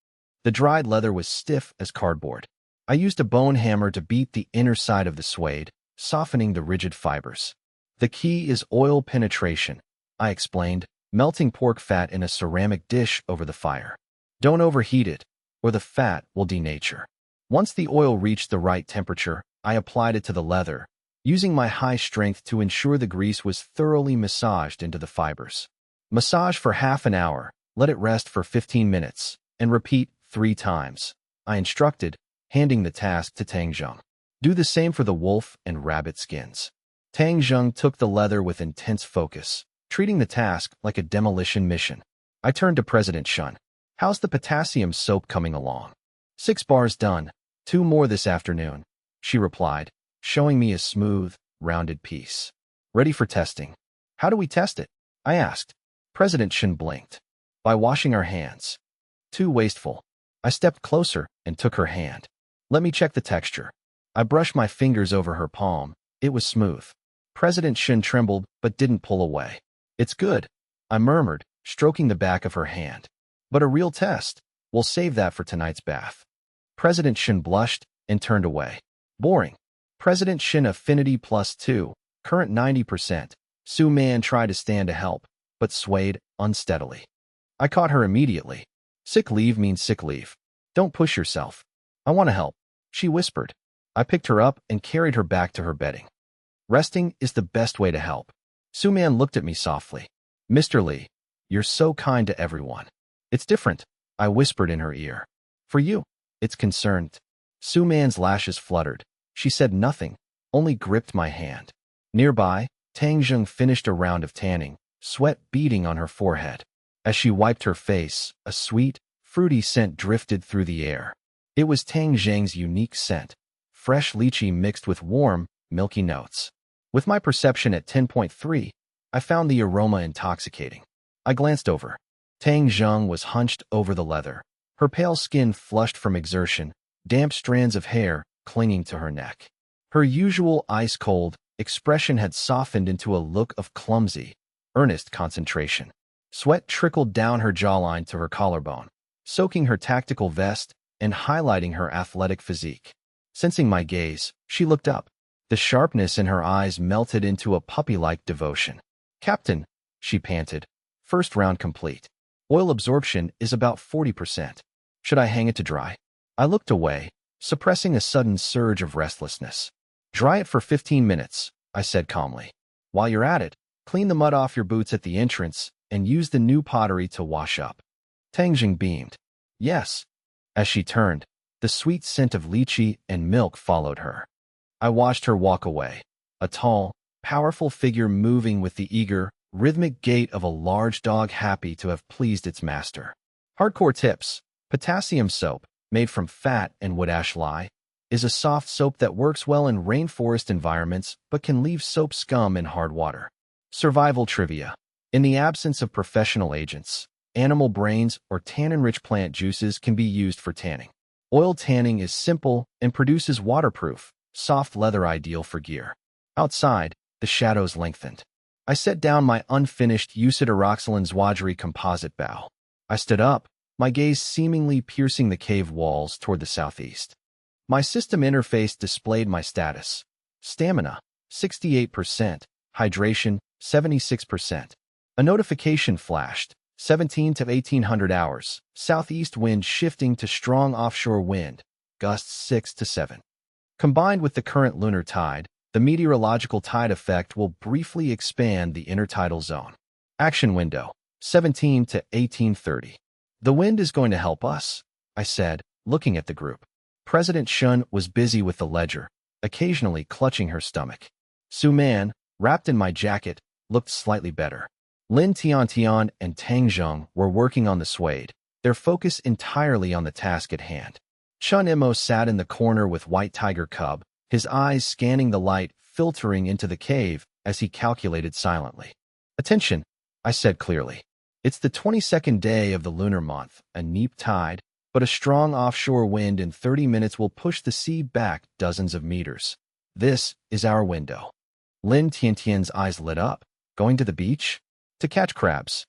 The dried leather was stiff as cardboard. I used a bone hammer to beat the inner side of the suede, softening the rigid fibers. The key is oil penetration, I explained, melting pork fat in a ceramic dish over the fire. Don't overheat it, or the fat will denature. Once the oil reached the right temperature, I applied it to the leather, using my high strength to ensure the grease was thoroughly massaged into the fibers. Massage for half an hour, let it rest for 15 minutes, and repeat 3 times, I instructed, handing the task to Tang Zheng. Do the same for the wolf and rabbit skins. Tang Zheng took the leather with intense focus, treating the task like a demolition mission. I turned to President Shun. How's the potassium soap coming along? 6 bars done, 2 more this afternoon, she replied, showing me a smooth, rounded piece. Ready for testing. How do we test it? I asked. President Shun blinked. By washing our hands. Too wasteful. I stepped closer and took her hand. Let me check the texture. I brushed my fingers over her palm. It was smooth. President Shun trembled but didn't pull away. It's good, I murmured, stroking the back of her hand. But a real test. We'll save that for tonight's bath. President Shun blushed and turned away. Boring. President Shun affinity +2, current 90%. Su Man tried to stand to help, but swayed unsteadily. I caught her immediately. Sick leave means sick leave. Don't push yourself. I want to help, she whispered. I picked her up and carried her back to her bedding. Resting is the best way to help. Su Man looked at me softly. Mr. Li, you're so kind to everyone. It's different, I whispered in her ear. For you, it's concerned. Su Man's lashes fluttered. She said nothing, only gripped my hand. Nearby, Tang Zheng finished a round of tanning, sweat beading on her forehead. As she wiped her face, a sweet, fruity scent drifted through the air. It was Tang Zheng's unique scent, fresh lychee mixed with warm, milky notes. With my perception at 10.3, I found the aroma intoxicating. I glanced over. Tang Zheng was hunched over the leather, her pale skin flushed from exertion, damp strands of hair clinging to her neck. Her usual ice-cold expression had softened into a look of clumsy, earnest concentration. Sweat trickled down her jawline to her collarbone, soaking her tactical vest and highlighting her athletic physique. Sensing my gaze, she looked up. The sharpness in her eyes melted into a puppy-like devotion. Captain, she panted. First round complete. Oil absorption is about 40%. Should I hang it to dry? I looked away, suppressing a sudden surge of restlessness. Dry it for 15 minutes, I said calmly. While you're at it, clean the mud off your boots at the entrance and use the new pottery to wash up. Tang Zheng beamed. Yes. As she turned, the sweet scent of lychee and milk followed her. I watched her walk away, a tall, powerful figure moving with the eager, rhythmic gait of a large dog happy to have pleased its master. Hardcore tips. Potassium soap, made from fat and wood ash lye, is a soft soap that works well in rainforest environments but can leave soap scum in hard water. Survival trivia. In the absence of professional agents, animal brains or tannin-rich plant juices can be used for tanning. Oil tanning is simple and produces waterproof, soft leather ideal for gear. Outside, the shadows lengthened. I set down my unfinished Usidaroxylin Zwadri composite bow. I stood up, my gaze seemingly piercing the cave walls toward the southeast. My system interface displayed my status. Stamina, 68%. Hydration, 76%. A notification flashed. 17 to 1800 hours. Southeast wind shifting to strong offshore wind. Gusts 6 to 7. Combined with the current lunar tide, the meteorological tide effect will briefly expand the intertidal zone. Action window, 17 to 1830. The wind is going to help us, I said, looking at the group. President Shun was busy with the ledger, occasionally clutching her stomach. Su Man, wrapped in my jacket, looked slightly better. Lin Tiantian and Tang Zheng were working on the suede, their focus entirely on the task at hand. Chun Imo sat in the corner with White Tiger Cub, his eyes scanning the light filtering into the cave as he calculated silently. Attention, I said clearly. It's the 22nd day of the lunar month, a neap tide, but a strong offshore wind in 30 minutes will push the sea back dozens of meters. This is our window. Lin Tiantian's eyes lit up. Going to the beach? To catch crabs.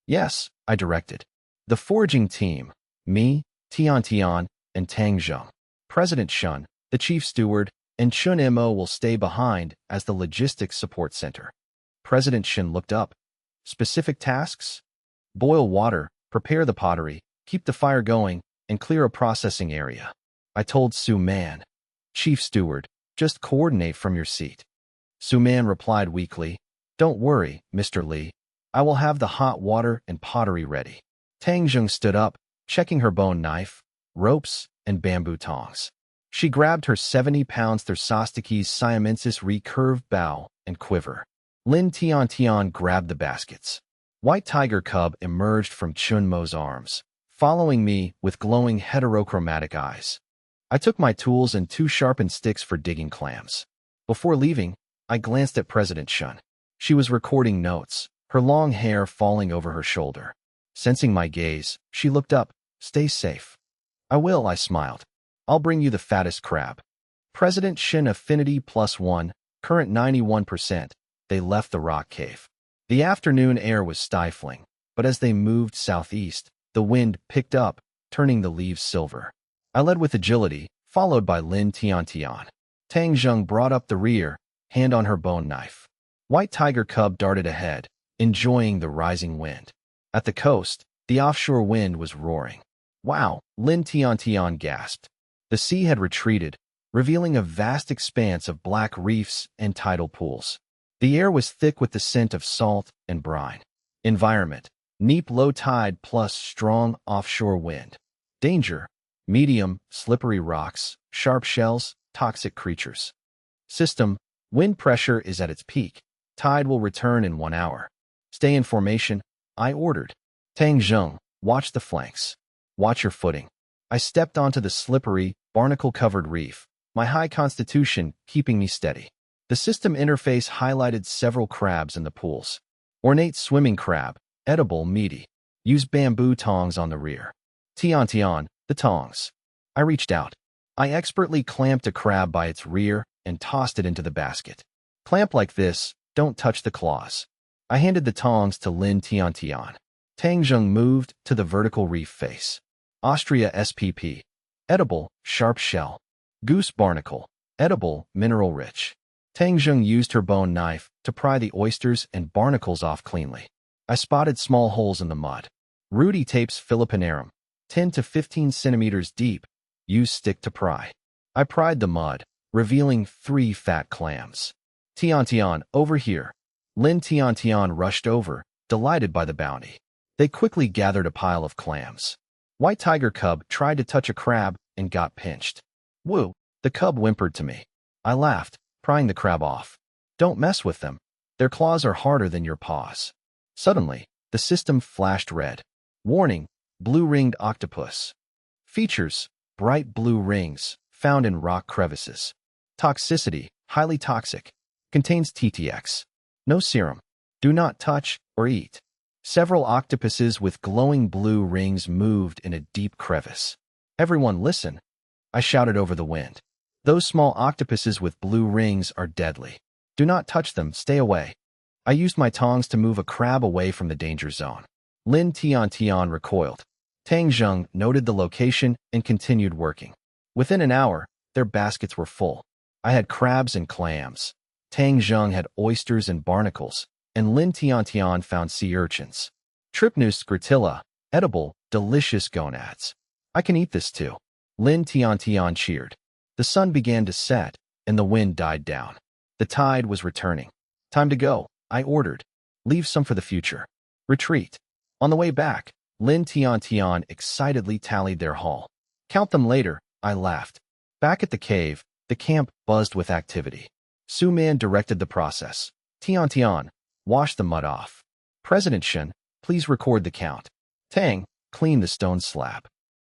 Yes, I directed. The foraging team, me, Tiantian, and Tang Zheng. President Shun, the chief steward, and Chun Imo will stay behind as the logistics support center. President Shin looked up. Specific tasks? Boil water, prepare the pottery, keep the fire going, and clear a processing area. I told Su Man. Chief steward, just coordinate from your seat. Su Man replied weakly, Don't worry, Mr. Li. I will have the hot water and pottery ready. Tang Zheng stood up, checking her bone knife, ropes, and bamboo tongs. She grabbed her 70-pound Thersostiches siamensis recurved bow and quiver. Lin Tiantian grabbed the baskets. White Tiger Cub emerged from Chun Mo's arms, following me with glowing heterochromatic eyes. I took my tools and 2 sharpened sticks for digging clams. Before leaving, I glanced at President Shun. She was recording notes, her long hair falling over her shoulder. Sensing my gaze, she looked up. Stay safe. I will, I smiled. I'll bring you the fattest crab. President Shin affinity +1, current 91%. They left the rock cave. The afternoon air was stifling, but as they moved southeast, the wind picked up, turning the leaves silver. I led with agility, followed by Lin Tiantian. Tang Zheng brought up the rear, hand on her bone knife. White Tiger Cub darted ahead, enjoying the rising wind. At the coast, the offshore wind was roaring. Wow, Lin Tiantian gasped. The sea had retreated, revealing a vast expanse of black reefs and tidal pools. The air was thick with the scent of salt and brine. Environment: neap low tide plus strong offshore wind. Danger: medium, slippery rocks, sharp shells, toxic creatures. System: wind pressure is at its peak. Tide will return in 1 hour. Stay in formation, I ordered. Tang Zheng, watch the flanks. Watch your footing. I stepped onto the slippery, barnacle-covered reef, my high constitution keeping me steady. The system interface highlighted several crabs in the pools. Ornate swimming crab, edible, meaty. Use bamboo tongs on the rear. Tiantian, the tongs. I reached out. I expertly clamped a crab by its rear and tossed it into the basket. Clamp like this, don't touch the claws. I handed the tongs to Lin Tiantian. Tang Zheng moved to the vertical reef face. Austria SPP. Edible, sharp shell. Goose barnacle. Edible, mineral rich. Tang Zheng used her bone knife to pry the oysters and barnacles off cleanly. I spotted small holes in the mud. Rudi tapes Philippinarum. 10 to 15 centimeters deep. Use stick to pry. I pried the mud, revealing 3 fat clams. Tiantian, over here. Lin Tiantian rushed over, delighted by the bounty. They quickly gathered a pile of clams. White Tiger Cub tried to touch a crab and got pinched. Woo, the cub whimpered to me. I laughed, prying the crab off. Don't mess with them. Their claws are harder than your paws. Suddenly, the system flashed red. Warning, blue-ringed octopus. Features: bright blue rings, found in rock crevices. Toxicity, highly toxic. Contains TTX. No serum. Do not touch or eat. Several octopuses with glowing blue rings moved in a deep crevice. Everyone listen, I shouted over the wind. Those small octopuses with blue rings are deadly. Do not touch them, stay away. I used my tongs to move a crab away from the danger zone. Lin Tian recoiled. Tang Zheng noted the location and continued working. Within an hour, their baskets were full. I had crabs and clams. Tang Zheng had oysters and barnacles, and Lin Tian found sea urchins. Trypnus gratilla, edible, delicious gonads. I can eat this too. Lin Tian cheered. The sun began to set, and the wind died down. The tide was returning. Time to go, I ordered. Leave some for the future. Retreat. On the way back, Lin Tian excitedly tallied their haul. Count them later, I laughed. Back at the cave, the camp buzzed with activity. Su Man directed the process. Tian, wash the mud off. President Shen, please record the count. Tang, clean the stone slab.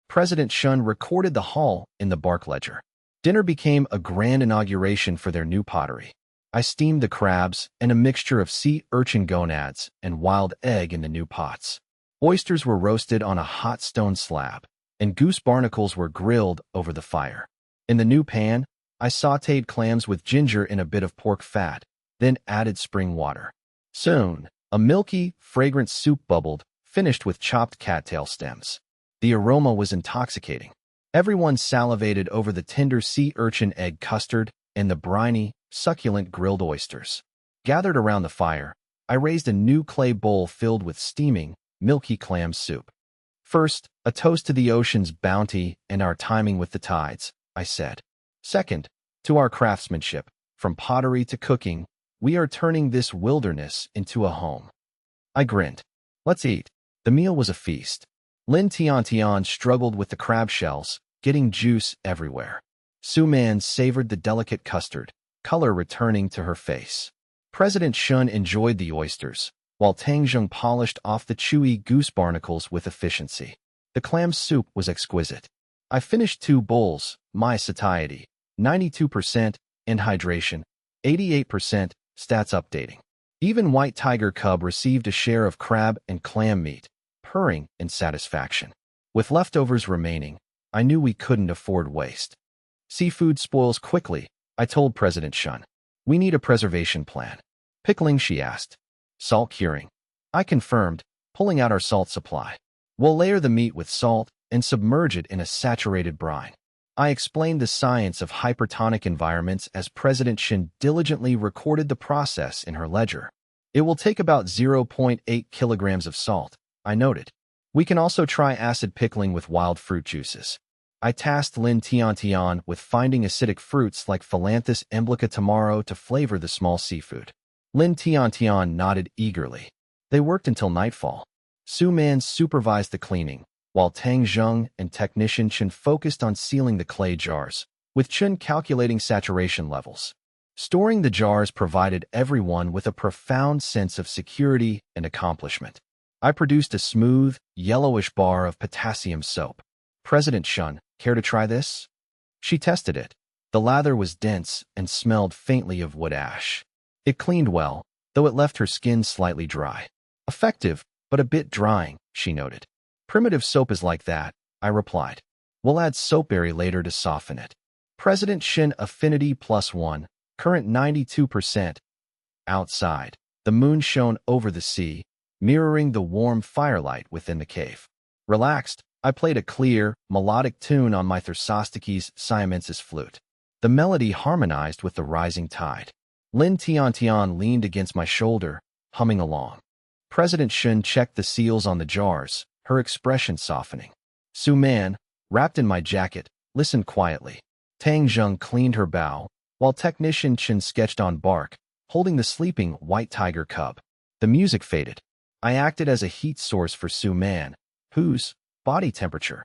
President Shun recorded the haul in the bark ledger. Dinner became a grand inauguration for their new pottery. I steamed the crabs and a mixture of sea urchin gonads and wild egg in the new pots. Oysters were roasted on a hot stone slab, and goose barnacles were grilled over the fire. In the new pan, I sautéed clams with ginger in a bit of pork fat, then added spring water. Soon, a milky, fragrant soup bubbled, finished with chopped cattail stems. The aroma was intoxicating. Everyone salivated over the tender sea urchin egg custard and the briny, succulent grilled oysters. Gathered around the fire, I raised a new clay bowl filled with steaming, milky clam soup. First, a toast to the ocean's bounty and our timing with the tides, I said. Second, to our craftsmanship, from pottery to cooking, we are turning this wilderness into a home. I grinned. Let's eat. The meal was a feast. Lin Tian struggled with the crab shells, getting juice everywhere. Su Man savored the delicate custard, color returning to her face. President Shun enjoyed the oysters, while Tang Zheng polished off the chewy goose barnacles with efficiency. The clam soup was exquisite. I finished 2 bowls, my satiety, 92%, and hydration, 88%, stats updating. Even White Tiger Cub received a share of crab and clam meat, purring in satisfaction. With leftovers remaining, I knew we couldn't afford waste. Seafood spoils quickly, I told President Shun. We need a preservation plan. Pickling, she asked. Salt curing. I confirmed, pulling out our salt supply. We'll layer the meat with salt and submerge it in a saturated brine. I explained the science of hypertonic environments as President Shin diligently recorded the process in her ledger. It will take about 0.8 kilograms of salt, I noted. We can also try acid pickling with wild fruit juices. I tasked Lin Tian with finding acidic fruits like Philanthus emblica tamaro to flavor the small seafood. Lin Tian nodded eagerly. They worked until nightfall. Su Man supervised the cleaning, while Tang Zheng and Technician Chen focused on sealing the clay jars, with Chen calculating saturation levels. Storing the jars provided everyone with a profound sense of security and accomplishment. I produced a smooth, yellowish bar of potassium soap. President Shun, care to try this? She tested it. The lather was dense and smelled faintly of wood ash. It cleaned well, though it left her skin slightly dry. Effective, but a bit drying, she noted. Primitive soap is like that, I replied. We'll add soapberry later to soften it. President Shin affinity +1, current 92%. Outside, the moon shone over the sea, mirroring the warm firelight within the cave. Relaxed, I played a clear, melodic tune on my Thersostiches siamensis flute. The melody harmonized with the rising tide. Lin Tian leaned against my shoulder, humming along. President Shun checked the seals on the jars, her expression softening. Su Man, wrapped in my jacket, listened quietly. Tang Zheng cleaned her bow, while Technician Chen sketched on bark, holding the sleeping White Tiger Cub. The music faded. I acted as a heat source for Su Man, whose body temperature,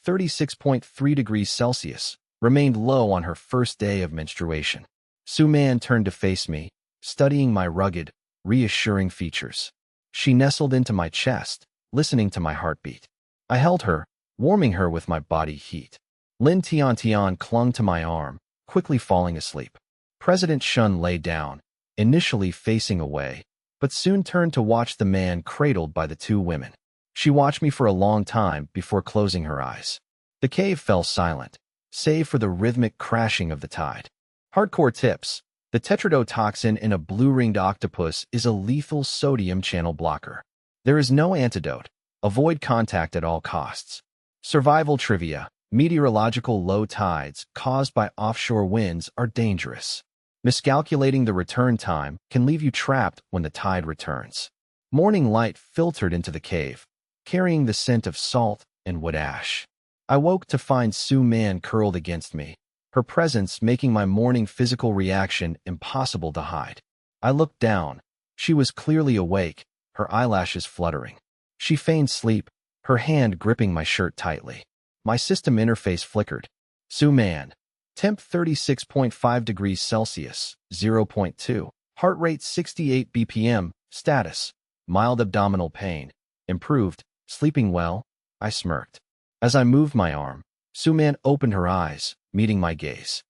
36.3 degrees Celsius, remained low on her first day of menstruation. Su Man turned to face me, studying my rugged, reassuring features. She nestled into my chest, listening to my heartbeat. I held her, warming her with my body heat. Lin Tiantian clung to my arm, quickly falling asleep. President Shun lay down, initially facing away, but soon turned to watch the man cradled by the two women. She watched me for a long time before closing her eyes. The cave fell silent, save for the rhythmic crashing of the tide. Hardcore tips. The tetrodotoxin in a blue-ringed octopus is a lethal sodium channel blocker. There is no antidote. Avoid contact at all costs. Survival trivia. Meteorological low tides caused by offshore winds are dangerous. Miscalculating the return time can leave you trapped when the tide returns. Morning light filtered into the cave, carrying the scent of salt and wood ash. I woke to find Su Man curled against me, her presence making my morning physical reaction impossible to hide. I looked down. She was clearly awake, her eyelashes fluttering. She feigned sleep, her hand gripping my shirt tightly. My system interface flickered. Su Man. Temp 36.5 degrees Celsius, 0.2. Heart rate 68 BPM. Status. Mild abdominal pain. Improved. Sleeping well? I smirked. As I moved my arm, Su Man opened her eyes, meeting my gaze.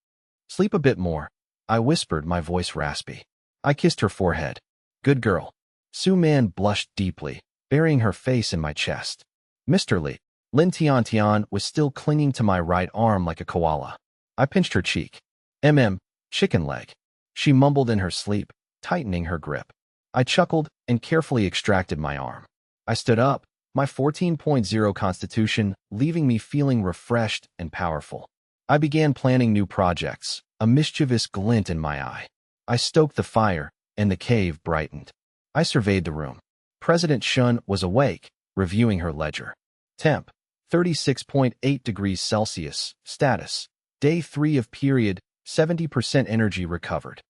Sleep a bit more, I whispered, my voice raspy. I kissed her forehead. Good girl. Su Man blushed deeply, burying her face in my chest. Mr. Li. Lin Tiantian was still clinging to my right arm like a koala. I pinched her cheek. Chicken leg. She mumbled in her sleep, tightening her grip. I chuckled and carefully extracted my arm. I stood up, my 14.0 constitution leaving me feeling refreshed and powerful. I began planning new projects, a mischievous glint in my eye. I stoked the fire, and the cave brightened. I surveyed the room. President Shun was awake, reviewing her ledger. Temp. 36.8 degrees Celsius. Status. Day 3 of period, 70% energy recovered.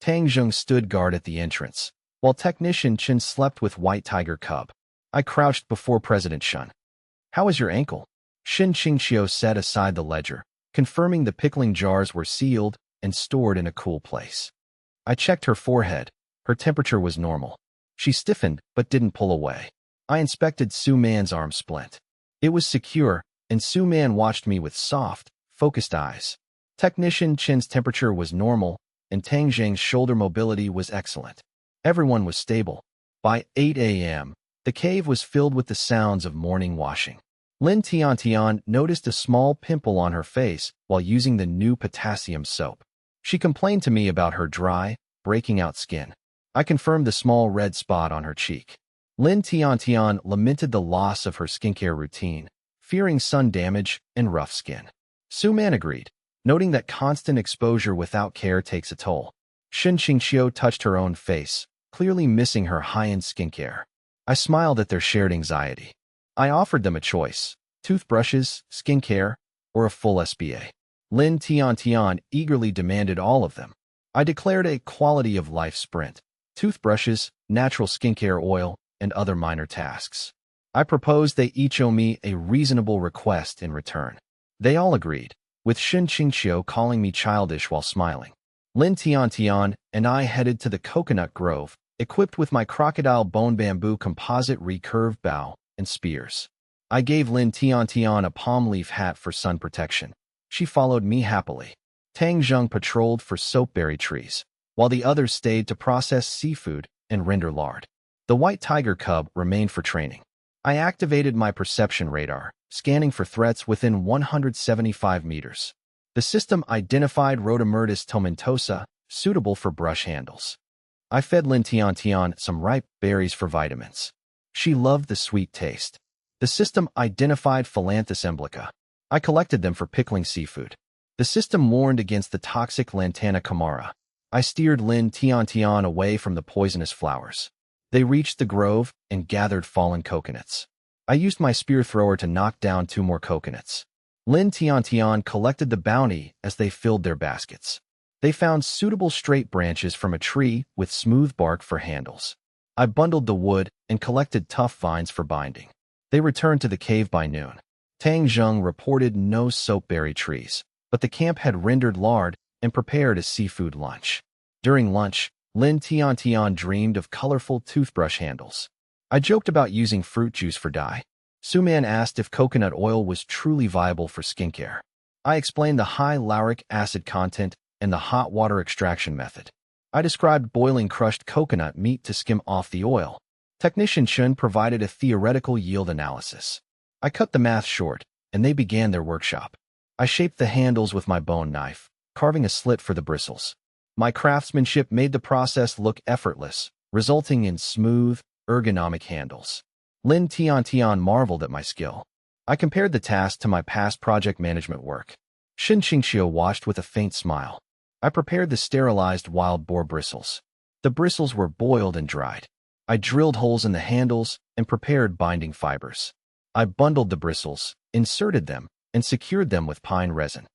Tang Zheng stood guard at the entrance, while Technician Chen slept with White Tiger Cub. I crouched before President Shun. How is your ankle? Shin Qingxiu set aside the ledger, confirming the pickling jars were sealed and stored in a cool place. I checked her forehead. Her temperature was normal. She stiffened but didn't pull away. I inspected Su Man's arm splint. It was secure, and Su Man watched me with soft, focused eyes. Technician Chen's temperature was normal, and Tang Zheng's shoulder mobility was excellent. Everyone was stable. By 8 a.m., the cave was filled with the sounds of morning washing. Lin Tiantian noticed a small pimple on her face while using the new potassium soap. She complained to me about her dry, breaking out skin. I confirmed the small red spot on her cheek. Lin Tiantian lamented the loss of her skincare routine, fearing sun damage and rough skin. Su Man agreed, noting that constant exposure without care takes a toll. Shin Qingxiu touched her own face, clearly missing her high-end skincare. I smiled at their shared anxiety. I offered them a choice: toothbrushes, skincare, or a full SBA. Lin Tiantian eagerly demanded all of them. I declared a quality-of-life sprint: toothbrushes, natural skincare oil, and other minor tasks. I proposed they each owe me a reasonable request in return. They all agreed, with Shin Qingxiu calling me childish while smiling. Lin Tiantian and I headed to the coconut grove, equipped with my crocodile bone bamboo composite recurved bow and spears. I gave Lin Tiantian a palm leaf hat for sun protection. She followed me happily. Tang Zheng patrolled for soapberry trees, while the others stayed to process seafood and render lard. The White Tiger Cub remained for training. I activated my perception radar, scanning for threats within 175 meters. The system identified Rhodomyrtus tomentosa, suitable for brush handles. I fed Lin Tiantian some ripe berries for vitamins. She loved the sweet taste. The system identified Philanthus emblica. I collected them for pickling seafood. The system warned against the toxic Lantana camara. I steered Lin Tiantian away from the poisonous flowers. They reached the grove and gathered fallen coconuts. I used my spear thrower to knock down 2 more coconuts. Lin Tiantian collected the bounty as they filled their baskets. They found suitable straight branches from a tree with smooth bark for handles. I bundled the wood and collected tough vines for binding. They returned to the cave by noon. Tang Zheng reported no soapberry trees, but the camp had rendered lard and prepared a seafood lunch. During lunch, Lin Tiantian dreamed of colorful toothbrush handles. I joked about using fruit juice for dye. Su Man asked if coconut oil was truly viable for skincare. I explained the high lauric acid content and the hot water extraction method. I described boiling crushed coconut meat to skim off the oil. Technician Shun provided a theoretical yield analysis. I cut the math short, and they began their workshop. I shaped the handles with my bone knife, carving a slit for the bristles. My craftsmanship made the process look effortless, resulting in smooth, ergonomic handles. Lin Tiantian marveled at my skill. I compared the task to my past project management work. Shin Qingxiu watched with a faint smile. I prepared the sterilized wild boar bristles. The bristles were boiled and dried. I drilled holes in the handles and prepared binding fibers. I bundled the bristles, inserted them, and secured them with pine resin.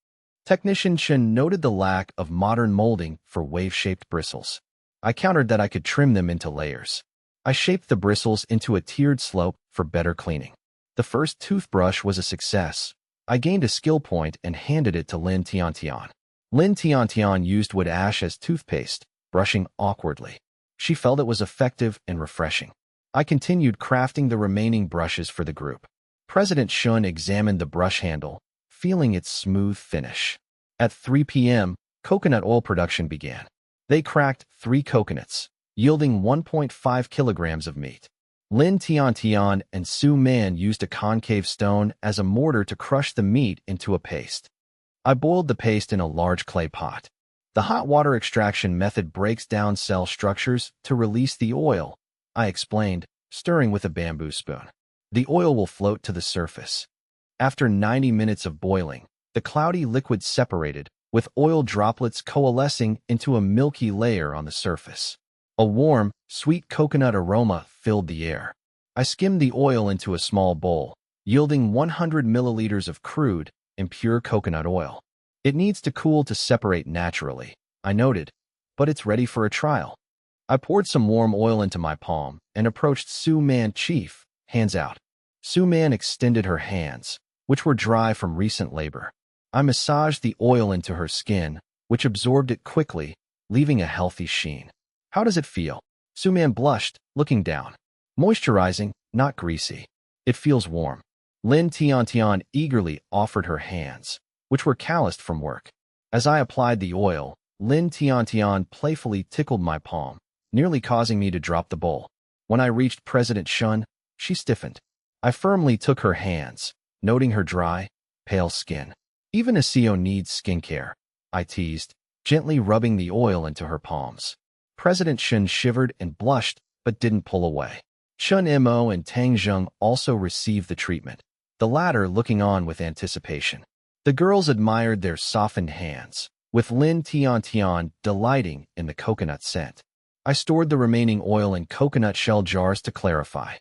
Technician Chen noted the lack of modern molding for wave-shaped bristles. I countered that I could trim them into layers. I shaped the bristles into a tiered slope for better cleaning. The first toothbrush was a success. I gained a skill point and handed it to Lin Tiantian. Lin Tiantian used wood ash as toothpaste, brushing awkwardly. She felt it was effective and refreshing. I continued crafting the remaining brushes for the group. President Shun examined the brush handle, feeling its smooth finish. At 3 p.m., coconut oil production began. They cracked 3 coconuts, yielding 1.5 kilograms of meat. Lin Tiantian and Su Man used a concave stone as a mortar to crush the meat into a paste. I boiled the paste in a large clay pot. The hot water extraction method breaks down cell structures to release the oil, I explained, stirring with a bamboo spoon. The oil will float to the surface. After 90 minutes of boiling, the cloudy liquid separated, with oil droplets coalescing into a milky layer on the surface. A warm, sweet coconut aroma filled the air. I skimmed the oil into a small bowl, yielding 100 milliliters of crude and pure coconut oil. It needs to cool to separate naturally, I noted, but it's ready for a trial. I poured some warm oil into my palm and approached Su Man Chief, hands out. Su Man extended her hands, which were dry from recent labor. I massaged the oil into her skin, which absorbed it quickly, leaving a healthy sheen. How does it feel? Su Man blushed, looking down. Moisturizing, not greasy. It feels warm. Lin Tiantian eagerly offered her hands, which were calloused from work. As I applied the oil, Lin Tiantian playfully tickled my palm, nearly causing me to drop the bowl. When I reached President Shun, she stiffened. I firmly took her hands, noting her dry, pale skin. Even a CEO needs skincare, I teased, gently rubbing the oil into her palms. President Shun shivered and blushed, but didn't pull away. Shun Mo and Tang Zheng also received the treatment, the latter looking on with anticipation. The girls admired their softened hands, with Lin Tiantian delighting in the coconut scent. I stored the remaining oil in coconut shell jars to clarify.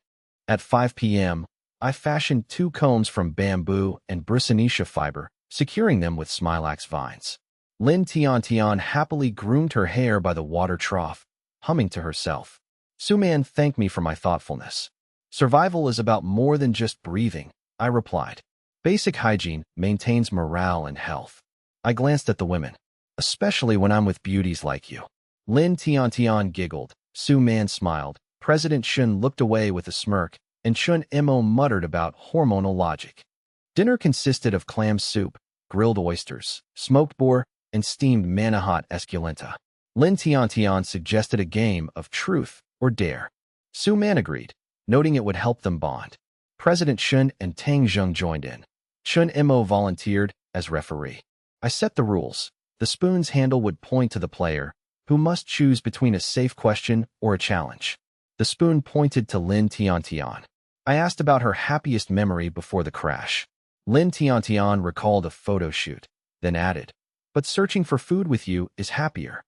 At 5 p.m., I fashioned 2 combs from bamboo and Brusinitia fiber, securing them with smilax vines. Lin Tiantian happily groomed her hair by the water trough, humming to herself. Su Man thanked me for my thoughtfulness. Survival is about more than just breathing, I replied. Basic hygiene maintains morale and health. I glanced at the women, especially when I'm with beauties like you. Lin Tiantian giggled, Su Man smiled, President Shun looked away with a smirk, and Shun Mo muttered about hormonal logic. Dinner consisted of clam soup, grilled oysters, smoked boar, and steamed Manhua esculenta. Lin Tiantian suggested a game of truth or dare. Su Man agreed, noting it would help them bond. President Shun and Tang Zheng joined in. Shun Mo volunteered as referee. I set the rules. The spoon's handle would point to the player, who must choose between a safe question or a challenge. The spoon pointed to Lin Tiantian. I asked about her happiest memory before the crash. Lin Tiantian recalled a photo shoot, then added, "But searching for food with you is happier."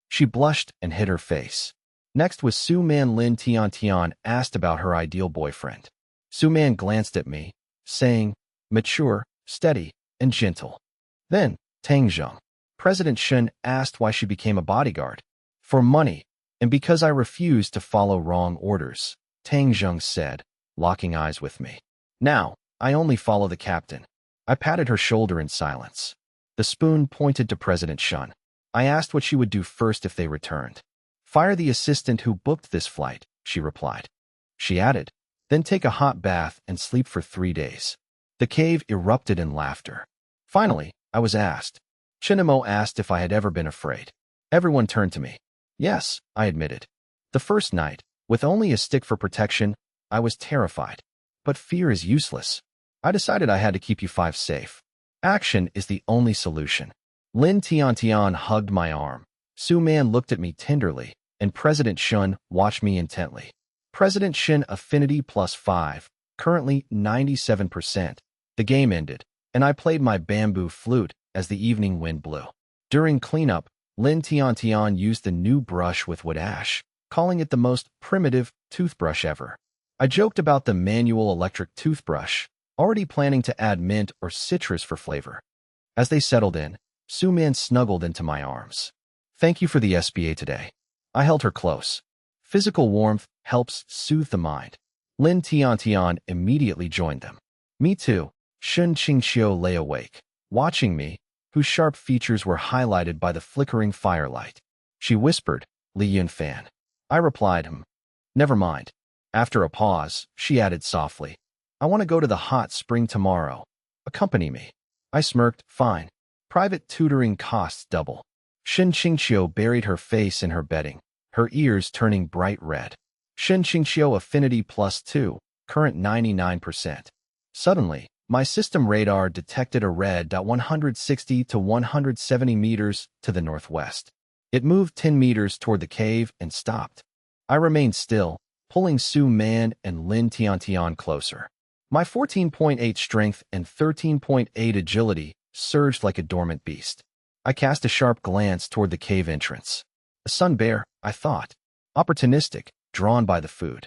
She blushed and hid her face. Next was Su Man. Lin Tiantian asked about her ideal boyfriend. Su Man glanced at me, saying, "Mature, steady, and gentle." Then, Tang Zheng. President Shun asked why she became a bodyguard. "For money, and because I refused to follow wrong orders," Tang Zheng said, locking eyes with me. "Now, I only follow the captain." I patted her shoulder in silence. The spoon pointed to President Shun. I asked what she would do first if they returned. "Fire the assistant who booked this flight," she replied. She added, "Then take a hot bath and sleep for 3 days." The cave erupted in laughter. Finally, I was asked. Shinimo asked if I had ever been afraid. Everyone turned to me. Yes, I admitted. The first night, with only a stick for protection, I was terrified. But fear is useless. I decided I had to keep you five safe. Action is the only solution. Lin Tiantian hugged my arm. Su Man looked at me tenderly, and President Shun watched me intently. President Shun affinity +5, currently 97%. The game ended, and I played my bamboo flute as the evening wind blew. During cleanup, Lin Tiantian used the new brush with wood ash, calling it the most primitive toothbrush ever. I joked about the manual electric toothbrush, already planning to add mint or citrus for flavor. As they settled in, Su Man snuggled into my arms. Thank you for the SBA today. I held her close. Physical warmth helps soothe the mind. Lin Tiantian immediately joined them. Me too. Shun Qingxiu lay awake, watching me, whose sharp features were highlighted by the flickering firelight. She whispered, Li Yunfan. I replied, Never mind. After a pause, she added softly, I want to go to the hot spring tomorrow. Accompany me. I smirked, fine. Private tutoring costs double. Shin Qingxiu buried her face in her bedding, her ears turning bright red. Shin Qingxiu affinity +2, current 99%. Suddenly, my system radar detected a red dot 160 to 170 meters to the northwest. It moved 10 meters toward the cave and stopped. I remained still, pulling Su Man and Lin Tiantian closer. My 14.8 strength and 13.8 agility surged like a dormant beast. I cast a sharp glance toward the cave entrance. A sun bear, I thought. Opportunistic, drawn by the food.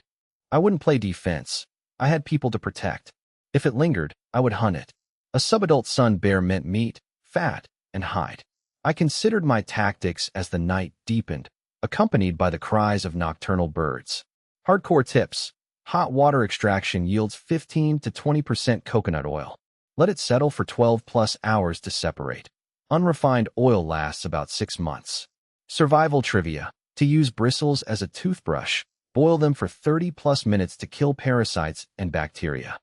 I wouldn't play defense. I had people to protect. If it lingered, I would hunt it. A subadult sun bear meant meat, fat, and hide. I considered my tactics as the night deepened, accompanied by the cries of nocturnal birds. Hardcore tips. Hot water extraction yields 15 to 20% coconut oil. Let it settle for 12+ hours to separate. Unrefined oil lasts about 6 months. Survival trivia. To use bristles as a toothbrush, boil them for 30+ minutes to kill parasites and bacteria.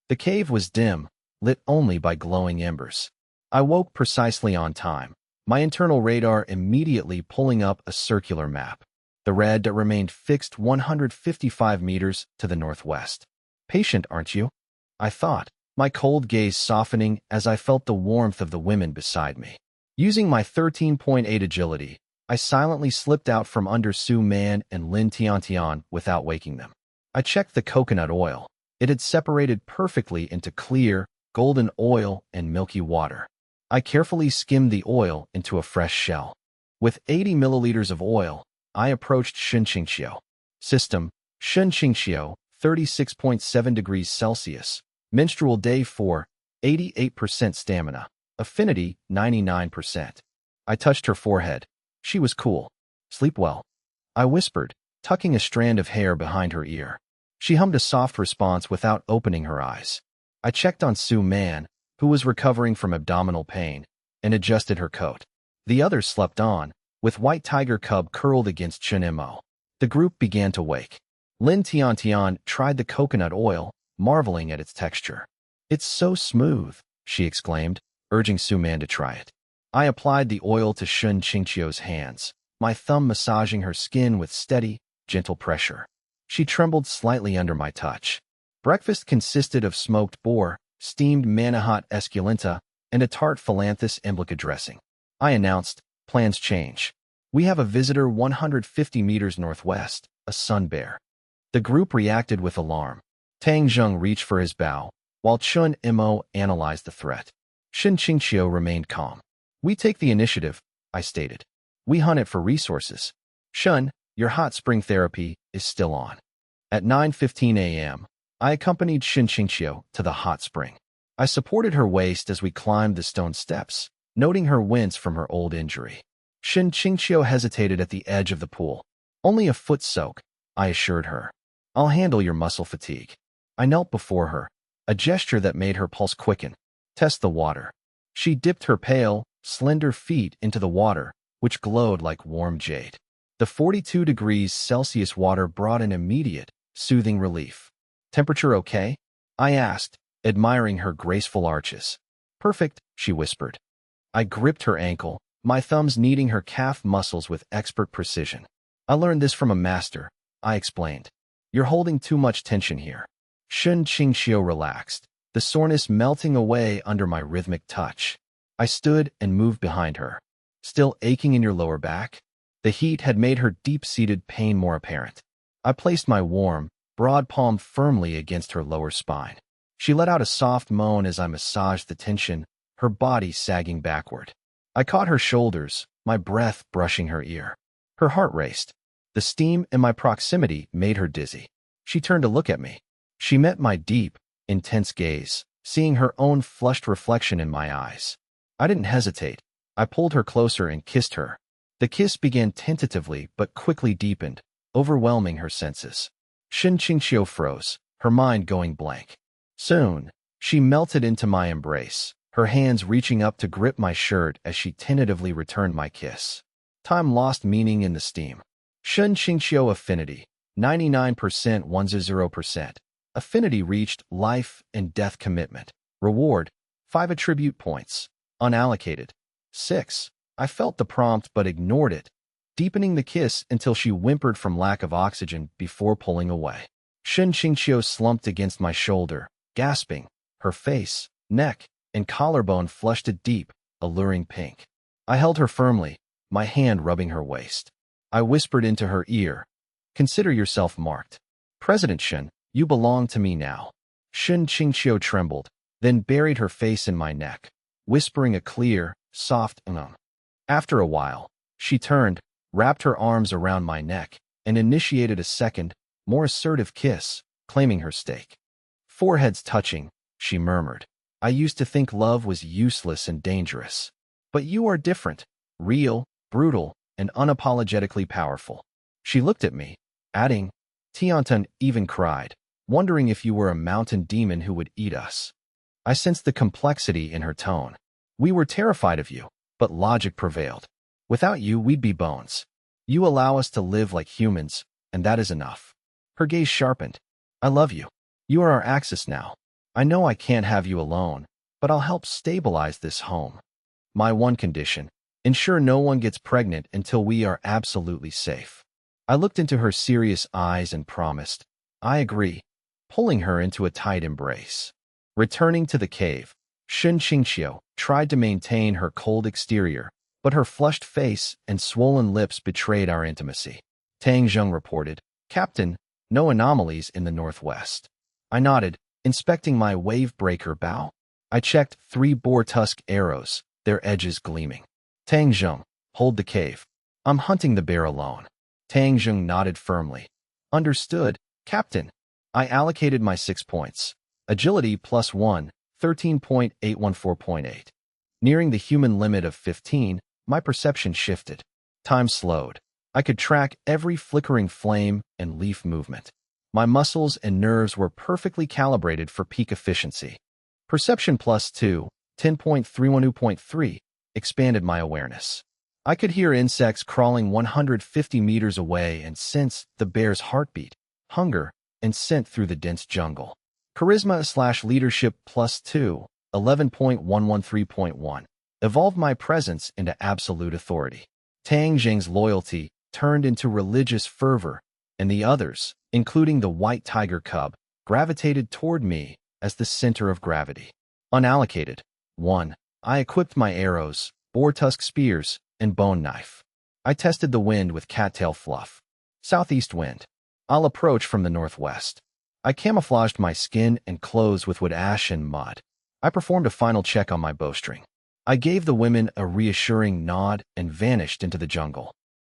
The cave was dim, lit only by glowing embers. I woke precisely on time, my internal radar immediately pulling up a circular map. The red dot remained fixed 155 meters to the northwest. Patient, aren't you? I thought, my cold gaze softening as I felt the warmth of the women beside me. Using my 13.8 agility, I silently slipped out from under Su Man and Lin Tiantian without waking them. I checked the coconut oil. It had separated perfectly into clear, golden oil and milky water. I carefully skimmed the oil into a fresh shell. With 80 milliliters of oil, I approached Shin Qingxiu. System, Shin Qingxiu, 36.7 degrees Celsius. Menstrual day 4, 88% stamina. Affinity, 99%. I touched her forehead. She was cool. Sleep well. I whispered, tucking a strand of hair behind her ear. She hummed a soft response without opening her eyes. I checked on Su Man, who was recovering from abdominal pain, and adjusted her coat. The others slept on, with White Tiger Cub curled against Shinimo. The group began to wake. Lin Tiantian tried the coconut oil, marveling at its texture. It's so smooth, she exclaimed, urging Su Man to try it. I applied the oil to Shun Qingxiu's hands, my thumb massaging her skin with steady, gentle pressure. She trembled slightly under my touch. Breakfast consisted of smoked boar, steamed Manhua esculenta, and a tart Philanthus emblica dressing. I announced, plans change. We have a visitor 150 meters northwest, a sun bear. The group reacted with alarm. Tang Zheng reached for his bow, while Chun Imo analyzed the threat. Shin Qingxiu remained calm. We take the initiative, I stated. We hunt it for resources. Shun, your hot spring therapy is still on. At 9:15 a.m., I accompanied Shin Qingxiu to the hot spring. I supported her waist as we climbed the stone steps, noting her wince from her old injury. Shin Qingxiu hesitated at the edge of the pool. Only a foot soak, I assured her. I'll handle your muscle fatigue. I knelt before her, a gesture that made her pulse quicken. Test the water. She dipped her pale, slender feet into the water, which glowed like warm jade. The 42 degrees Celsius water brought an immediate, soothing relief. Temperature okay? I asked, admiring her graceful arches. Perfect, she whispered. I gripped her ankle, my thumbs kneading her calf muscles with expert precision. I learned this from a master, I explained. You're holding too much tension here. Shun Qingxiu relaxed, the soreness melting away under my rhythmic touch. I stood and moved behind her. Still aching in your lower back? The heat had made her deep-seated pain more apparent. I placed my warm, broad palm firmly against her lower spine. She let out a soft moan as I massaged the tension, her body sagging backward. I caught her shoulders, my breath brushing her ear. Her heart raced. The steam in my proximity made her dizzy. She turned to look at me. She met my deep, intense gaze, seeing her own flushed reflection in my eyes. I didn't hesitate. I pulled her closer and kissed her. The kiss began tentatively but quickly deepened, overwhelming her senses. Shin Qingxiu froze, her mind going blank. Soon, she melted into my embrace, her hands reaching up to grip my shirt as she tentatively returned my kiss. Time lost meaning in the steam. Shun Qingxiu affinity, 99% 100%. Affinity reached life and death commitment. Reward, 5 attribute points. Unallocated. 6. I felt the prompt but ignored it, deepening the kiss until she whimpered from lack of oxygen before pulling away. Shun Qingxiu slumped against my shoulder, gasping, her face, neck, and collarbone flushed a deep, alluring pink. I held her firmly, my hand rubbing her waist. I whispered into her ear, "Consider yourself marked. President Shun, you belong to me now." Shun Qingxiu trembled, then buried her face in my neck, whispering a clear, soft After a while, she turned, wrapped her arms around my neck, and initiated a second, more assertive kiss, claiming her stake. Foreheads touching, she murmured, "I used to think love was useless and dangerous. But you are different, real, brutal, and unapologetically powerful." She looked at me, adding, "Tiantan even cried, wondering if you were a mountain demon who would eat us." I sensed the complexity in her tone. "We were terrified of you, but logic prevailed. Without you, we'd be bones. You allow us to live like humans, and that is enough." Her gaze sharpened. "I love you. You are our axis now. I know I can't have you alone, but I'll help stabilize this home. My one condition, ensure no one gets pregnant until we are absolutely safe." I looked into her serious eyes and promised, "I agree," pulling her into a tight embrace. Returning to the cave, Shun Qingxiu tried to maintain her cold exterior, but her flushed face and swollen lips betrayed our intimacy. Tang Zheng reported, "Captain, no anomalies in the northwest." I nodded, inspecting my wave-breaker bow. I checked 3 boar tusk arrows, their edges gleaming. "Tang Zheng, hold the cave. I'm hunting the bear alone." Tang Zheng nodded firmly. "Understood, Captain." I allocated my 6 points. Agility +1, 13.814.8. Nearing the human limit of 15, my perception shifted. Time slowed. I could track every flickering flame and leaf movement. My muscles and nerves were perfectly calibrated for peak efficiency. Perception +2, 10.312.3, expanded my awareness. I could hear insects crawling 150 meters away and sense the bear's heartbeat, hunger, and scent through the dense jungle. Charisma/leadership +2, 11.113.1. Evolved my presence into absolute authority. Tang Zheng's loyalty turned into religious fervor, and the others, including the white tiger cub, gravitated toward me as the center of gravity. Unallocated. 1. I equipped my arrows, boar tusk spears, and bone knife. I tested the wind with cattail fluff. Southeast wind. I'll approach from the northwest. I camouflaged my skin and clothes with wood ash and mud. I performed a final check on my bowstring. I gave the women a reassuring nod and vanished into the jungle.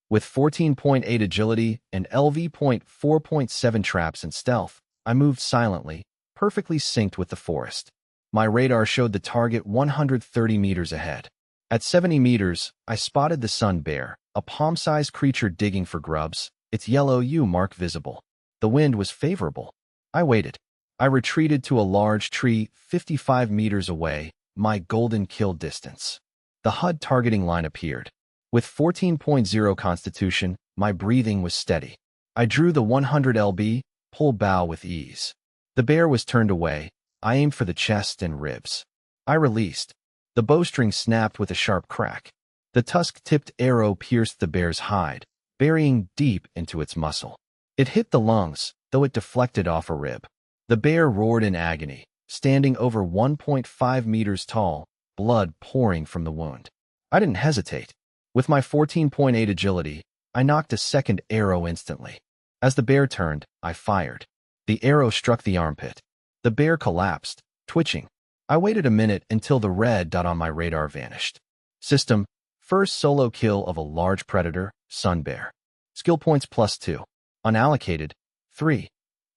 With 14.8 agility and LV.4.7 traps and stealth, I moved silently, perfectly synced with the forest. My radar showed the target 130 meters ahead. At 70 meters, I spotted the sun bear, a palm-sized creature digging for grubs, its yellow U mark visible. The wind was favorable. I waited. I retreated to a large tree 55 meters away, my golden kill distance. The HUD targeting line appeared. With 14.0 constitution, my breathing was steady. I drew the 100 lb, pull bow with ease. The bear was turned away. I aimed for the chest and ribs. I released. The The bowstring snapped with a sharp crack. The tusk-tipped arrow pierced the bear's hide, burying deep into its muscle. It hit the lungs, though it deflected off a rib. The bear roared in agony, standing over 1.5 meters tall, blood pouring from the wound. I didn't hesitate. With my 14.8 agility, I knocked a second arrow instantly. As the bear turned, I fired. The arrow struck the armpit. The bear collapsed, twitching. I waited a minute until the red dot on my radar vanished. System: first solo kill of a large predator, sun bear. Skill points +2. Unallocated, 3.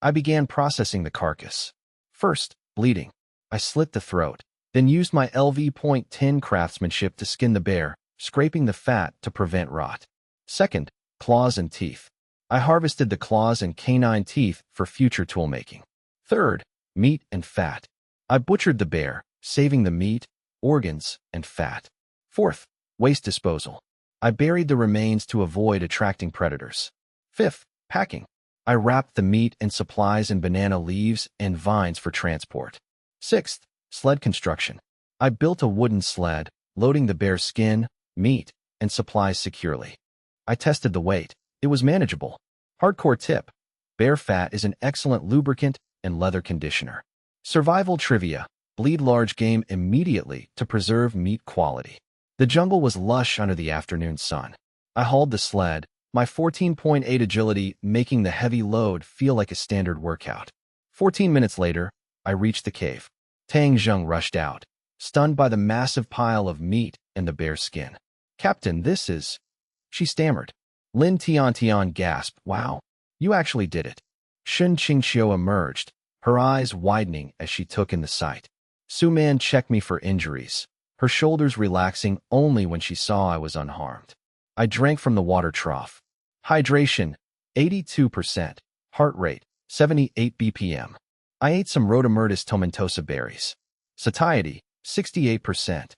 I began processing the carcass. First, bleeding. I slit the throat, then used my LV.10 craftsmanship to skin the bear, scraping the fat to prevent rot. Second, claws and teeth. I harvested the claws and canine teeth for future toolmaking. Third, meat and fat. I butchered the bear, saving the meat, organs, and fat. Fourth, waste disposal. I buried the remains to avoid attracting predators. Fifth, packing. I wrapped the meat and supplies in banana leaves and vines for transport. Sixth, sled construction. I built a wooden sled, loading the bear's skin, meat, and supplies securely. I tested the weight. It was manageable. Hardcore tip: bear fat is an excellent lubricant and leather conditioner. Survival trivia: bleed large game immediately to preserve meat quality. The jungle was lush under the afternoon sun. I hauled the sled, my 14.8 agility making the heavy load feel like a standard workout. 14 minutes later, I reached the cave. Tang Zheng rushed out, stunned by the massive pile of meat and the bear's skin. "Captain, this is..." she stammered. Lin Tiantian gasped, "Wow, you actually did it." Shen Qingxiu emerged, her eyes widening as she took in the sight. Su Man checked me for injuries, her shoulders relaxing only when she saw I was unharmed. I drank from the water trough. Hydration, 82%. Heart rate, 78 BPM. I ate some Rhodomyrtus tomentosa berries. Satiety, 68%.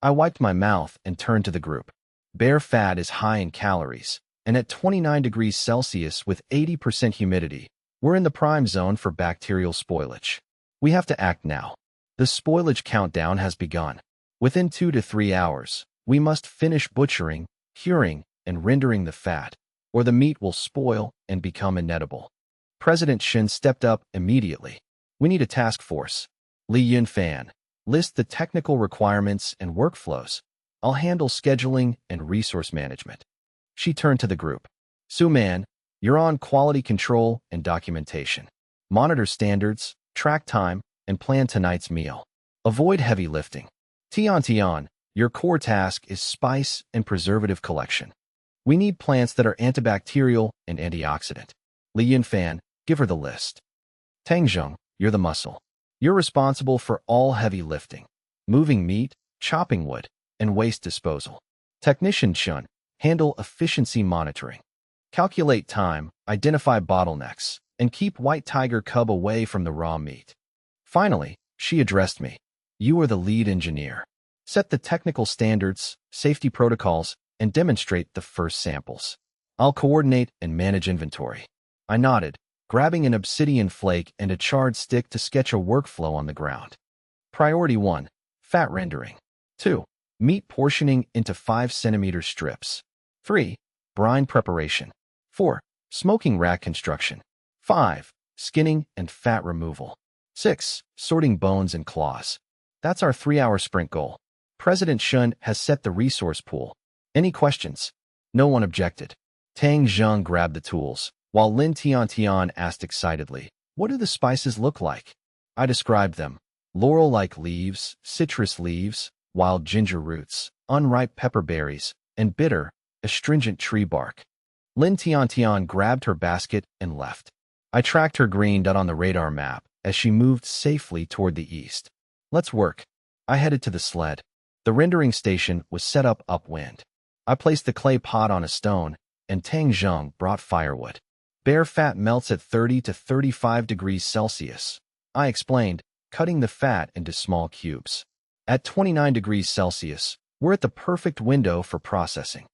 I wiped my mouth and turned to the group. Bear fat is high in calories, and at 29 degrees Celsius with 80% humidity, we're in the prime zone for bacterial spoilage. We have to act now. The spoilage countdown has begun. Within 2 to 3 hours, we must finish butchering, curing, and rendering the fat, or the meat will spoil and become inedible. President Shen stepped up immediately. "We need a task force. Li Yunfan, list the technical requirements and workflows. I'll handle scheduling and resource management." She turned to the group. "Su Man, you're on quality control and documentation. Monitor standards, track time, and plan tonight's meal. Avoid heavy lifting. Tian, your core task is spice and preservative collection. We need plants that are antibacterial and antioxidant. Li Yunfan, give her the list. Tang Zheng, you're the muscle. You're responsible for all heavy lifting, moving meat, chopping wood, and waste disposal. Technician Chun, handle efficiency monitoring. Calculate time, identify bottlenecks, and keep White Tiger Cub away from the raw meat." Finally, she addressed me. "You are the lead engineer. Set the technical standards, safety protocols, and demonstrate the first samples. I'll coordinate and manage inventory." I nodded, grabbing an obsidian flake and a charred stick to sketch a workflow on the ground. Priority 1, fat rendering. 2, meat portioning into 5 cm strips. 3, brine preparation. 4, smoking rack construction. 5, skinning and fat removal. 6, sorting bones and claws. That's our 3-hour sprint goal. President Shun has set the resource pool. Any questions? No one objected. Tang Zheng grabbed the tools, while Lin Tiantian asked excitedly, "What do the spices look like?" I described them. Laurel-like leaves, citrus leaves, wild ginger roots, unripe pepper berries, and bitter, astringent tree bark. Lin Tiantian grabbed her basket and left. I tracked her green dot on the radar map as she moved safely toward the east. "Let's work." I headed to the sled. The rendering station was set up upwind. I placed the clay pot on a stone, and Tang Zheng brought firewood. "Bear fat melts at 30 to 35 degrees Celsius," I explained, cutting the fat into small cubes. "At 29 degrees Celsius, we're at the perfect window for processing."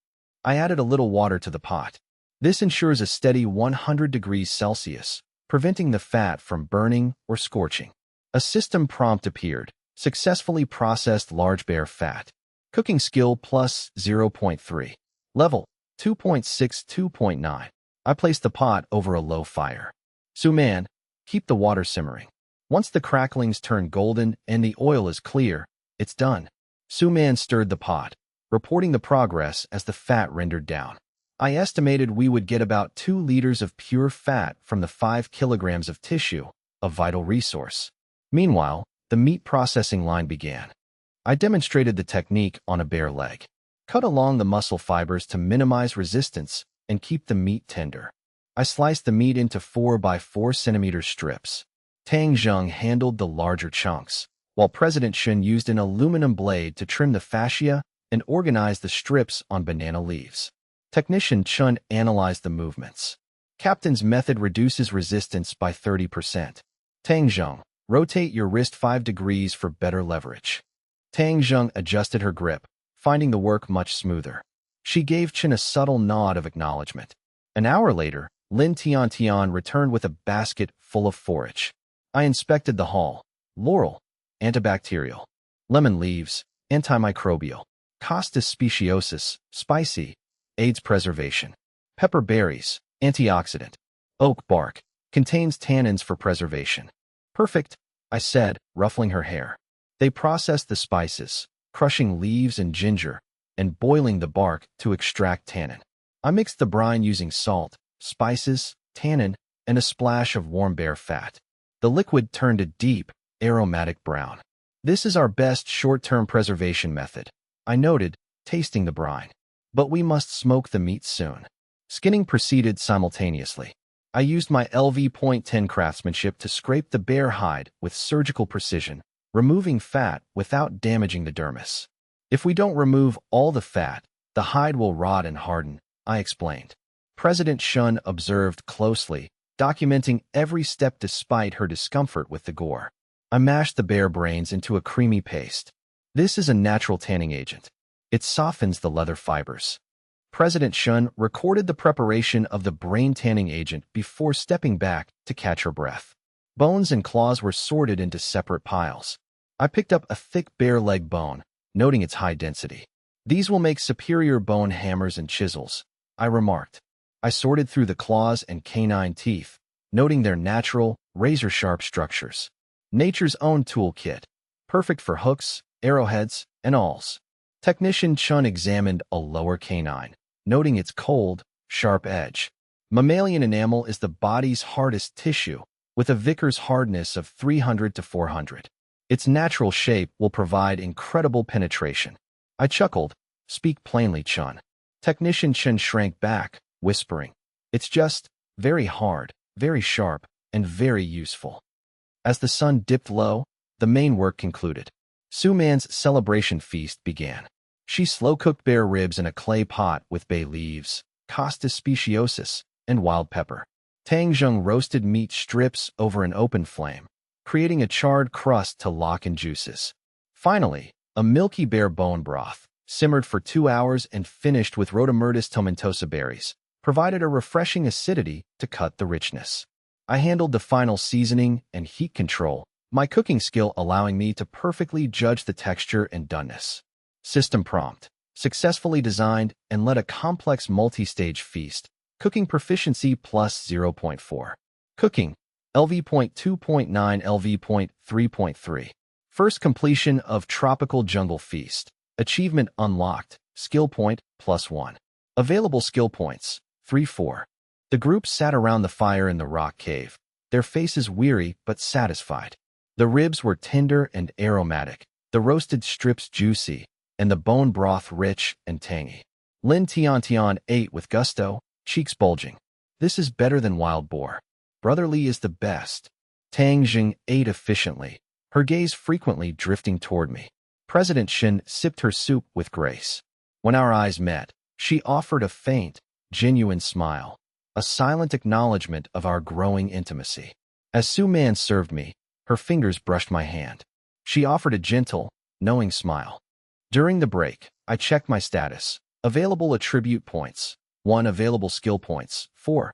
I added a little water to the pot. This ensures a steady 100 degrees Celsius, preventing the fat from burning or scorching. A system prompt appeared. Successfully processed large bear fat. Cooking skill plus 0.3. Level 2.6-2.9. I placed the pot over a low fire. Suman, keep the water simmering. Once the cracklings turn golden and the oil is clear, it's done. Suman stirred the pot, reporting the progress as the fat rendered down. I estimated we would get about 2 liters of pure fat from the 5 kilograms of tissue, a vital resource. Meanwhile, the meat processing line began. I demonstrated the technique on a bear leg. Cut along the muscle fibers to minimize resistance and keep the meat tender. I sliced the meat into 4 by 4 centimeter strips. Tang Zheng handled the larger chunks, while President Shun used an aluminum blade to trim the fascia and organize the strips on banana leaves. Technician Chun analyzed the movements. Captain's method reduces resistance by 30%. Tang Zheng, rotate your wrist 5 degrees for better leverage. Tang Zheng adjusted her grip, finding the work much smoother. She gave Chen a subtle nod of acknowledgement. An hour later, Lin Tian returned with a basket full of forage. I inspected the haul. Laurel, antibacterial. Lemon leaves, antimicrobial. Costus speciosus, spicy, aids preservation. Pepper berries, antioxidant. Oak bark, contains tannins for preservation. Perfect, I said, ruffling her hair. They processed the spices, crushing leaves and ginger, and boiling the bark to extract tannin. I mixed the brine using salt, spices, tannin, and a splash of warm bear fat. The liquid turned a deep, aromatic brown. This is our best short-term preservation method, I noted, tasting the brine. But we must smoke the meat soon. Skinning proceeded simultaneously. I used my LV.10 craftsmanship to scrape the bear hide with surgical precision, removing fat without damaging the dermis. If we don't remove all the fat, the hide will rot and harden, I explained. President Shun observed closely, documenting every step despite her discomfort with the gore. I mashed the bear brains into a creamy paste. This is a natural tanning agent. It softens the leather fibers. President Shun recorded the preparation of the brain tanning agent before stepping back to catch her breath. Bones and claws were sorted into separate piles. I picked up a thick bear leg bone, noting its high density. These will make superior bone hammers and chisels, I remarked. I sorted through the claws and canine teeth, noting their natural, razor-sharp structures. Nature's own toolkit, perfect for hooks, arrowheads, and awls. Technician Chun examined a lower canine, noting its cold, sharp edge. Mammalian enamel is the body's hardest tissue, with a Vickers hardness of 300 to 400. Its natural shape will provide incredible penetration. I chuckled. Speak plainly, Chun. Technician Chun shrank back, whispering, it's just very hard, very sharp, and very useful. As the sun dipped low, the main work concluded. Suman's celebration feast began. She slow-cooked bear ribs in a clay pot with bay leaves, Costus speciosus, and wild pepper. Tang Zheng roasted meat strips over an open flame, creating a charred crust to lock in juices. Finally, a milky bear bone broth, simmered for 2 hours and finished with Rhodamyrtus tomentosa berries, provided a refreshing acidity to cut the richness. I handled the final seasoning and heat control, my cooking skill allowing me to perfectly judge the texture and doneness. System prompt. Successfully designed and led a complex multi-stage feast. Cooking proficiency plus 0.4. Cooking. LV.2.9 LV.3.3. First completion of Tropical Jungle Feast. Achievement unlocked. Skill point plus 1. Available skill points 3-4. The group sat around the fire in the rock cave, their faces weary but satisfied. The ribs were tender and aromatic, the roasted strips juicy, and the bone broth rich and tangy. Lin Tian ate with gusto, cheeks bulging. This is better than wild boar. Brother Li is the best. Tang Jing ate efficiently, her gaze frequently drifting toward me. President Shin sipped her soup with grace. When our eyes met, she offered a faint, genuine smile, a silent acknowledgement of our growing intimacy. As Su Man served me, her fingers brushed my hand. She offered a gentle, knowing smile. During the break, I checked my status. Available attribute points. 1 available skill points. 4.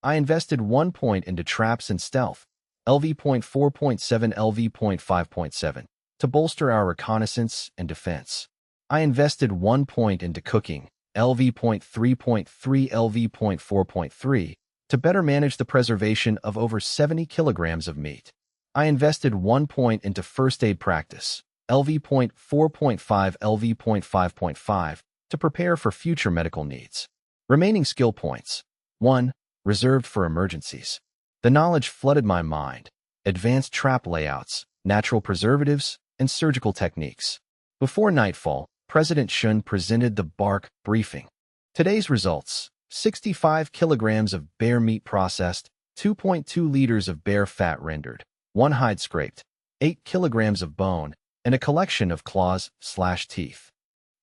I invested 1 point into traps and stealth. LV.4.7 LV.5.7. to bolster our reconnaissance and defense. I invested 1 point into cooking, LV.3.3 LV.4.3, to better manage the preservation of over 70 kilograms of meat. I invested 1 point into first aid practice, LV.4.5 LV.5.5, to prepare for future medical needs. Remaining skill points. 1. Reserved for emergencies. The knowledge flooded my mind. Advanced trap layouts, natural preservatives, and surgical techniques. Before nightfall, President Shun presented the bark briefing. Today's results: 65 kilograms of bear meat processed, 2.2 liters of bear fat rendered, 1 hide scraped, 8 kilograms of bone, and a collection of claws/teeth.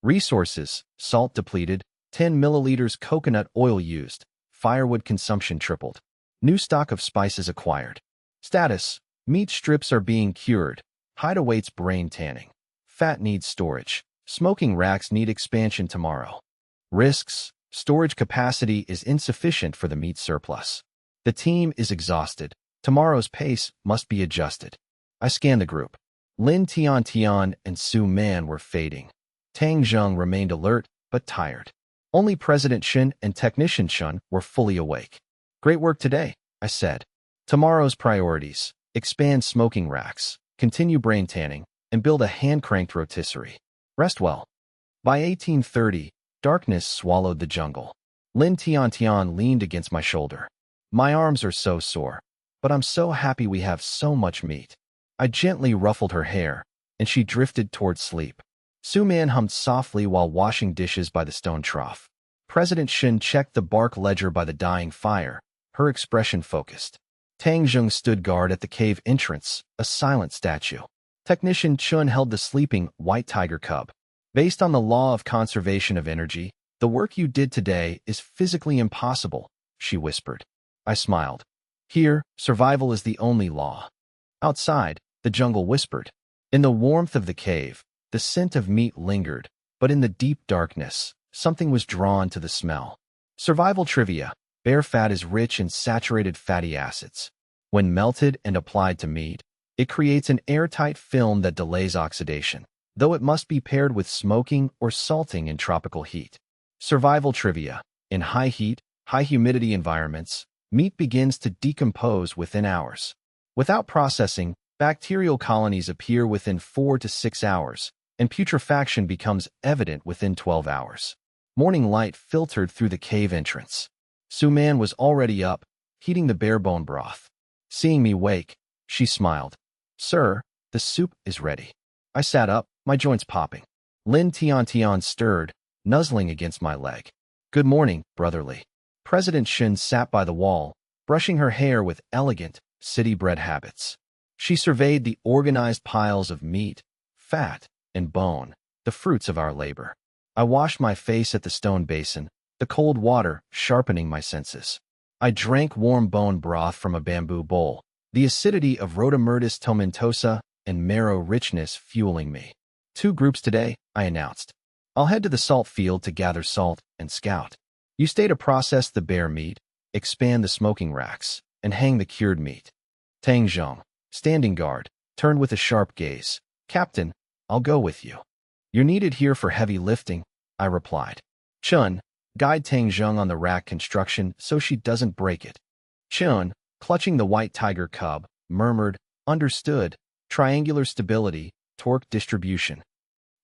Resources: salt depleted, 10 milliliters coconut oil used, firewood consumption tripled. New stock of spices acquired. Status: meat strips are being cured. Hide awaits brain tanning. Fat needs storage. Smoking racks need expansion tomorrow. Risks: storage capacity is insufficient for the meat surplus. The team is exhausted. Tomorrow's pace must be adjusted. I scanned the group. Lin Tian and Su Man were fading. Tang Zheng remained alert, but tired. Only President Shin and Technician Shun were fully awake. Great work today, I said. Tomorrow's priorities: expand smoking racks, continue brain tanning, and build a hand-cranked rotisserie. Rest well. By 1830, darkness swallowed the jungle. Lin Tian leaned against my shoulder. My arms are so sore, but I'm so happy we have so much meat. I gently ruffled her hair, and she drifted toward sleep. Su Man hummed softly while washing dishes by the stone trough. President Shin checked the bark ledger by the dying fire, her expression focused. Tang Zheng stood guard at the cave entrance, a silent statue. Technician Chun held the sleeping white tiger cub. Based on the law of conservation of energy, the work you did today is physically impossible, she whispered. I smiled. Here, survival is the only law. Outside, the jungle whispered. In the warmth of the cave, the scent of meat lingered, but in the deep darkness, something was drawn to the smell. Survival trivia: bear fat is rich in saturated fatty acids. When melted and applied to meat, it creates an airtight film that delays oxidation, though it must be paired with smoking or salting in tropical heat. Survival trivia: in high heat, high humidity environments, meat begins to decompose within hours. Without processing, bacterial colonies appear within 4 to 6 hours, and putrefaction becomes evident within 12 hours. Morning light filtered through the cave entrance. Su Man was already up, heating the bear bone broth. Seeing me wake, she smiled. Sir, the soup is ready. I sat up, my joints popping. Lin Tian stirred, nuzzling against my leg. Good morning, brotherly. President Shin sat by the wall, brushing her hair with elegant, city-bred habits. She surveyed the organized piles of meat, fat, and bone, the fruits of our labor. I washed my face at the stone basin, the cold water sharpening my senses. I drank warm bone broth from a bamboo bowl, the acidity of Rhodomyrtus tomentosa and marrow richness fueling me. 2 groups today, I announced. I'll head to the salt field to gather salt and scout. You stay to process the bear meat, expand the smoking racks, and hang the cured meat. Tang Zheng, standing guard, turned with a sharp gaze. Captain, I'll go with you. You're needed here for heavy lifting, I replied. Chun, guide Tang Zheng on the rack construction so she doesn't break it. Chun, clutching the white tiger cub, murmured, understood, triangular stability, torque distribution.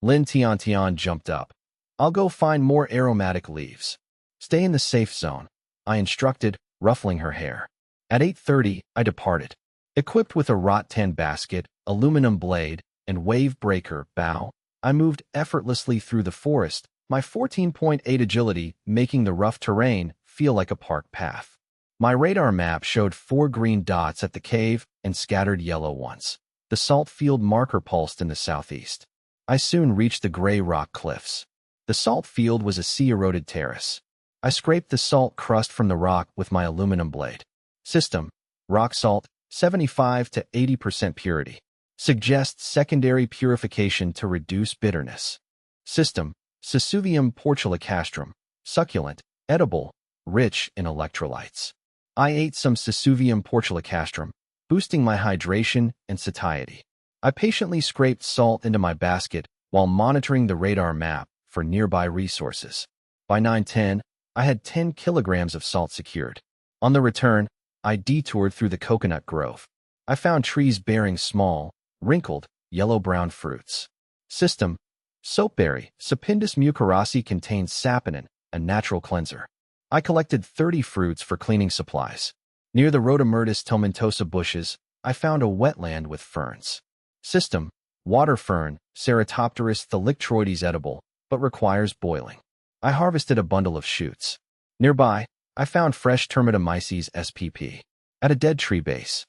Lin Tian jumped up. I'll go find more aromatic leaves. Stay in the safe zone, I instructed, ruffling her hair. At 8:30, I departed. Equipped with a rattan basket, aluminum blade, and wave breaker bow, I moved effortlessly through the forest, my 14.8 agility making the rough terrain feel like a park path. My radar map showed 4 green dots at the cave and scattered yellow ones. The salt field marker pulsed in the southeast. I soon reached the gray rock cliffs. The salt field was a sea-eroded terrace. I scraped the salt crust from the rock with my aluminum blade. System: rock salt, 75 to 80% purity. Suggests secondary purification to reduce bitterness. System: Sesuvium portulacastrum, succulent, edible, rich in electrolytes. I ate some Sesuvium portulacastrum, boosting my hydration and satiety. I patiently scraped salt into my basket while monitoring the radar map for nearby resources. By 9:10, I had 10 kilograms of salt secured. On the return, I detoured through the coconut grove. I found trees bearing small, wrinkled, yellow-brown fruits. System: Soapberry, Sapindus mucoracea contains saponin, a natural cleanser. I collected 30 fruits for cleaning supplies. Near the Rhodamyrtus tomentosa bushes, I found a wetland with ferns. System: Water fern, Ceratopterus thalictroides edible, but requires boiling. I harvested a bundle of shoots. Nearby, I found fresh Termitomyces spp. At a dead tree base.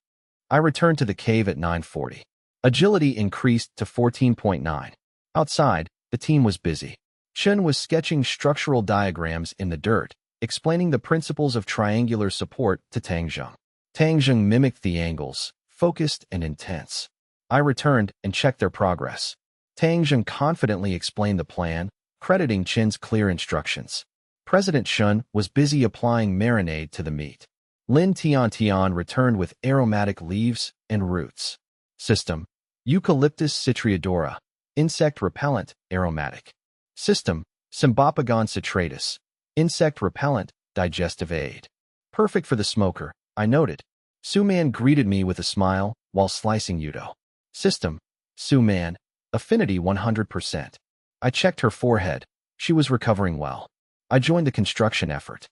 I returned to the cave at 9:40. Agility increased to 14.9. Outside, the team was busy. Chen was sketching structural diagrams in the dirt, explaining the principles of triangular support to Tangzheng. Tangzheng mimicked the angles, focused and intense. I returned and checked their progress. Tangzheng confidently explained the plan, crediting Chen's clear instructions. President Shun was busy applying marinade to the meat. Lin Tiantian returned with aromatic leaves and roots. System: Eucalyptus citriodora, insect repellent, aromatic. System: Symbopogon citratus, insect repellent, digestive aid. Perfect for the smoker, I noted. Suman greeted me with a smile while slicing Yudo. System: Suman, affinity 100%. I checked her forehead. She was recovering well. I joined the construction effort.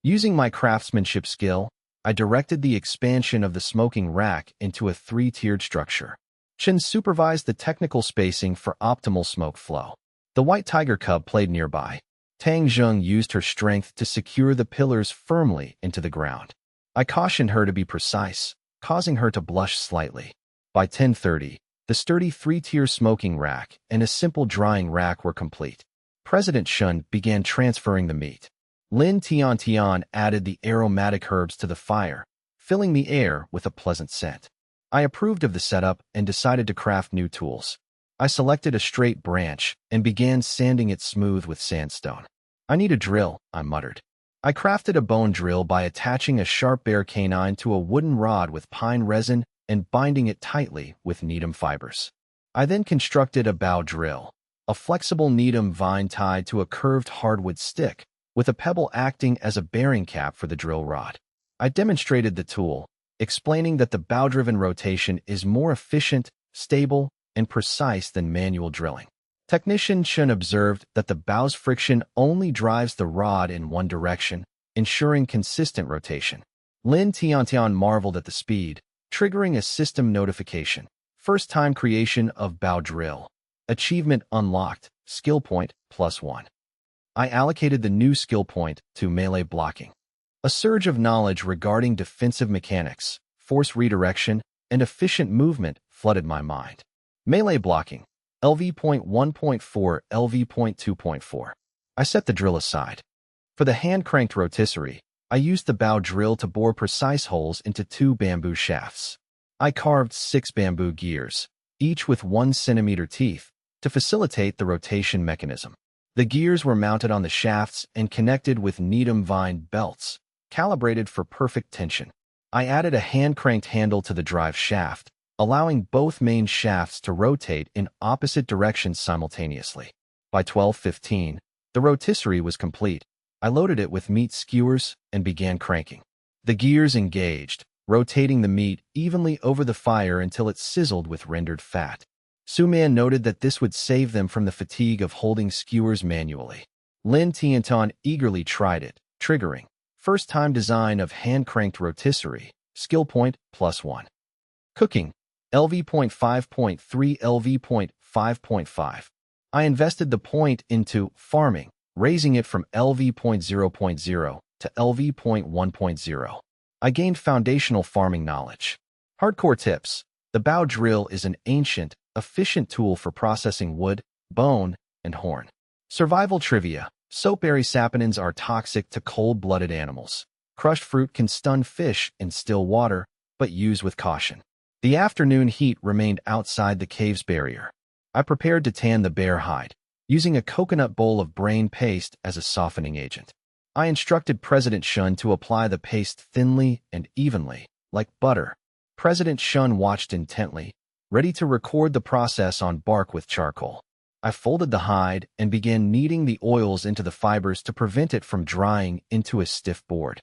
Using my craftsmanship skill, I directed the expansion of the smoking rack into a 3-tiered structure. Chen supervised the technical spacing for optimal smoke flow. The white tiger cub played nearby. Tang Zheng used her strength to secure the pillars firmly into the ground. I cautioned her to be precise, causing her to blush slightly. By 10:30, the sturdy 3-tier smoking rack and a simple drying rack were complete. President Shun began transferring the meat. Lin Tiantian added the aromatic herbs to the fire, filling the air with a pleasant scent. I approved of the setup and decided to craft new tools. I selected a straight branch and began sanding it smooth with sandstone. I need a drill, I muttered. I crafted a bone drill by attaching a sharp bear canine to a wooden rod with pine resin and binding it tightly with needham fibers. I then constructed a bow drill, a flexible needham vine tied to a curved hardwood stick, with a pebble acting as a bearing cap for the drill rod. I demonstrated the tool, explaining that the bow-driven rotation is more efficient, stable, and precise than manual drilling. Technician Chen observed that the bow's friction only drives the rod in one direction, ensuring consistent rotation. Lin Tiantian marveled at the speed, triggering a system notification. First-time creation of bow drill. Achievement unlocked, skill point +1. I allocated the new skill point to melee blocking. A surge of knowledge regarding defensive mechanics, force redirection, and efficient movement flooded my mind. Melee blocking, LV.1.4, LV.2.4. I set the drill aside. For the hand-cranked rotisserie, I used the bow drill to bore precise holes into 2 bamboo shafts. I carved 6 bamboo gears, each with 1 centimeter teeth, to facilitate the rotation mechanism. The gears were mounted on the shafts and connected with needham vine belts, calibrated for perfect tension. I added a hand-cranked handle to the drive shaft, allowing both main shafts to rotate in opposite directions simultaneously. By 12:15, the rotisserie was complete. I loaded it with meat skewers and began cranking. The gears engaged, rotating the meat evenly over the fire until it sizzled with rendered fat. Suman noted that this would save them from the fatigue of holding skewers manually. Lin Tiantan eagerly tried it, triggering. First-time design of hand-cranked rotisserie, skill point +1. Cooking, LV.5.3, LV.5.5. I invested the point into farming, raising it from LV.0.0 to LV.1.0. I gained foundational farming knowledge. Hardcore tips. The bow drill is an ancient, efficient tool for processing wood, bone, and horn. Survival trivia. Soapberry saponins are toxic to cold-blooded animals. Crushed fruit can stun fish in still water, but use with caution. The afternoon heat remained outside the cave's barrier. I prepared to tan the bear hide, using a coconut bowl of brain paste as a softening agent. I instructed President Shun to apply the paste thinly and evenly, like butter. President Shun watched intently, ready to record the process on bark with charcoal. I folded the hide and began kneading the oils into the fibers to prevent it from drying into a stiff board.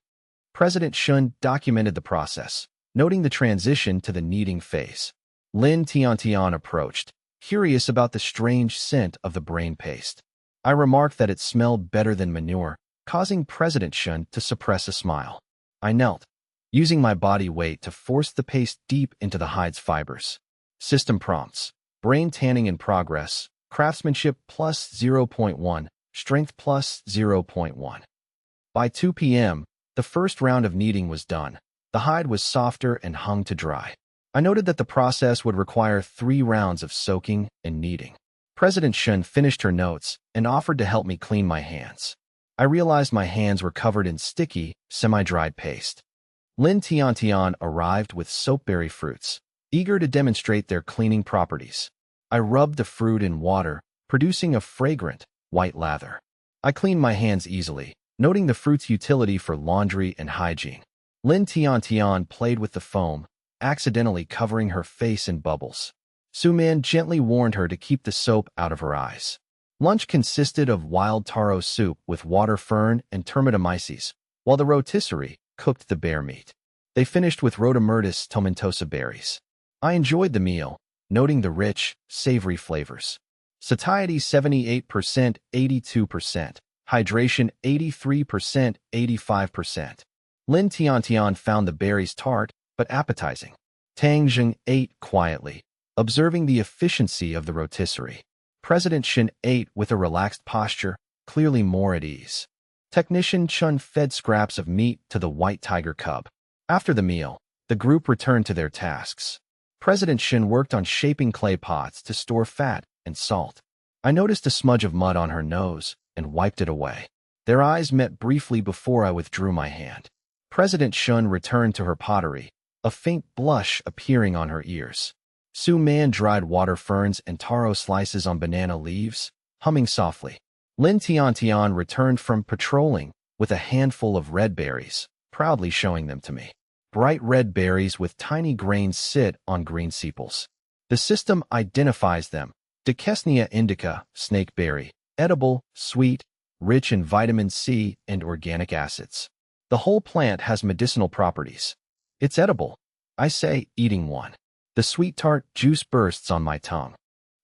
President Shun documented the process, noting the transition to the kneading phase. Lin Tiantian approached, curious about the strange scent of the brain paste. I remarked that it smelled better than manure, causing President Shun to suppress a smile. I knelt, using my body weight to force the paste deep into the hide's fibers. System prompts: brain tanning in progress, craftsmanship plus 0.1, strength plus 0.1. By 2 p.m., the first round of kneading was done. The hide was softer and hung to dry. I noted that the process would require 3 rounds of soaking and kneading. President Shun finished her notes and offered to help me clean my hands. I realized my hands were covered in sticky, semi-dried paste. Lin Tiantian arrived with soapberry fruits, eager to demonstrate their cleaning properties. I rubbed the fruit in water, producing a fragrant, white lather. I cleaned my hands easily, noting the fruit's utility for laundry and hygiene. Lin Tiantian played with the foam, accidentally covering her face in bubbles. Su Man gently warned her to keep the soap out of her eyes. Lunch consisted of wild taro soup with water fern and termitomyces, while the rotisserie cooked the bear meat. They finished with rhodomyrtus tomentosa berries. I enjoyed the meal, noting the rich, savory flavors. Satiety 78%, 82%. Hydration 83%, 85%. Lin Tiantian found the berries tart, but appetizing. Tang Zheng ate quietly, observing the efficiency of the rotisserie. President Shin ate with a relaxed posture, clearly more at ease. Technician Chun fed scraps of meat to the white tiger cub. After the meal, the group returned to their tasks. President Shin worked on shaping clay pots to store fat and salt. I noticed a smudge of mud on her nose and wiped it away. Their eyes met briefly before I withdrew my hand. President Shun returned to her pottery, a faint blush appearing on her ears. Su Man dried water ferns and taro slices on banana leaves, humming softly. Lin Tiantian returned from patrolling with a handful of red berries, proudly showing them to me. Bright red berries with tiny grains sit on green sepals. The system identifies them: Dichesnia indica, snakeberry, edible, sweet, rich in vitamin C and organic acids. The whole plant has medicinal properties. It's edible, I say, eating one. The sweet tart juice bursts on my tongue.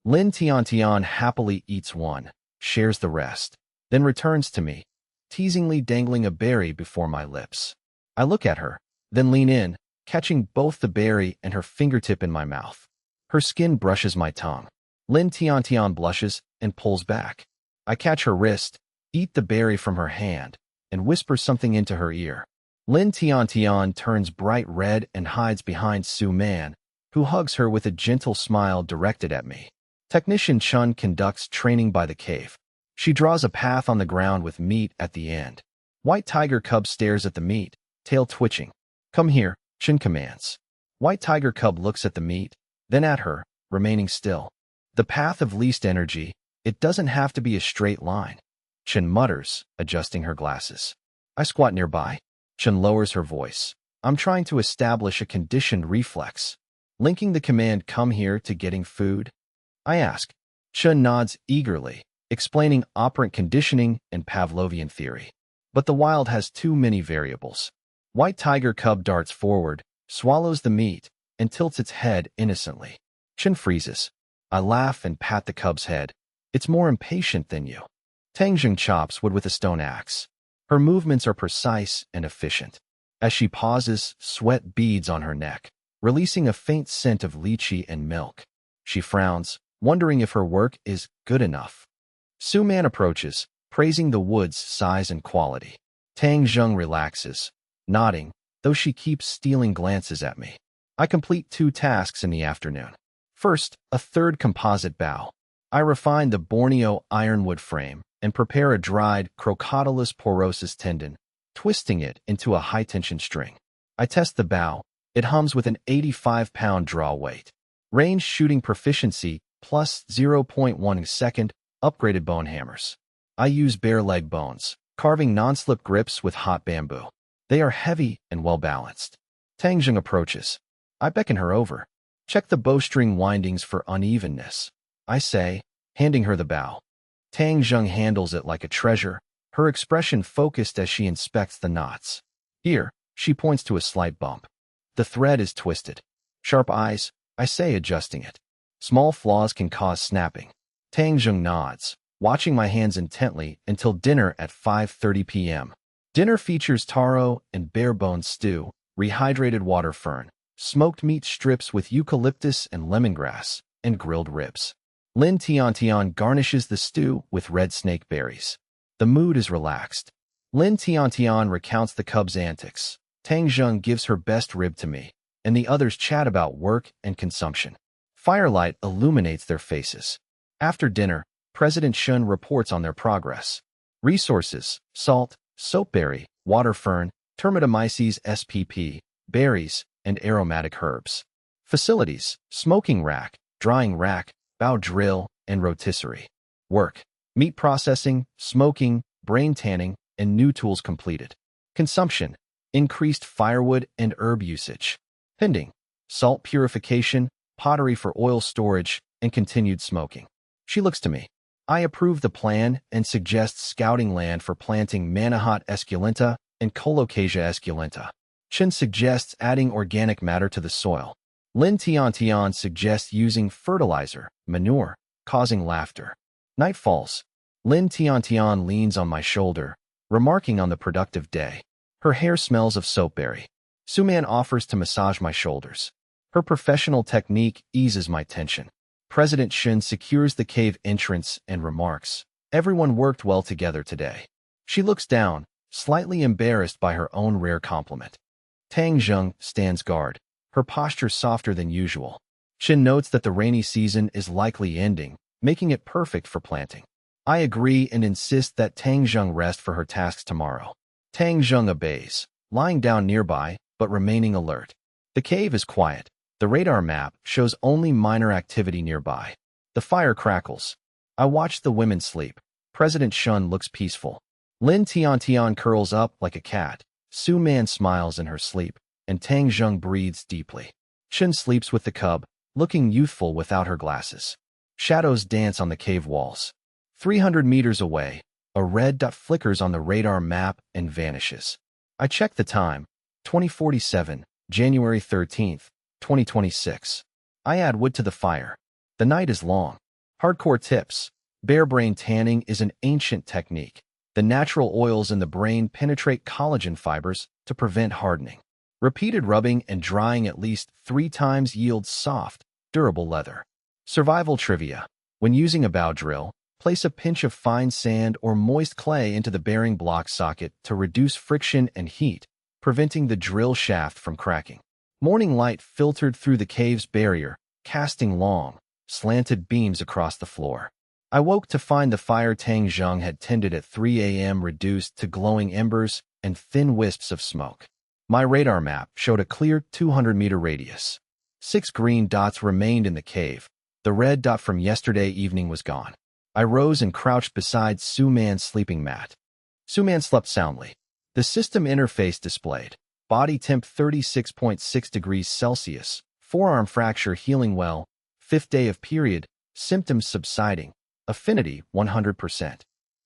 Lin Tiantian happily eats one, shares the rest, then returns to me, teasingly dangling a berry before my lips. I look at her, then lean in, catching both the berry and her fingertip in my mouth. Her skin brushes my tongue. Lin Tiantian blushes and pulls back. I catch her wrist, eat the berry from her hand, and whisper something into her ear. Lin Tiantian turns bright red and hides behind Su Man, who hugs her with a gentle smile directed at me. Technician Chun conducts training by the cave. She draws a path on the ground with meat at the end. White tiger cub stares at the meat, tail twitching. Come here, Chun commands. White tiger cub looks at the meat, then at her, remaining still. The path of least energy, it doesn't have to be a straight line. Chun mutters, adjusting her glasses. I squat nearby. Chun lowers her voice. I'm trying to establish a conditioned reflex, linking the command come here to getting food. I ask. Chun nods eagerly, explaining operant conditioning and Pavlovian theory. But the wild has too many variables. White tiger cub darts forward, swallows the meat, and tilts its head innocently. Chun freezes. I laugh and pat the cub's head. It's more impatient than you. Tangjing chops wood with a stone axe. Her movements are precise and efficient. As she pauses, sweat beads on her neck, releasing a faint scent of lychee and milk. She frowns, wondering if her work is good enough. Su Man approaches, praising the wood's size and quality. Tang Zheng relaxes, nodding, though she keeps stealing glances at me. I complete 2 tasks in the afternoon. First, a third composite bow. I refine the Borneo ironwood frame and prepare a dried Crocodylus porosus tendon, twisting it into a high-tension string. I test the bow. It hums with an 85-pound draw weight. Range shooting proficiency plus 0.1 second, upgraded bone hammers. I use bare leg bones, carving non-slip grips with hot bamboo. They are heavy and well-balanced. Tangjing approaches. I beckon her over. Check the bowstring windings for unevenness, I say, handing her the bow. Tang Zheng handles it like a treasure, her expression focused as she inspects the knots. Here, she points to a slight bump. The thread is twisted. Sharp eyes, I say, adjusting it. Small flaws can cause snapping. Tang Zheng nods, watching my hands intently until dinner at 5:30 p.m. Dinner features taro and bare-bone stew, rehydrated water fern, smoked meat strips with eucalyptus and lemongrass, and grilled ribs. Lin Tiantian garnishes the stew with red snake berries. The mood is relaxed. Lin Tiantian recounts the cub's antics. Tang Zheng gives her best rib to me, and the others chat about work and consumption. Firelight illuminates their faces. After dinner, President Shun reports on their progress. Resources: salt, soapberry, water fern, termitomyces spp, berries, and aromatic herbs. Facilities: smoking rack, drying rack, bow drill, and rotisserie. Work: meat processing, smoking, brain tanning, and new tools completed. Consumption: increased firewood and herb usage. Pending: salt purification, pottery for oil storage, and continued smoking. She looks to me. I approve the plan and suggest scouting land for planting Manhua esculenta and Colocasia esculenta. Chen suggests adding organic matter to the soil. Lin Tiantian suggests using fertilizer, manure, causing laughter. Night falls. Lin Tiantian leans on my shoulder, remarking on the productive day. Her hair smells of soapberry. Suman offers to massage my shoulders. Her professional technique eases my tension. President Shun secures the cave entrance and remarks, "Everyone worked well together today." She looks down, slightly embarrassed by her own rare compliment. Tang Zheng stands guard, her posture softer than usual. Shin notes that the rainy season is likely ending, making it perfect for planting. I agree and insist that Tang Zheng rest for her tasks tomorrow. Tang Zheng obeys, lying down nearby, but remaining alert. The cave is quiet. The radar map shows only minor activity nearby. The fire crackles. I watch the women sleep. President Shun looks peaceful. Lin Tiantian curls up like a cat. Su Man smiles in her sleep, and Tang Zheng breathes deeply. Shin sleeps with the cub, looking youthful without her glasses. Shadows dance on the cave walls. 300 meters away, a red dot flickers on the radar map and vanishes. I check the time. 2047, January 13th. 2026. I add wood to the fire. The night is long. Hardcore tips. Bare brain tanning is an ancient technique. The natural oils in the brain penetrate collagen fibers to prevent hardening. Repeated rubbing and drying at least 3 times yields soft, durable leather. Survival trivia. When using a bow drill, place a pinch of fine sand or moist clay into the bearing block socket to reduce friction and heat, preventing the drill shaft from cracking. Morning light filtered through the cave's barrier, casting long, slanted beams across the floor. I woke to find the fire Tang Zheng had tended at 3 a.m. reduced to glowing embers and thin wisps of smoke. My radar map showed a clear 200-meter radius. 6 green dots remained in the cave. The red dot from yesterday evening was gone. I rose and crouched beside Su Man's sleeping mat. Su Man slept soundly. The system interface displayed. Body temp 36.6 degrees Celsius, forearm fracture healing well, 5th day of period, symptoms subsiding, affinity 100%.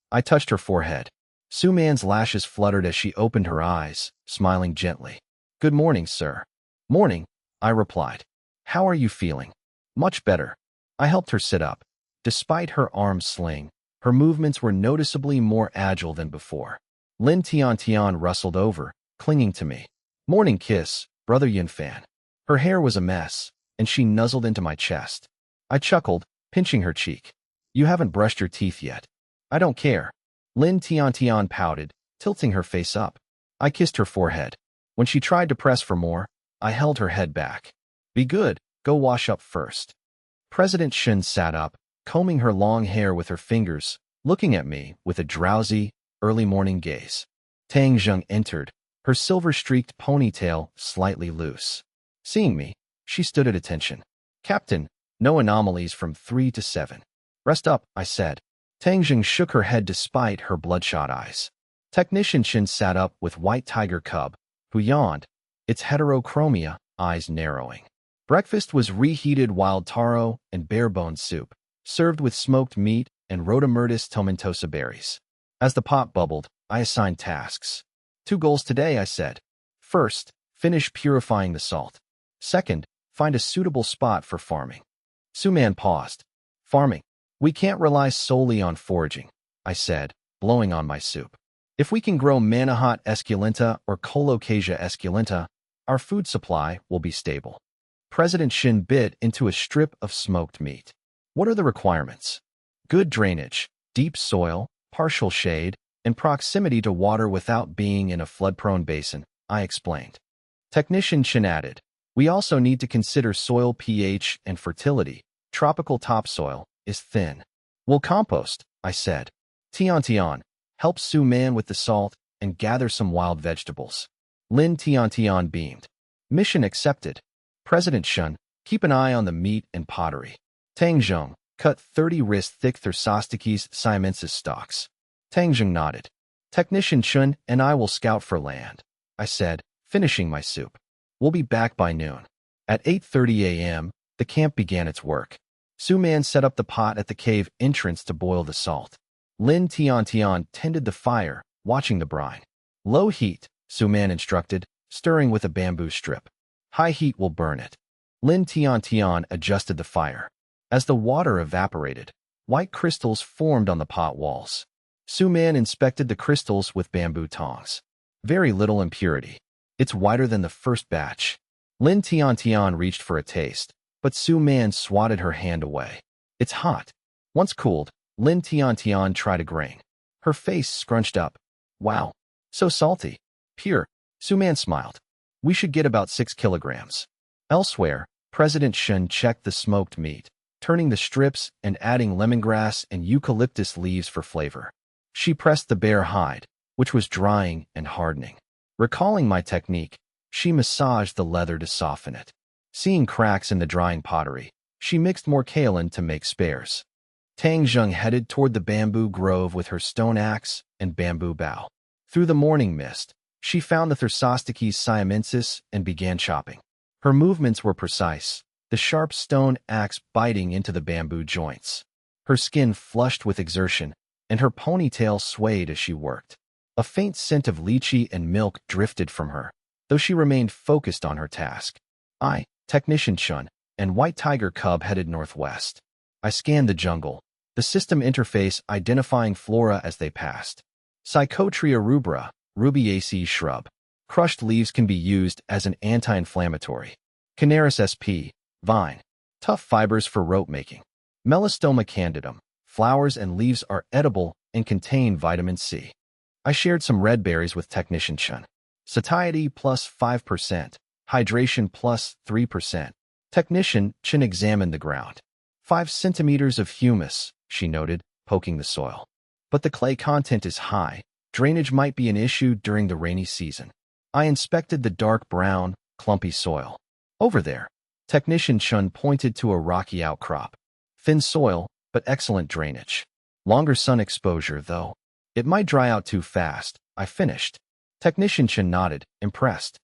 I touched her forehead. Su Man's lashes fluttered as she opened her eyes, smiling gently. "Good morning, sir." "Morning," I replied. "How are you feeling?" "Much better." I helped her sit up. Despite her arm sling, her movements were noticeably more agile than before. Lin Tiantian rustled over, clinging to me. "Morning kiss, Brother Yunfan." Her hair was a mess, and she nuzzled into my chest. I chuckled, pinching her cheek. "You haven't brushed your teeth yet." "I don't care." Lin Tiantian pouted, tilting her face up. I kissed her forehead. When she tried to press for more, I held her head back. "Be good, go wash up first." President Shun sat up, combing her long hair with her fingers, looking at me with a drowsy, early morning gaze. Tang Zheng entered, her silver-streaked ponytail slightly loose. Seeing me, she stood at attention. "Captain, no anomalies from 3 to 7. "Rest up," I said. Tang Zheng shook her head despite her bloodshot eyes. Technician Shin sat up with white tiger cub, who yawned, its heterochromia, eyes narrowing. Breakfast was reheated wild taro and bare-bone soup, served with smoked meat and Rhodamyrtus tomentosa berries. As the pot bubbled, I assigned tasks. 2 goals today, I said. First, finish purifying the salt. Second, find a suitable spot for farming. Suman paused. Farming. We can't rely solely on foraging, I said, blowing on my soup. If we can grow Manhua esculenta or Colocasia esculenta, our food supply will be stable. President Shin bit into a strip of smoked meat. What are the requirements? Good drainage, deep soil, partial shade, and proximity to water without being in a flood-prone basin, I explained. Technician Shin added, we also need to consider soil pH and fertility. Tropical topsoil is thin. We'll compost, I said. Tian, help Su Man with the salt and gather some wild vegetables. Lin Tian beamed. Mission accepted. President Shun, keep an eye on the meat and pottery. Tang Zheng, cut 30 wrist-thick Thersostoches siamensis stalks. Tang Zheng nodded. Technician Shun and I will scout for land, I said, finishing my soup. We'll be back by noon. At 8:30 a.m., the camp began its work. Su Man set up the pot at the cave entrance to boil the salt. Lin Tian tended the fire, watching the brine. Low heat, Su Man instructed, stirring with a bamboo strip. High heat will burn it. Lin Tian adjusted the fire. As the water evaporated, white crystals formed on the pot walls. Su Man inspected the crystals with bamboo tongs. Very little impurity. It's whiter than the first batch. Lin Tian reached for a taste, but Su Man swatted her hand away. It's hot. Once cooled, Lin Tian tried a grain. Her face scrunched up. Wow. So salty. Pure. Su Man smiled. We should get about 6 kilograms. Elsewhere, President Shun checked the smoked meat, turning the strips and adding lemongrass and eucalyptus leaves for flavor. She pressed the bare hide, which was drying and hardening. Recalling my technique, she massaged the leather to soften it. Seeing cracks in the drying pottery, she mixed more kaolin to make spares. Tang Zheng headed toward the bamboo grove with her stone axe and bamboo bow. Through the morning mist, she found the Thersostoches siamensis and began chopping. Her movements were precise, the sharp stone axe biting into the bamboo joints. Her skin flushed with exertion, and her ponytail swayed as she worked. A faint scent of lychee and milk drifted from her, though she remained focused on her task. I, Technician Shun, and White Tiger Cub headed northwest. I scanned the jungle, the system interface identifying flora as they passed. Psychotria rubra, rubiaceae shrub. Crushed leaves can be used as an anti-inflammatory. Canaris sp. Vine. Tough fibers for rope making. Melastoma candidum. Flowers and leaves are edible and contain vitamin C. I shared some red berries with Technician Shun. Satiety plus 5%. Hydration plus 3%. Technician Shun examined the ground. 5 centimeters of humus, she noted, poking the soil. But the clay content is high. Drainage might be an issue during the rainy season. I inspected the dark brown, clumpy soil. Over there, Technician Shun pointed to a rocky outcrop. Thin soil, but excellent drainage. Longer sun exposure, though. It might dry out too fast, I finished. Technician Shun nodded, impressed.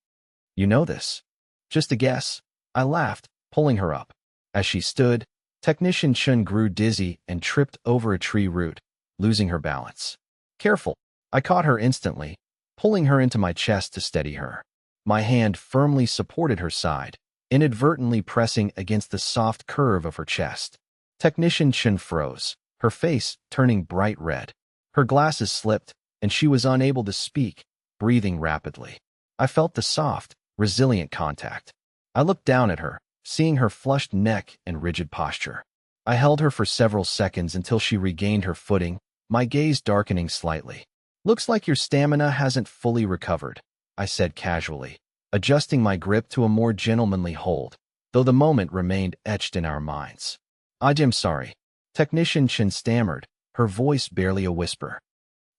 You know this? Just a guess. I laughed, pulling her up. As she stood, Technician Shun grew dizzy and tripped over a tree root, losing her balance. Careful. I caught her instantly, pulling her into my chest to steady her. My hand firmly supported her side, inadvertently pressing against the soft curve of her chest. Technician Shun froze, her face turning bright red. Her glasses slipped, and she was unable to speak, breathing rapidly. I felt the soft, resilient contact. I looked down at her, seeing her flushed neck and rigid posture. I held her for several seconds until she regained her footing, my gaze darkening slightly. Looks like your stamina hasn't fully recovered, I said casually, adjusting my grip to a more gentlemanly hold, though the moment remained etched in our minds. I'm sorry. Technician Shun stammered, her voice barely a whisper.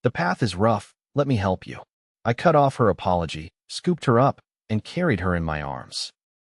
The path is rough, let me help you. I cut off her apology, scooped her up, and carried her in my arms.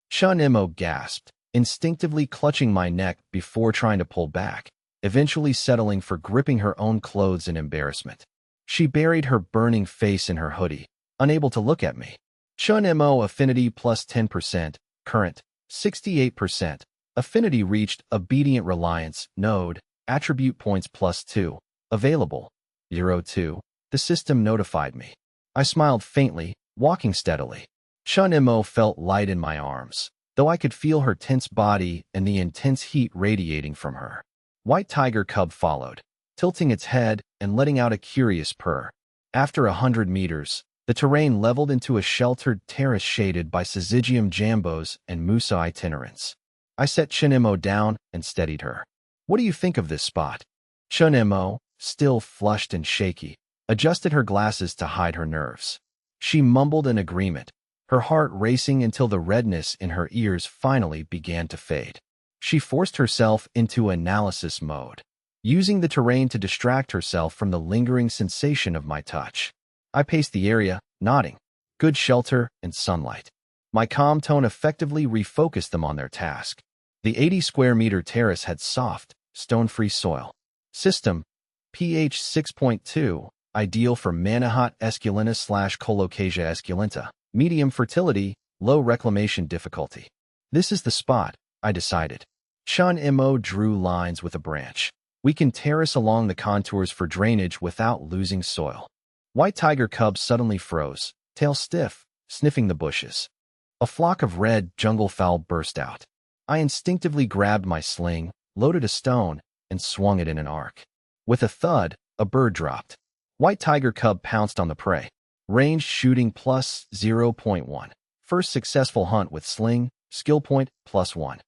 Shun Mo gasped, instinctively clutching my neck before trying to pull back, eventually settling for gripping her own clothes in embarrassment. She buried her burning face in her hoodie, unable to look at me. Shun Mo affinity plus 10%, current, 68%. Affinity reached. Obedient reliance. Node. Attribute points +2. Available. 02. The system notified me. I smiled faintly, walking steadily. Chun Mo felt light in my arms, though I could feel her tense body and the intense heat radiating from her. White tiger cub followed, tilting its head and letting out a curious purr. After 100 meters, the terrain leveled into a sheltered terrace shaded by syzygium jambos and musa itinerants. I set Chun-Mo down and steadied her. What do you think of this spot? Chun-Mo, still flushed and shaky, adjusted her glasses to hide her nerves. She mumbled an agreement, her heart racing until the redness in her ears finally began to fade. She forced herself into analysis mode, using the terrain to distract herself from the lingering sensation of my touch. I paced the area, nodding. Good shelter and sunlight. My calm tone effectively refocused them on their task. The 80-square-meter terrace had soft, stone-free soil. System, pH 6.2, ideal for Manhua esculenta/Colocasia esculenta. Medium fertility, low reclamation difficulty. This is the spot, I decided. Chun-Mo drew lines with a branch. We can terrace along the contours for drainage without losing soil. White tiger cub suddenly froze, tail stiff, sniffing the bushes. A flock of red jungle fowl burst out. I instinctively grabbed my sling, loaded a stone, and swung it in an arc. With a thud, a bird dropped. White tiger cub pounced on the prey. Range shooting +0.1. First successful hunt with sling, skill point +1.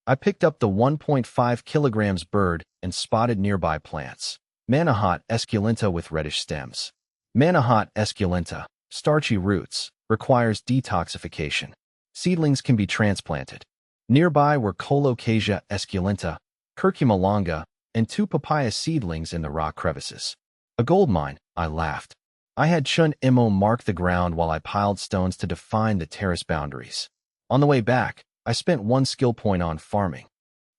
I picked up the 1.5 kilograms bird and spotted nearby plants. Manhua esculenta with reddish stems. Manhua esculenta, starchy roots, requires detoxification. Seedlings can be transplanted. Nearby were Colocasia esculenta, Curcuma longa, and 2 papaya seedlings in the rock crevices. A gold mine, I laughed. I had Chun-Mo mark the ground while I piled stones to define the terrace boundaries. On the way back, I spent 1 skill point on farming.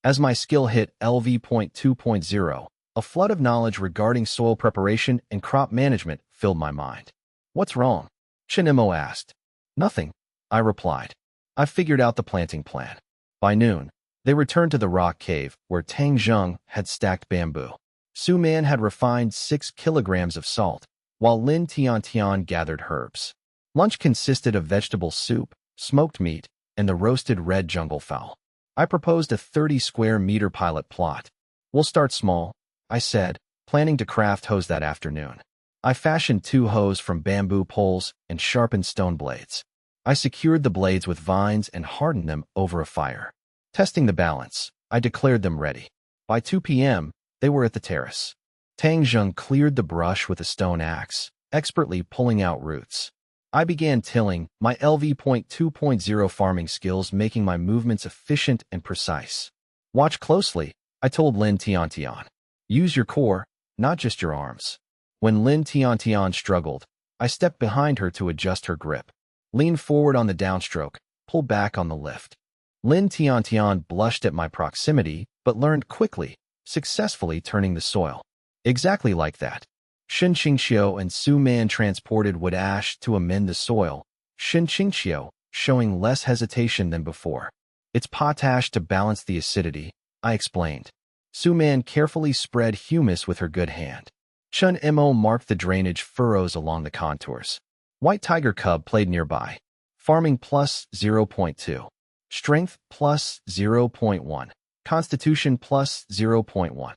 As my skill hit LV point 2.0, a flood of knowledge regarding soil preparation and crop management filled my mind. What's wrong? Chun-Mo asked. Nothing, I replied. I figured out the planting plan. By noon, they returned to the rock cave where Tang Zheng had stacked bamboo. Su Man had refined 6 kilograms of salt, while Lin Tiantian gathered herbs. Lunch consisted of vegetable soup, smoked meat, and the roasted red jungle fowl. I proposed a 30-square-meter pilot plot. We'll start small, I said, planning to craft hoes that afternoon. I fashioned 2 hoes from bamboo poles and sharpened stone blades. I secured the blades with vines and hardened them over a fire. Testing the balance, I declared them ready. By 2 p.m., they were at the terrace. Tang Zheng cleared the brush with a stone axe, expertly pulling out roots. I began tilling, my LV point 2.0 farming skills making my movements efficient and precise. Watch closely, I told Lin Tiantian. Use your core, not just your arms. When Lin Tiantian struggled, I stepped behind her to adjust her grip. Lean forward on the downstroke, pull back on the lift. Lin Tiantian blushed at my proximity, but learned quickly, successfully turning the soil. Exactly like that. Shin Qingxiu and Su Man transported wood ash to amend the soil, Shin Qingxiu showing less hesitation than before. It's potash to balance the acidity, I explained. Su Man carefully spread humus with her good hand. Chun-Mo marked the drainage furrows along the contours. White tiger cub played nearby. Farming +0.2. Strength +0.1. Constitution +0.1.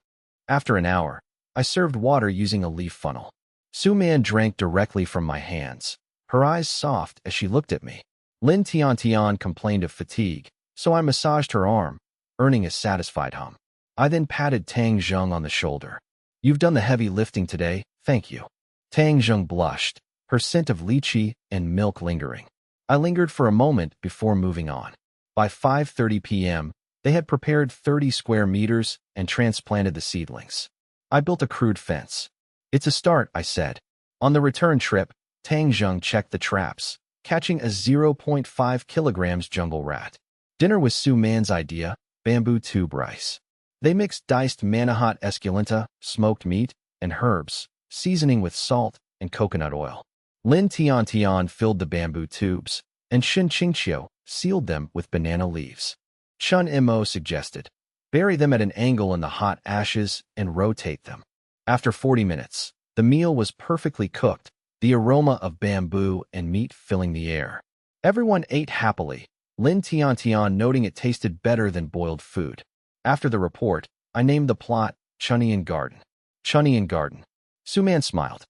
After an hour, I served water using a leaf funnel. Su Man drank directly from my hands, her eyes soft as she looked at me. Lin Tiantian complained of fatigue, so I massaged her arm, earning a satisfied hum. I then patted Tang Zheng on the shoulder. You've done the heavy lifting today, thank you. Tang Zheng blushed, her scent of lychee and milk lingering. I lingered for a moment before moving on. By 5:30 p.m., they had prepared 30 square meters and transplanted the seedlings. I built a crude fence. It's a start, I said. On the return trip, Tang Zheng checked the traps, catching a 0.5 kilograms jungle rat. Dinner was Su Man's idea, bamboo tube rice. They mixed diced Manhua esculenta, smoked meat, and herbs, seasoning with salt and coconut oil. Lin Tiantian filled the bamboo tubes, and Shin Qingqiu sealed them with banana leaves. Chun Mo suggested, bury them at an angle in the hot ashes and rotate them. After 40 minutes, the meal was perfectly cooked, the aroma of bamboo and meat filling the air. Everyone ate happily, Lin Tiantian noting it tasted better than boiled food. After the report, I named the plot Chunian Garden. Chunian Garden. Suman smiled.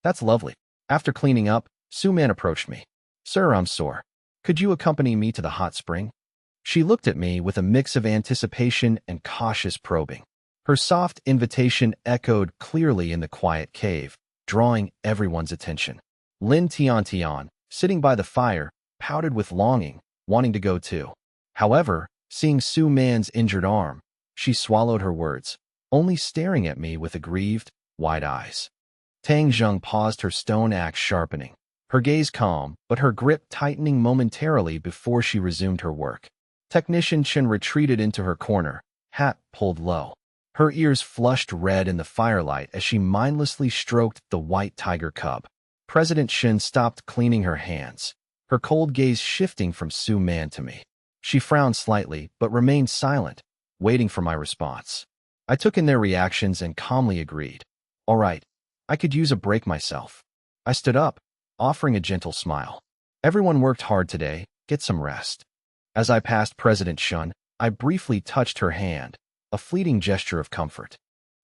That's lovely. After cleaning up, Suman approached me. Sir, I'm sore. Could you accompany me to the hot spring? She looked at me with a mix of anticipation and cautious probing. Her soft invitation echoed clearly in the quiet cave, drawing everyone's attention. Lin Tiantian, sitting by the fire, pouted with longing, wanting to go too. However, seeing Su Man's injured arm, she swallowed her words, only staring at me with aggrieved, wide eyes. Tang Zheng paused, her stone axe sharpening, her gaze calm, but her grip tightening momentarily before she resumed her work. Technician Chen retreated into her corner, hat pulled low. Her ears flushed red in the firelight as she mindlessly stroked the white tiger cub. President Shen stopped cleaning her hands, her cold gaze shifting from Su Man to me. She frowned slightly, but remained silent, waiting for my response. I took in their reactions and calmly agreed. All right, I could use a break myself. I stood up, offering a gentle smile. Everyone worked hard today, get some rest. As I passed President Shun, I briefly touched her hand, a fleeting gesture of comfort.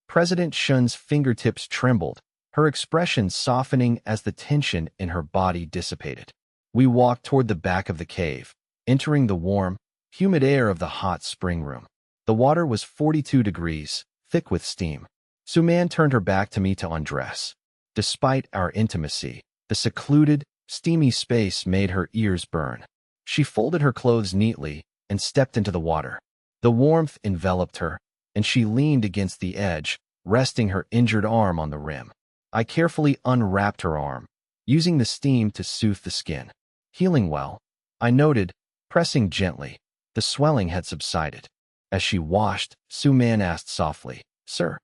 President Shun's fingertips trembled, her expression softening as the tension in her body dissipated. We walked toward the back of the cave, entering the warm, humid air of the hot spring room. The water was 42 degrees, thick with steam. Suman turned her back to me to undress. Despite our intimacy, the secluded, steamy space made her ears burn. She folded her clothes neatly and stepped into the water. The warmth enveloped her, and she leaned against the edge, resting her injured arm on the rim. I carefully unwrapped her arm, using the steam to soothe the skin. Healing well, I noted, pressing gently. The swelling had subsided. As she washed, Suman asked softly, Sir,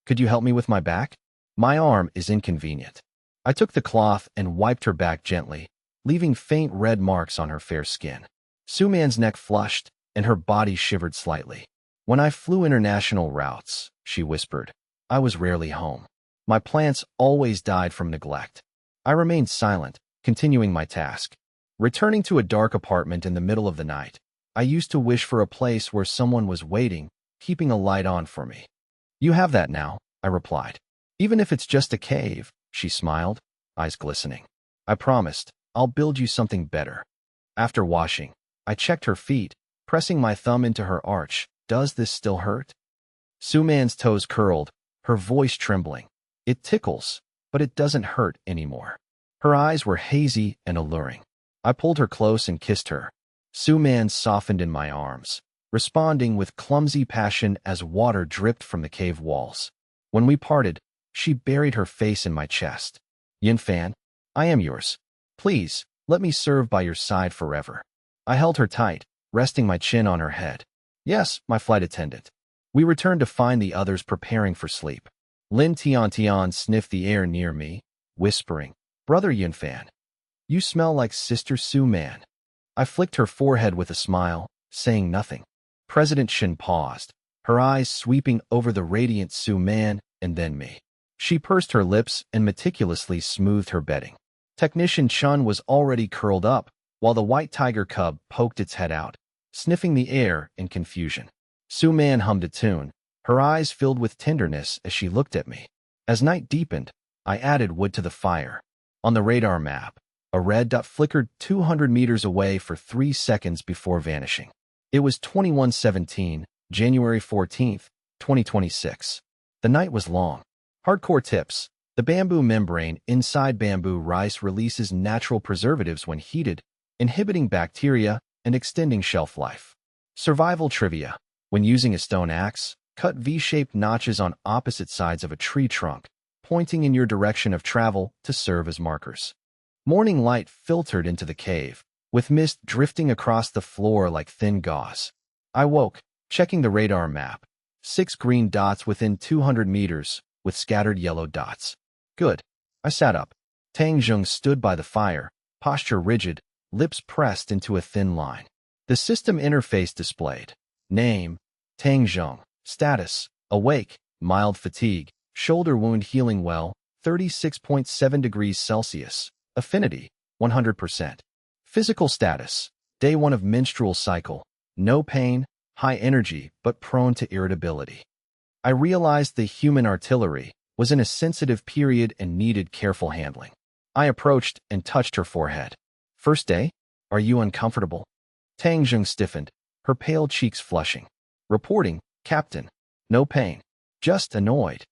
could you help me with my back? My arm is inconvenient. I took the cloth and wiped her back gently, leaving faint red marks on her fair skin. Suman's neck flushed, and her body shivered slightly. When I flew international routes, she whispered, I was rarely home. My plants always died from neglect. I remained silent, continuing my task. Returning to a dark apartment in the middle of the night, I used to wish for a place where someone was waiting, keeping a light on for me. You have that now, I replied. Even if it's just a cave, she smiled, eyes glistening. I promised, I'll build you something better. After washing, I checked her feet, pressing my thumb into her arch. Does this still hurt? Suman's toes curled, her voice trembling. It tickles, but it doesn't hurt anymore. Her eyes were hazy and alluring. I pulled her close and kissed her. Suman softened in my arms, responding with clumsy passion as water dripped from the cave walls. When we parted, she buried her face in my chest. Yinfan, I am yours. Please, let me serve by your side forever. I held her tight, resting my chin on her head. Yes, my flight attendant. We returned to find the others preparing for sleep. Lin Tiantian sniffed the air near me, whispering, Brother Yunfan, you smell like Sister Su Man. I flicked her forehead with a smile, saying nothing. President Shin paused, her eyes sweeping over the radiant Su Man and then me. She pursed her lips and meticulously smoothed her bedding. Technician Chun was already curled up, while the white tiger cub poked its head out, sniffing the air in confusion. Su Man hummed a tune, her eyes filled with tenderness as she looked at me. As night deepened, I added wood to the fire. On the radar map, a red dot flickered 200 meters away for 3 seconds before vanishing. It was 21:17, January 14th, 2026. The night was long. Hardcore tips. The bamboo membrane inside bamboo rice releases natural preservatives when heated, inhibiting bacteria and extending shelf life. Survival trivia. When using a stone axe, cut V-shaped notches on opposite sides of a tree trunk, pointing in your direction of travel to serve as markers. Morning light filtered into the cave, with mist drifting across the floor like thin gauze. I woke, checking the radar map. 6 green dots within 200 meters, with scattered yellow dots. Good. I sat up. Tang Zheng stood by the fire, posture rigid, lips pressed into a thin line. The system interface displayed. Name, Tang Zheng. Status, awake, mild fatigue, shoulder wound healing well, 36.7 degrees Celsius. Affinity, 100%. Physical status, day 1 of menstrual cycle, no pain, high energy, but prone to irritability. I realized the human artillery was in a sensitive period and needed careful handling. I approached and touched her forehead. First day? Are you uncomfortable? Tang Zheng stiffened, her pale cheeks flushing. Reporting, Captain. No pain. Just annoyed.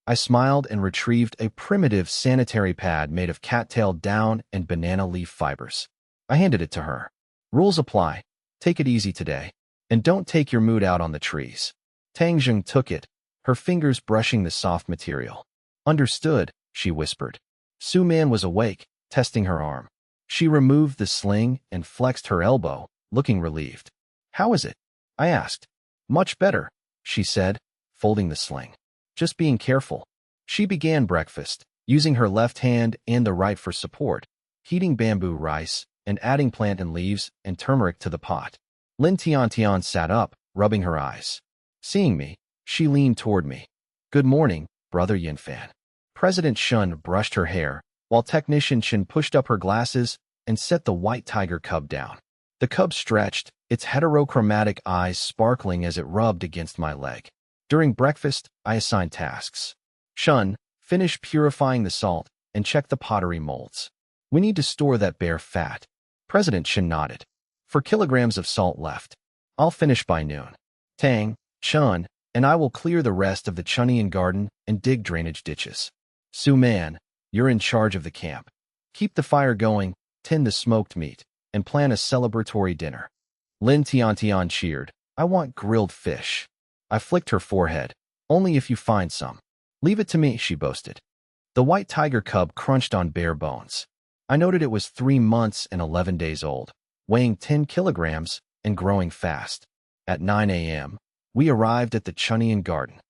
I smiled and retrieved a primitive sanitary pad made of cattail down and banana leaf fibers. I handed it to her. Rules apply. Take it easy today. And don't take your mood out on the trees. Tang Zheng took it, her fingers brushing the soft material. Understood, she whispered. Su Man was awake, testing her arm. She removed the sling and flexed her elbow, looking relieved. How is it? I asked. Much better, she said, folding the sling. Just being careful. She began breakfast, using her left hand and the right for support, heating bamboo rice and adding plantain leaves and turmeric to the pot. Lin Tiantian sat up, rubbing her eyes. Seeing me, she leaned toward me. Good morning, Brother Yinfan. President Shun brushed her hair, while Technician Shin pushed up her glasses and set the white tiger cub down. The cub stretched, its heterochromatic eyes sparkling as it rubbed against my leg. During breakfast, I assigned tasks. Shun, finish purifying the salt and check the pottery molds. We need to store that bear fat. President Shin nodded. 4 kilograms of salt left. I'll finish by noon. Tang, Chun, and I will clear the rest of the Chunian garden and dig drainage ditches. Su Man, you're in charge of the camp. Keep the fire going, tin the smoked meat, and plan a celebratory dinner. Lin Tiantian cheered. I want grilled fish. I flicked her forehead. Only if you find some. Leave it to me, she boasted. The white tiger cub crunched on bare bones. I noted it was 3 months and 11 days old, weighing 10 kilograms and growing fast. At 9 a.m., we arrived at the Chunian garden.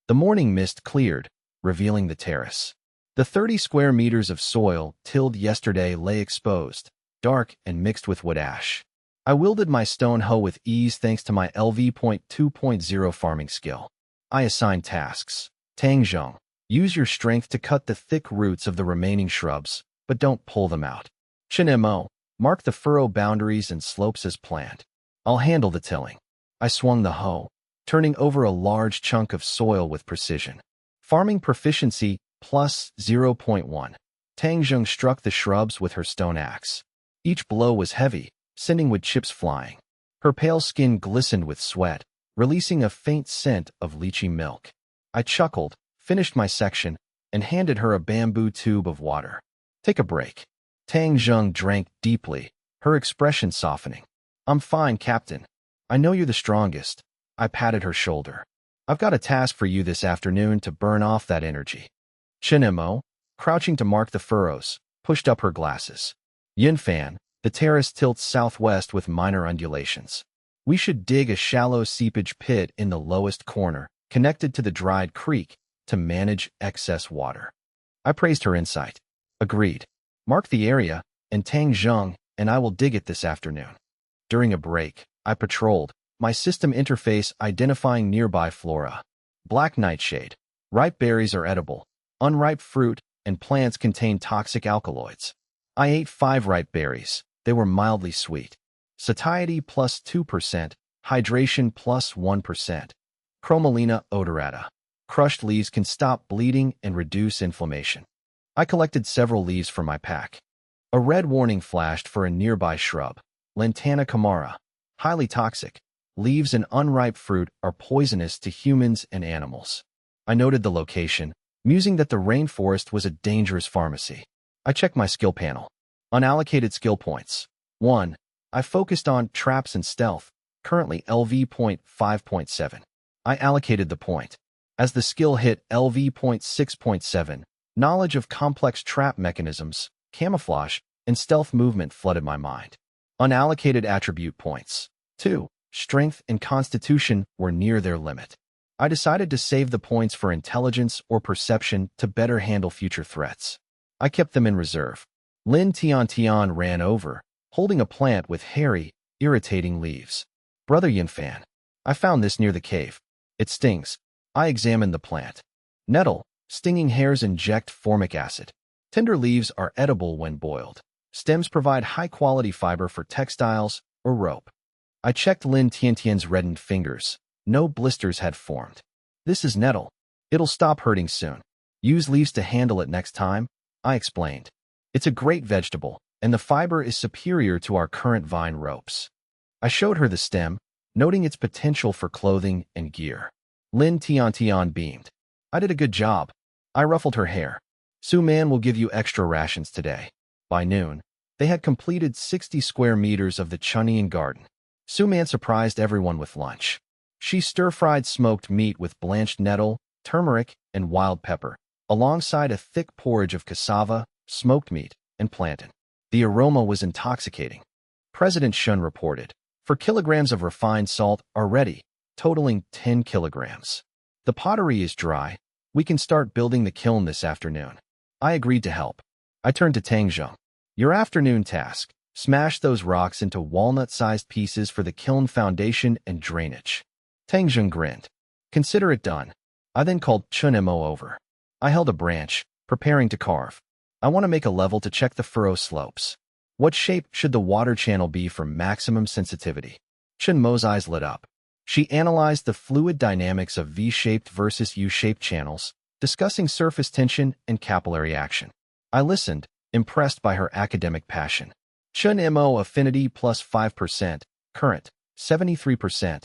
The morning mist cleared, revealing the terrace. The 30 square meters of soil tilled yesterday lay exposed, dark and mixed with wood ash. I wielded my stone hoe with ease thanks to my LV.2.0 farming skill. I assigned tasks. Tang Zheng, use your strength to cut the thick roots of the remaining shrubs, but don't pull them out. Chen Mo, mark the furrow boundaries and slopes as planned. I'll handle the tilling. I swung the hoe, turning over a large chunk of soil with precision. Farming proficiency plus 0.1. Tang Zheng struck the shrubs with her stone axe. Each blow was heavy, sending wood chips flying. Her pale skin glistened with sweat, releasing a faint scent of lychee milk. I chuckled, finished my section, and handed her a bamboo tube of water. Take a break. Tang Zheng drank deeply, her expression softening. I'm fine, Captain. I know you're the strongest. I patted her shoulder. I've got a task for you this afternoon to burn off that energy. Chen Mo, crouching to mark the furrows, pushed up her glasses. Yinfan, the terrace tilts southwest with minor undulations. We should dig a shallow seepage pit in the lowest corner, connected to the dried creek, to manage excess water. I praised her insight. Agreed. Mark the area, and Tang Zheng and I will dig it this afternoon. During a break, I patrolled, my system interface identifying nearby flora. Black nightshade. Ripe berries are edible. Unripe fruit and plants contain toxic alkaloids. I ate 5 ripe berries. They were mildly sweet. Satiety plus 2%, hydration plus 1%. Chromalina odorata. Crushed leaves can stop bleeding and reduce inflammation. I collected several leaves from my pack. A red warning flashed for a nearby shrub, Lantana camara. Highly toxic. Leaves and unripe fruit are poisonous to humans and animals. I noted the location, musing that the rainforest was a dangerous pharmacy. I checked my skill panel. Unallocated skill points. 1. I focused on traps and stealth, currently LV.5.7. I allocated the point. As the skill hit LV.6.7, knowledge of complex trap mechanisms, camouflage, and stealth movement flooded my mind. Unallocated attribute points. 2. Strength and constitution were near their limit. I decided to save the points for intelligence or perception to better handle future threats. I kept them in reserve. Lin Tiantian ran over, holding a plant with hairy, irritating leaves. Brother Yinfan, I found this near the cave. It stings. I examined the plant. Nettle, stinging hairs inject formic acid. Tender leaves are edible when boiled. Stems provide high-quality fiber for textiles or rope. I checked Lin Tiantian's reddened fingers. No blisters had formed. This is nettle. It'll stop hurting soon. Use leaves to handle it next time, I explained. It's a great vegetable, and the fiber is superior to our current vine ropes. I showed her the stem, noting its potential for clothing and gear. Lin Tiantian beamed. I did a good job. I ruffled her hair. Su Man will give you extra rations today. By noon, they had completed 60 square meters of the Chunian garden. Su Man surprised everyone with lunch. She stir-fried smoked meat with blanched nettle, turmeric, and wild pepper, alongside a thick porridge of cassava, smoked meat, and plantain. The aroma was intoxicating. President Shun reported, 4 kilograms of refined salt are ready, totaling 10 kilograms. The pottery is dry. We can start building the kiln this afternoon. I agreed to help. I turned to Tang Zheng. Your afternoon task, smash those rocks into walnut-sized pieces for the kiln foundation and drainage. Tang Zheng grinned. Consider it done. I then called Chun Mo over. I held a branch, preparing to carve. I want to make a level to check the furrow slopes. What shape should the water channel be for maximum sensitivity? Chun Mo's eyes lit up. She analyzed the fluid dynamics of V-shaped versus U-shaped channels, discussing surface tension and capillary action. I listened, impressed by her academic passion. Chun Mo affinity plus 5%, current, 73%.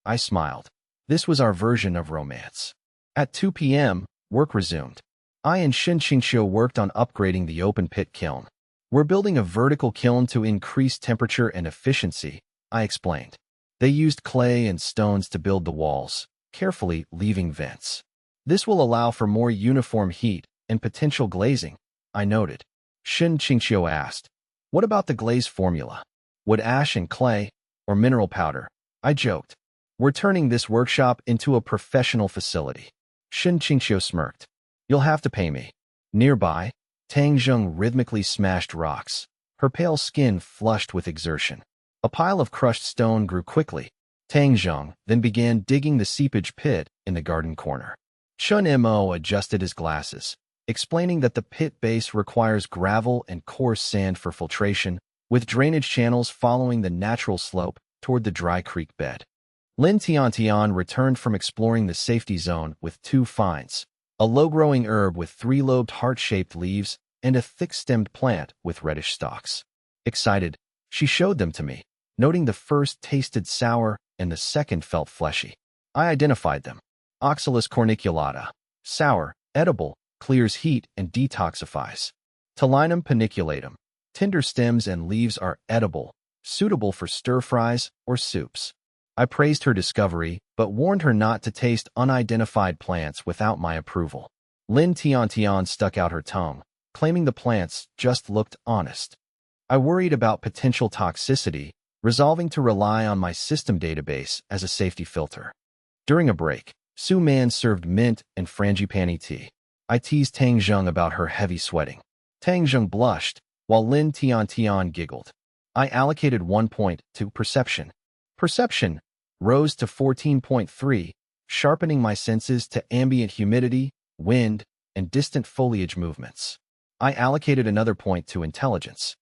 I smiled. This was our version of romance. At 2 p.m., work resumed. I and Shin Qingxiu worked on upgrading the open-pit kiln. We're building a vertical kiln to increase temperature and efficiency, I explained. They used clay and stones to build the walls, carefully leaving vents. This will allow for more uniform heat and potential glazing, I noted. Shin Qingxiu asked, what about the glaze formula? Wood ash and clay, or mineral powder? I joked. We're turning this workshop into a professional facility. Shin Qingxiu smirked. You'll have to pay me. Nearby, Tang Zheng rhythmically smashed rocks, her pale skin flushed with exertion. A pile of crushed stone grew quickly. Tang Zheng then began digging the seepage pit in the garden corner. Chun Mo adjusted his glasses, explaining that the pit base requires gravel and coarse sand for filtration, with drainage channels following the natural slope toward the dry creek bed. Lin Tiantian returned from exploring the safety zone with 2 finds, a low-growing herb with 3-lobed heart-shaped leaves and a thick-stemmed plant with reddish stalks. Excited, she showed them to me, noting the first tasted sour and the second felt fleshy. I identified them. Oxalis corniculata, sour, edible, clears heat and detoxifies. Talinum paniculatum, tender stems and leaves are edible, suitable for stir-fries or soups. I praised her discovery, but warned her not to taste unidentified plants without my approval. Lin Tiantian stuck out her tongue, claiming the plants just looked honest. I worried about potential toxicity, resolving to rely on my system database as a safety filter. During a break, Su Man served mint and frangipani tea. I teased Tang Zheng about her heavy sweating. Tang Zheng blushed, while Lin Tiantian giggled. I allocated 1 point to perception. Perception rose to 14.3, sharpening my senses to ambient humidity, wind, and distant foliage movements. I allocated another point to intelligence.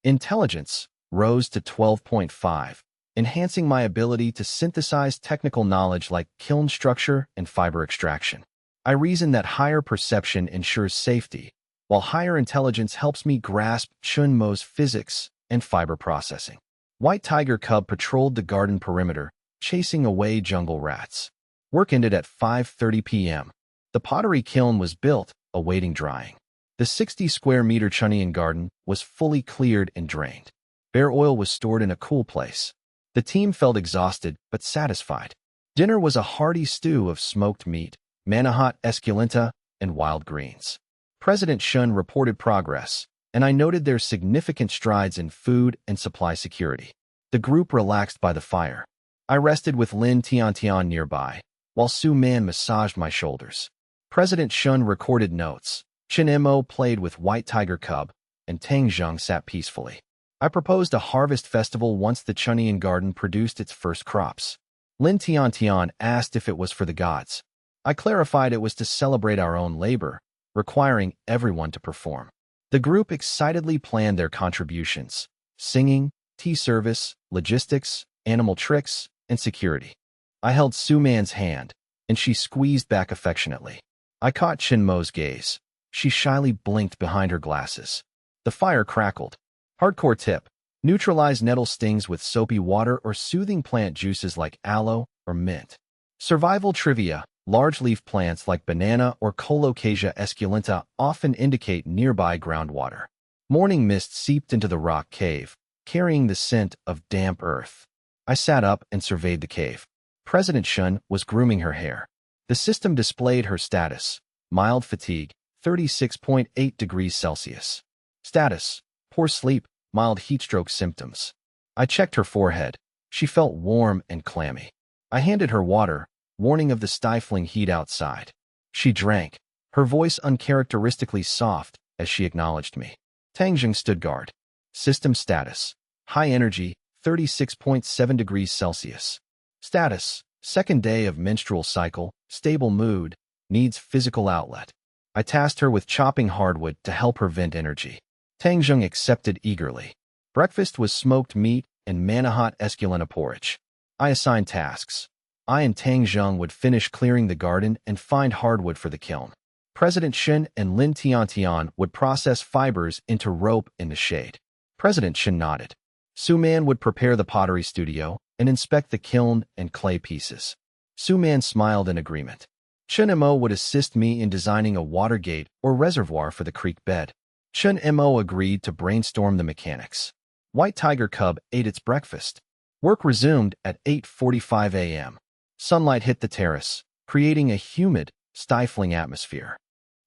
Intelligence rose to 12.5, enhancing my ability to synthesize technical knowledge like kiln structure and fiber extraction. I reason that higher perception ensures safety, while higher intelligence helps me grasp Chun Mo's physics and fiber processing. White tiger cub patrolled the garden perimeter, chasing away jungle rats. Work ended at 5:30 p.m. The pottery kiln was built, awaiting drying. The 60-square-meter Chunian garden was fully cleared and drained. Bear oil was stored in a cool place. The team felt exhausted but satisfied. Dinner was a hearty stew of smoked meat, manihot esculenta, and wild greens. President Shun reported progress, and I noted their significant strides in food and supply security. The group relaxed by the fire. I rested with Lin Tiantian nearby, while Su Man massaged my shoulders. President Shun recorded notes. Chen Mo played with White Tiger Cub, and Tang Zheng sat peacefully. I proposed a harvest festival once the Chunian garden produced its first crops. Lin Tian asked if it was for the gods. I clarified it was to celebrate our own labor, requiring everyone to perform. The group excitedly planned their contributions: singing, tea service, logistics, animal tricks, and security. I held Su Man's hand, and she squeezed back affectionately. I caught Chinmo's gaze. She shyly blinked behind her glasses. The fire crackled. Hardcore tip: neutralize nettle stings with soapy water or soothing plant juices like aloe or mint. Survival trivia: large leaf plants like banana or Colocasia esculenta often indicate nearby groundwater. Morning mist seeped into the rock cave, carrying the scent of damp earth. I sat up and surveyed the cave. President Shun was grooming her hair. The system displayed her status: mild fatigue, 36.8 degrees Celsius. Status: poor sleep, mild heatstroke symptoms. I checked her forehead. She felt warm and clammy. I handed her water, warning of the stifling heat outside. She drank, her voice uncharacteristically soft as she acknowledged me. Tangjung stood guard. System status: high energy, 36.7 degrees Celsius. Status: second day of menstrual cycle, stable mood, needs physical outlet. I tasked her with chopping hardwood to help her vent energy. Tangjung accepted eagerly. Breakfast was smoked meat and Manhua esculenta porridge. I assigned tasks. I and Tangjung would finish clearing the garden and find hardwood for the kiln. President Shin and Lin Tian would process fibers into rope in the shade. President Shin nodded. Su Man would prepare the pottery studio and inspect the kiln and clay pieces. Su Man smiled in agreement. Chun Mo would assist me in designing a water gate or reservoir for the creek bed. Chun Mo agreed to brainstorm the mechanics. White Tiger Cub ate its breakfast. Work resumed at 8:45 a.m. Sunlight hit the terrace, creating a humid, stifling atmosphere.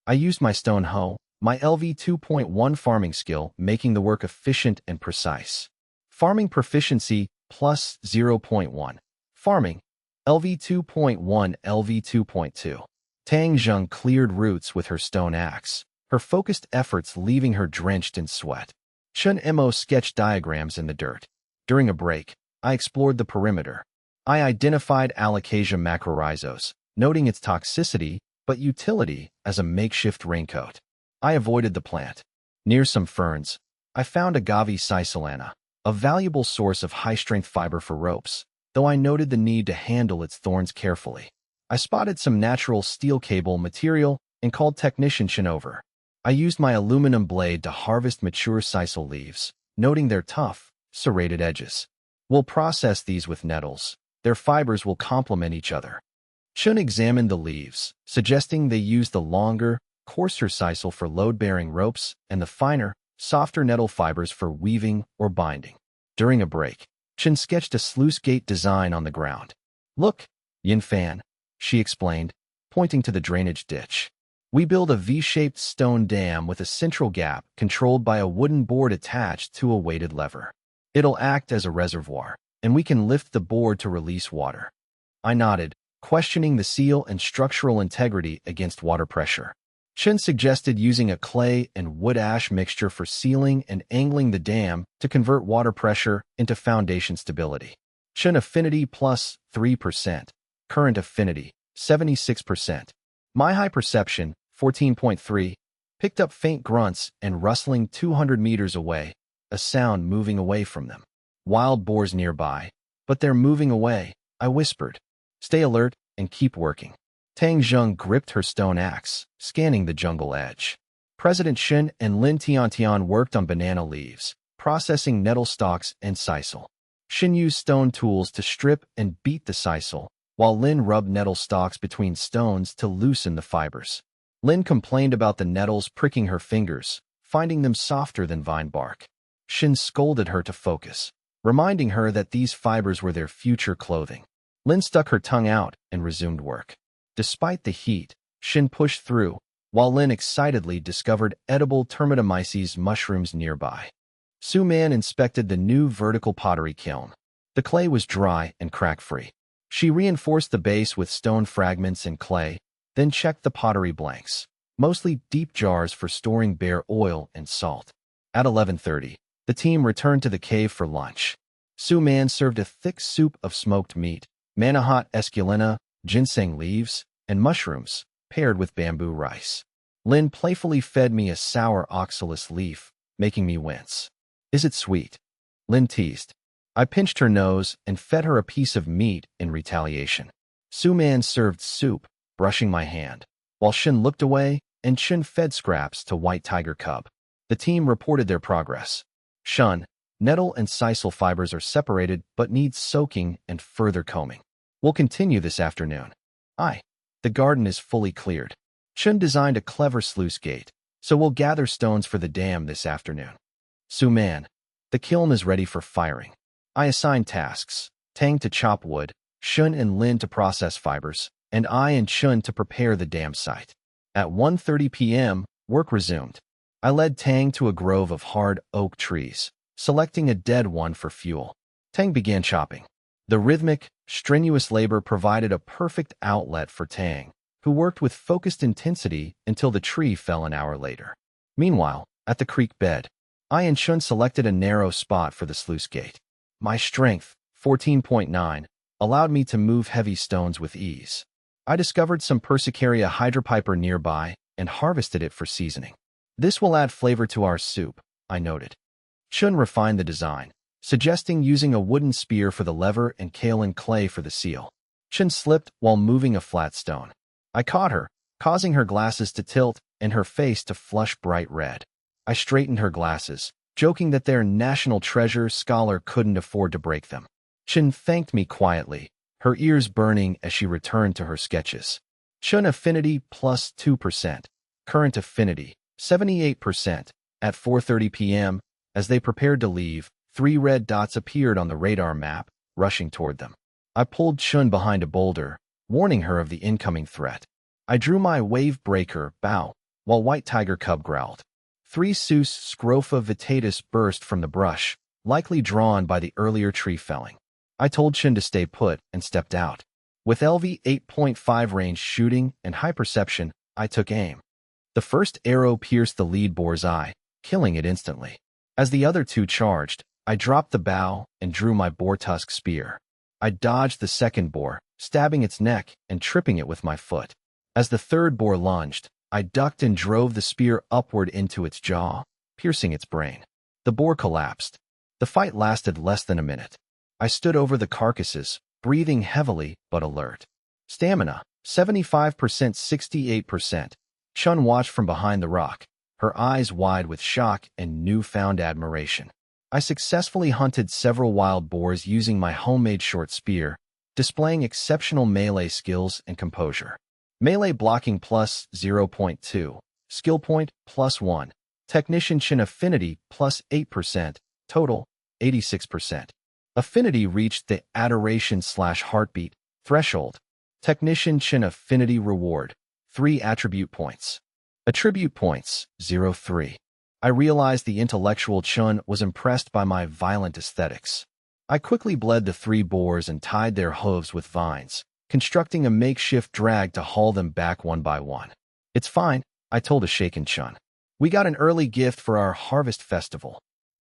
I used my stone hoe, my LV 2.1 farming skill, making the work efficient and precise. Farming proficiency plus 0.1. Farming, LV 2.1, LV 2.2. Tangjung cleared roots with her stone axe, her focused efforts leaving her drenched in sweat. Chun Mo sketched diagrams in the dirt. During a break, I explored the perimeter. I identified Alocasia macrorhizos, noting its toxicity but utility as a makeshift raincoat. I avoided the plant. Near some ferns, I found Agave sicilana, a valuable source of high-strength fiber for ropes, though I noted the need to handle its thorns carefully. I spotted some natural steel cable material and called technician Shin over. I used my aluminum blade to harvest mature sisal leaves, noting their tough, serrated edges. We'll process these with nettles. Their fibers will complement each other. Chun examined the leaves, suggesting they use the longer, coarser sisal for load-bearing ropes and the finer, softer nettle fibers for weaving or binding. During a break, Chun sketched a sluice gate design on the ground. Look, Yin Fan, she explained, pointing to the drainage ditch. We build a V-shaped stone dam with a central gap controlled by a wooden board attached to a weighted lever. It'll act as a reservoir, and we can lift the board to release water. I nodded, questioning the seal and structural integrity against water pressure. Chen suggested using a clay and wood ash mixture for sealing and angling the dam to convert water pressure into foundation stability. Chen affinity plus 3%, current affinity 76%. My high perception 14.3 picked up faint grunts and rustling 200 meters away, a sound moving away from them. Wild boars nearby, but they're moving away, I whispered. Stay alert and keep working. Tang Zheng gripped her stone axe, scanning the jungle edge. President Shin and Lin Tian worked on banana leaves, processing nettle stalks and sisal. Shin used stone tools to strip and beat the sisal, while Lin rubbed nettle stalks between stones to loosen the fibers. Lin complained about the nettles pricking her fingers, finding them softer than vine bark. Shin scolded her to focus, reminding her that these fibers were their future clothing. Lin stuck her tongue out and resumed work. Despite the heat, Shin pushed through, while Lin excitedly discovered edible termitomyces mushrooms nearby. Su Man inspected the new vertical pottery kiln. The clay was dry and crack-free. She reinforced the base with stone fragments and clay, then checked the pottery blanks, mostly deep jars for storing bare oil and salt. At 11:30, The team returned to the cave for lunch. Su-man served a thick soup of smoked meat, Manhua esculenta, ginseng leaves, and mushrooms, paired with bamboo rice. Lin playfully fed me a sour oxalis leaf, making me wince. Is it sweet? Lin teased. I pinched her nose and fed her a piece of meat in retaliation. Su-man served soup, brushing my hand, while Shin looked away and Shin fed scraps to White Tiger Cub. The team reported their progress. Shun, nettle and sisal fibers are separated but need soaking and further combing. We'll continue this afternoon. The garden is fully cleared. Shun designed a clever sluice gate, so we'll gather stones for the dam this afternoon. Su-man, the kiln is ready for firing. I assigned tasks, Tang to chop wood, Shun and Lin to process fibers, and I and Shun to prepare the dam site. At 1:30 p.m., work resumed. I led Tang to a grove of hard oak trees, selecting a dead one for fuel. Tang began chopping. The rhythmic, strenuous labor provided a perfect outlet for Tang, who worked with focused intensity until the tree fell an hour later. Meanwhile, at the creek bed, I and Shun selected a narrow spot for the sluice gate. My strength, 14.9, allowed me to move heavy stones with ease. I discovered some Persicaria hydropiper nearby and harvested it for seasoning. This will add flavor to our soup, I noted. Shun refined the design, suggesting using a wooden spear for the lever and kaolin clay for the seal. Shun slipped while moving a flat stone. I caught her, causing her glasses to tilt and her face to flush bright red. I straightened her glasses, joking that their national treasure scholar couldn't afford to break them. Shun thanked me quietly, her ears burning as she returned to her sketches. Shun affinity plus 2%. Current affinity, 78%. At 4:30 p.m., as they prepared to leave, 3 red dots appeared on the radar map, rushing toward them. I pulled Shun behind a boulder, warning her of the incoming threat. I drew my wave breaker, bow, while White Tiger Cub growled. 3 Sus scrofa vitatus burst from the brush, likely drawn by the earlier tree felling. I told Shun to stay put and stepped out. With LV 8.5 range shooting and high perception, I took aim. The first arrow pierced the lead boar's eye, killing it instantly. As the other 2 charged, I dropped the bow and drew my boar tusk spear. I dodged the second boar, stabbing its neck and tripping it with my foot. As the third boar lunged, I ducked and drove the spear upward into its jaw, piercing its brain. The boar collapsed. The fight lasted less than a minute. I stood over the carcasses, breathing heavily but alert. Stamina, 75%, 68%. Chun watched from behind the rock, her eyes wide with shock and newfound admiration. I successfully hunted several wild boars using my homemade short spear, displaying exceptional melee skills and composure. Melee blocking plus 0.2, skill point plus 1, technician chin affinity plus 8%, total 86%. Affinity reached the adoration/heartbeat threshold. Technician chin affinity reward, 3 attribute points. Attribute points, 0.3. I realized the intellectual Chun was impressed by my violent aesthetics. I quickly bled the 3 boars and tied their hooves with vines, constructing a makeshift drag to haul them back one by one. It's fine, I told a shaken Chun. We got an early gift for our harvest festival.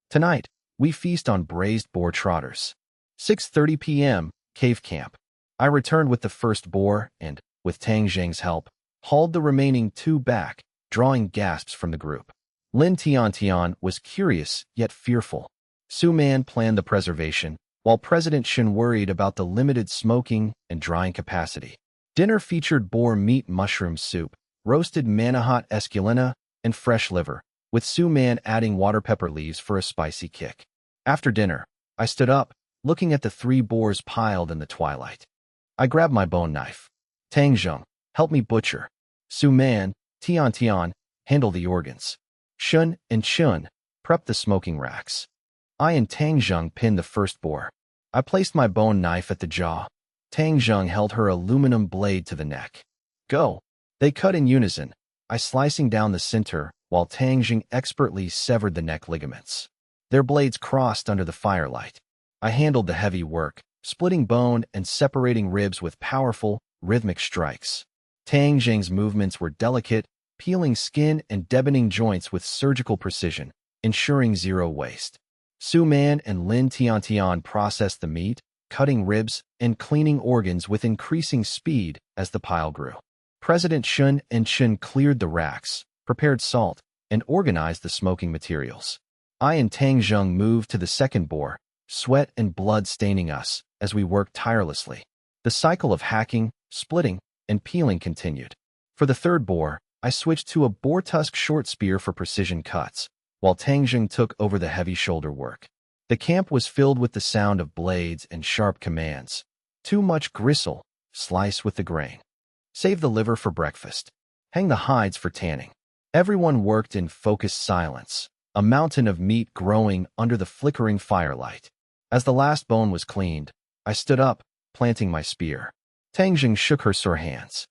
Tonight, we feast on braised boar trotters. 6:30 p.m., cave camp. I returned with the first boar and, with Tang Zheng's help, hauled the remaining 2 back, drawing gasps from the group. Lin Tian was curious yet fearful. Su-man planned the preservation, while President Shin worried about the limited smoking and drying capacity. Dinner featured boar meat mushroom soup, roasted Manhua esculenta, and fresh liver, with Su-man adding water pepper leaves for a spicy kick. After dinner, I stood up, looking at the 3 boars piled in the twilight. I grabbed my bone knife. Tang Zheng, help me butcher. Su-man, Tian, handle the organs. Shun and Chun, prep the smoking racks. I and Tang Zheng pinned the first boar. I placed my bone knife at the jaw. Tang Zheng held her aluminum blade to the neck. Go! They cut in unison, I slicing down the center, while Tang Zheng expertly severed the neck ligaments. Their blades crossed under the firelight. I handled the heavy work, splitting bone and separating ribs with powerful, rhythmic strikes. Tang Zheng's movements were delicate, peeling skin and deboning joints with surgical precision, ensuring zero waste. Su Man and Lin Tiantian processed the meat, cutting ribs and cleaning organs with increasing speed as the pile grew. President Shun and Chen cleared the racks, prepared salt, and organized the smoking materials. I and Tang Zheng moved to the second boar, sweat and blood staining us as we worked tirelessly. The cycle of hacking, splitting, and peeling continued. For the third boar, I switched to a boar tusk short spear for precision cuts, while Tang Zheng took over the heavy shoulder work. The camp was filled with the sound of blades and sharp commands. Too much gristle, slice with the grain. Save the liver for breakfast. Hang the hides for tanning. Everyone worked in focused silence, a mountain of meat growing under the flickering firelight. As the last bone was cleaned, I stood up, planting my spear. Tang Jing shook her sore hands.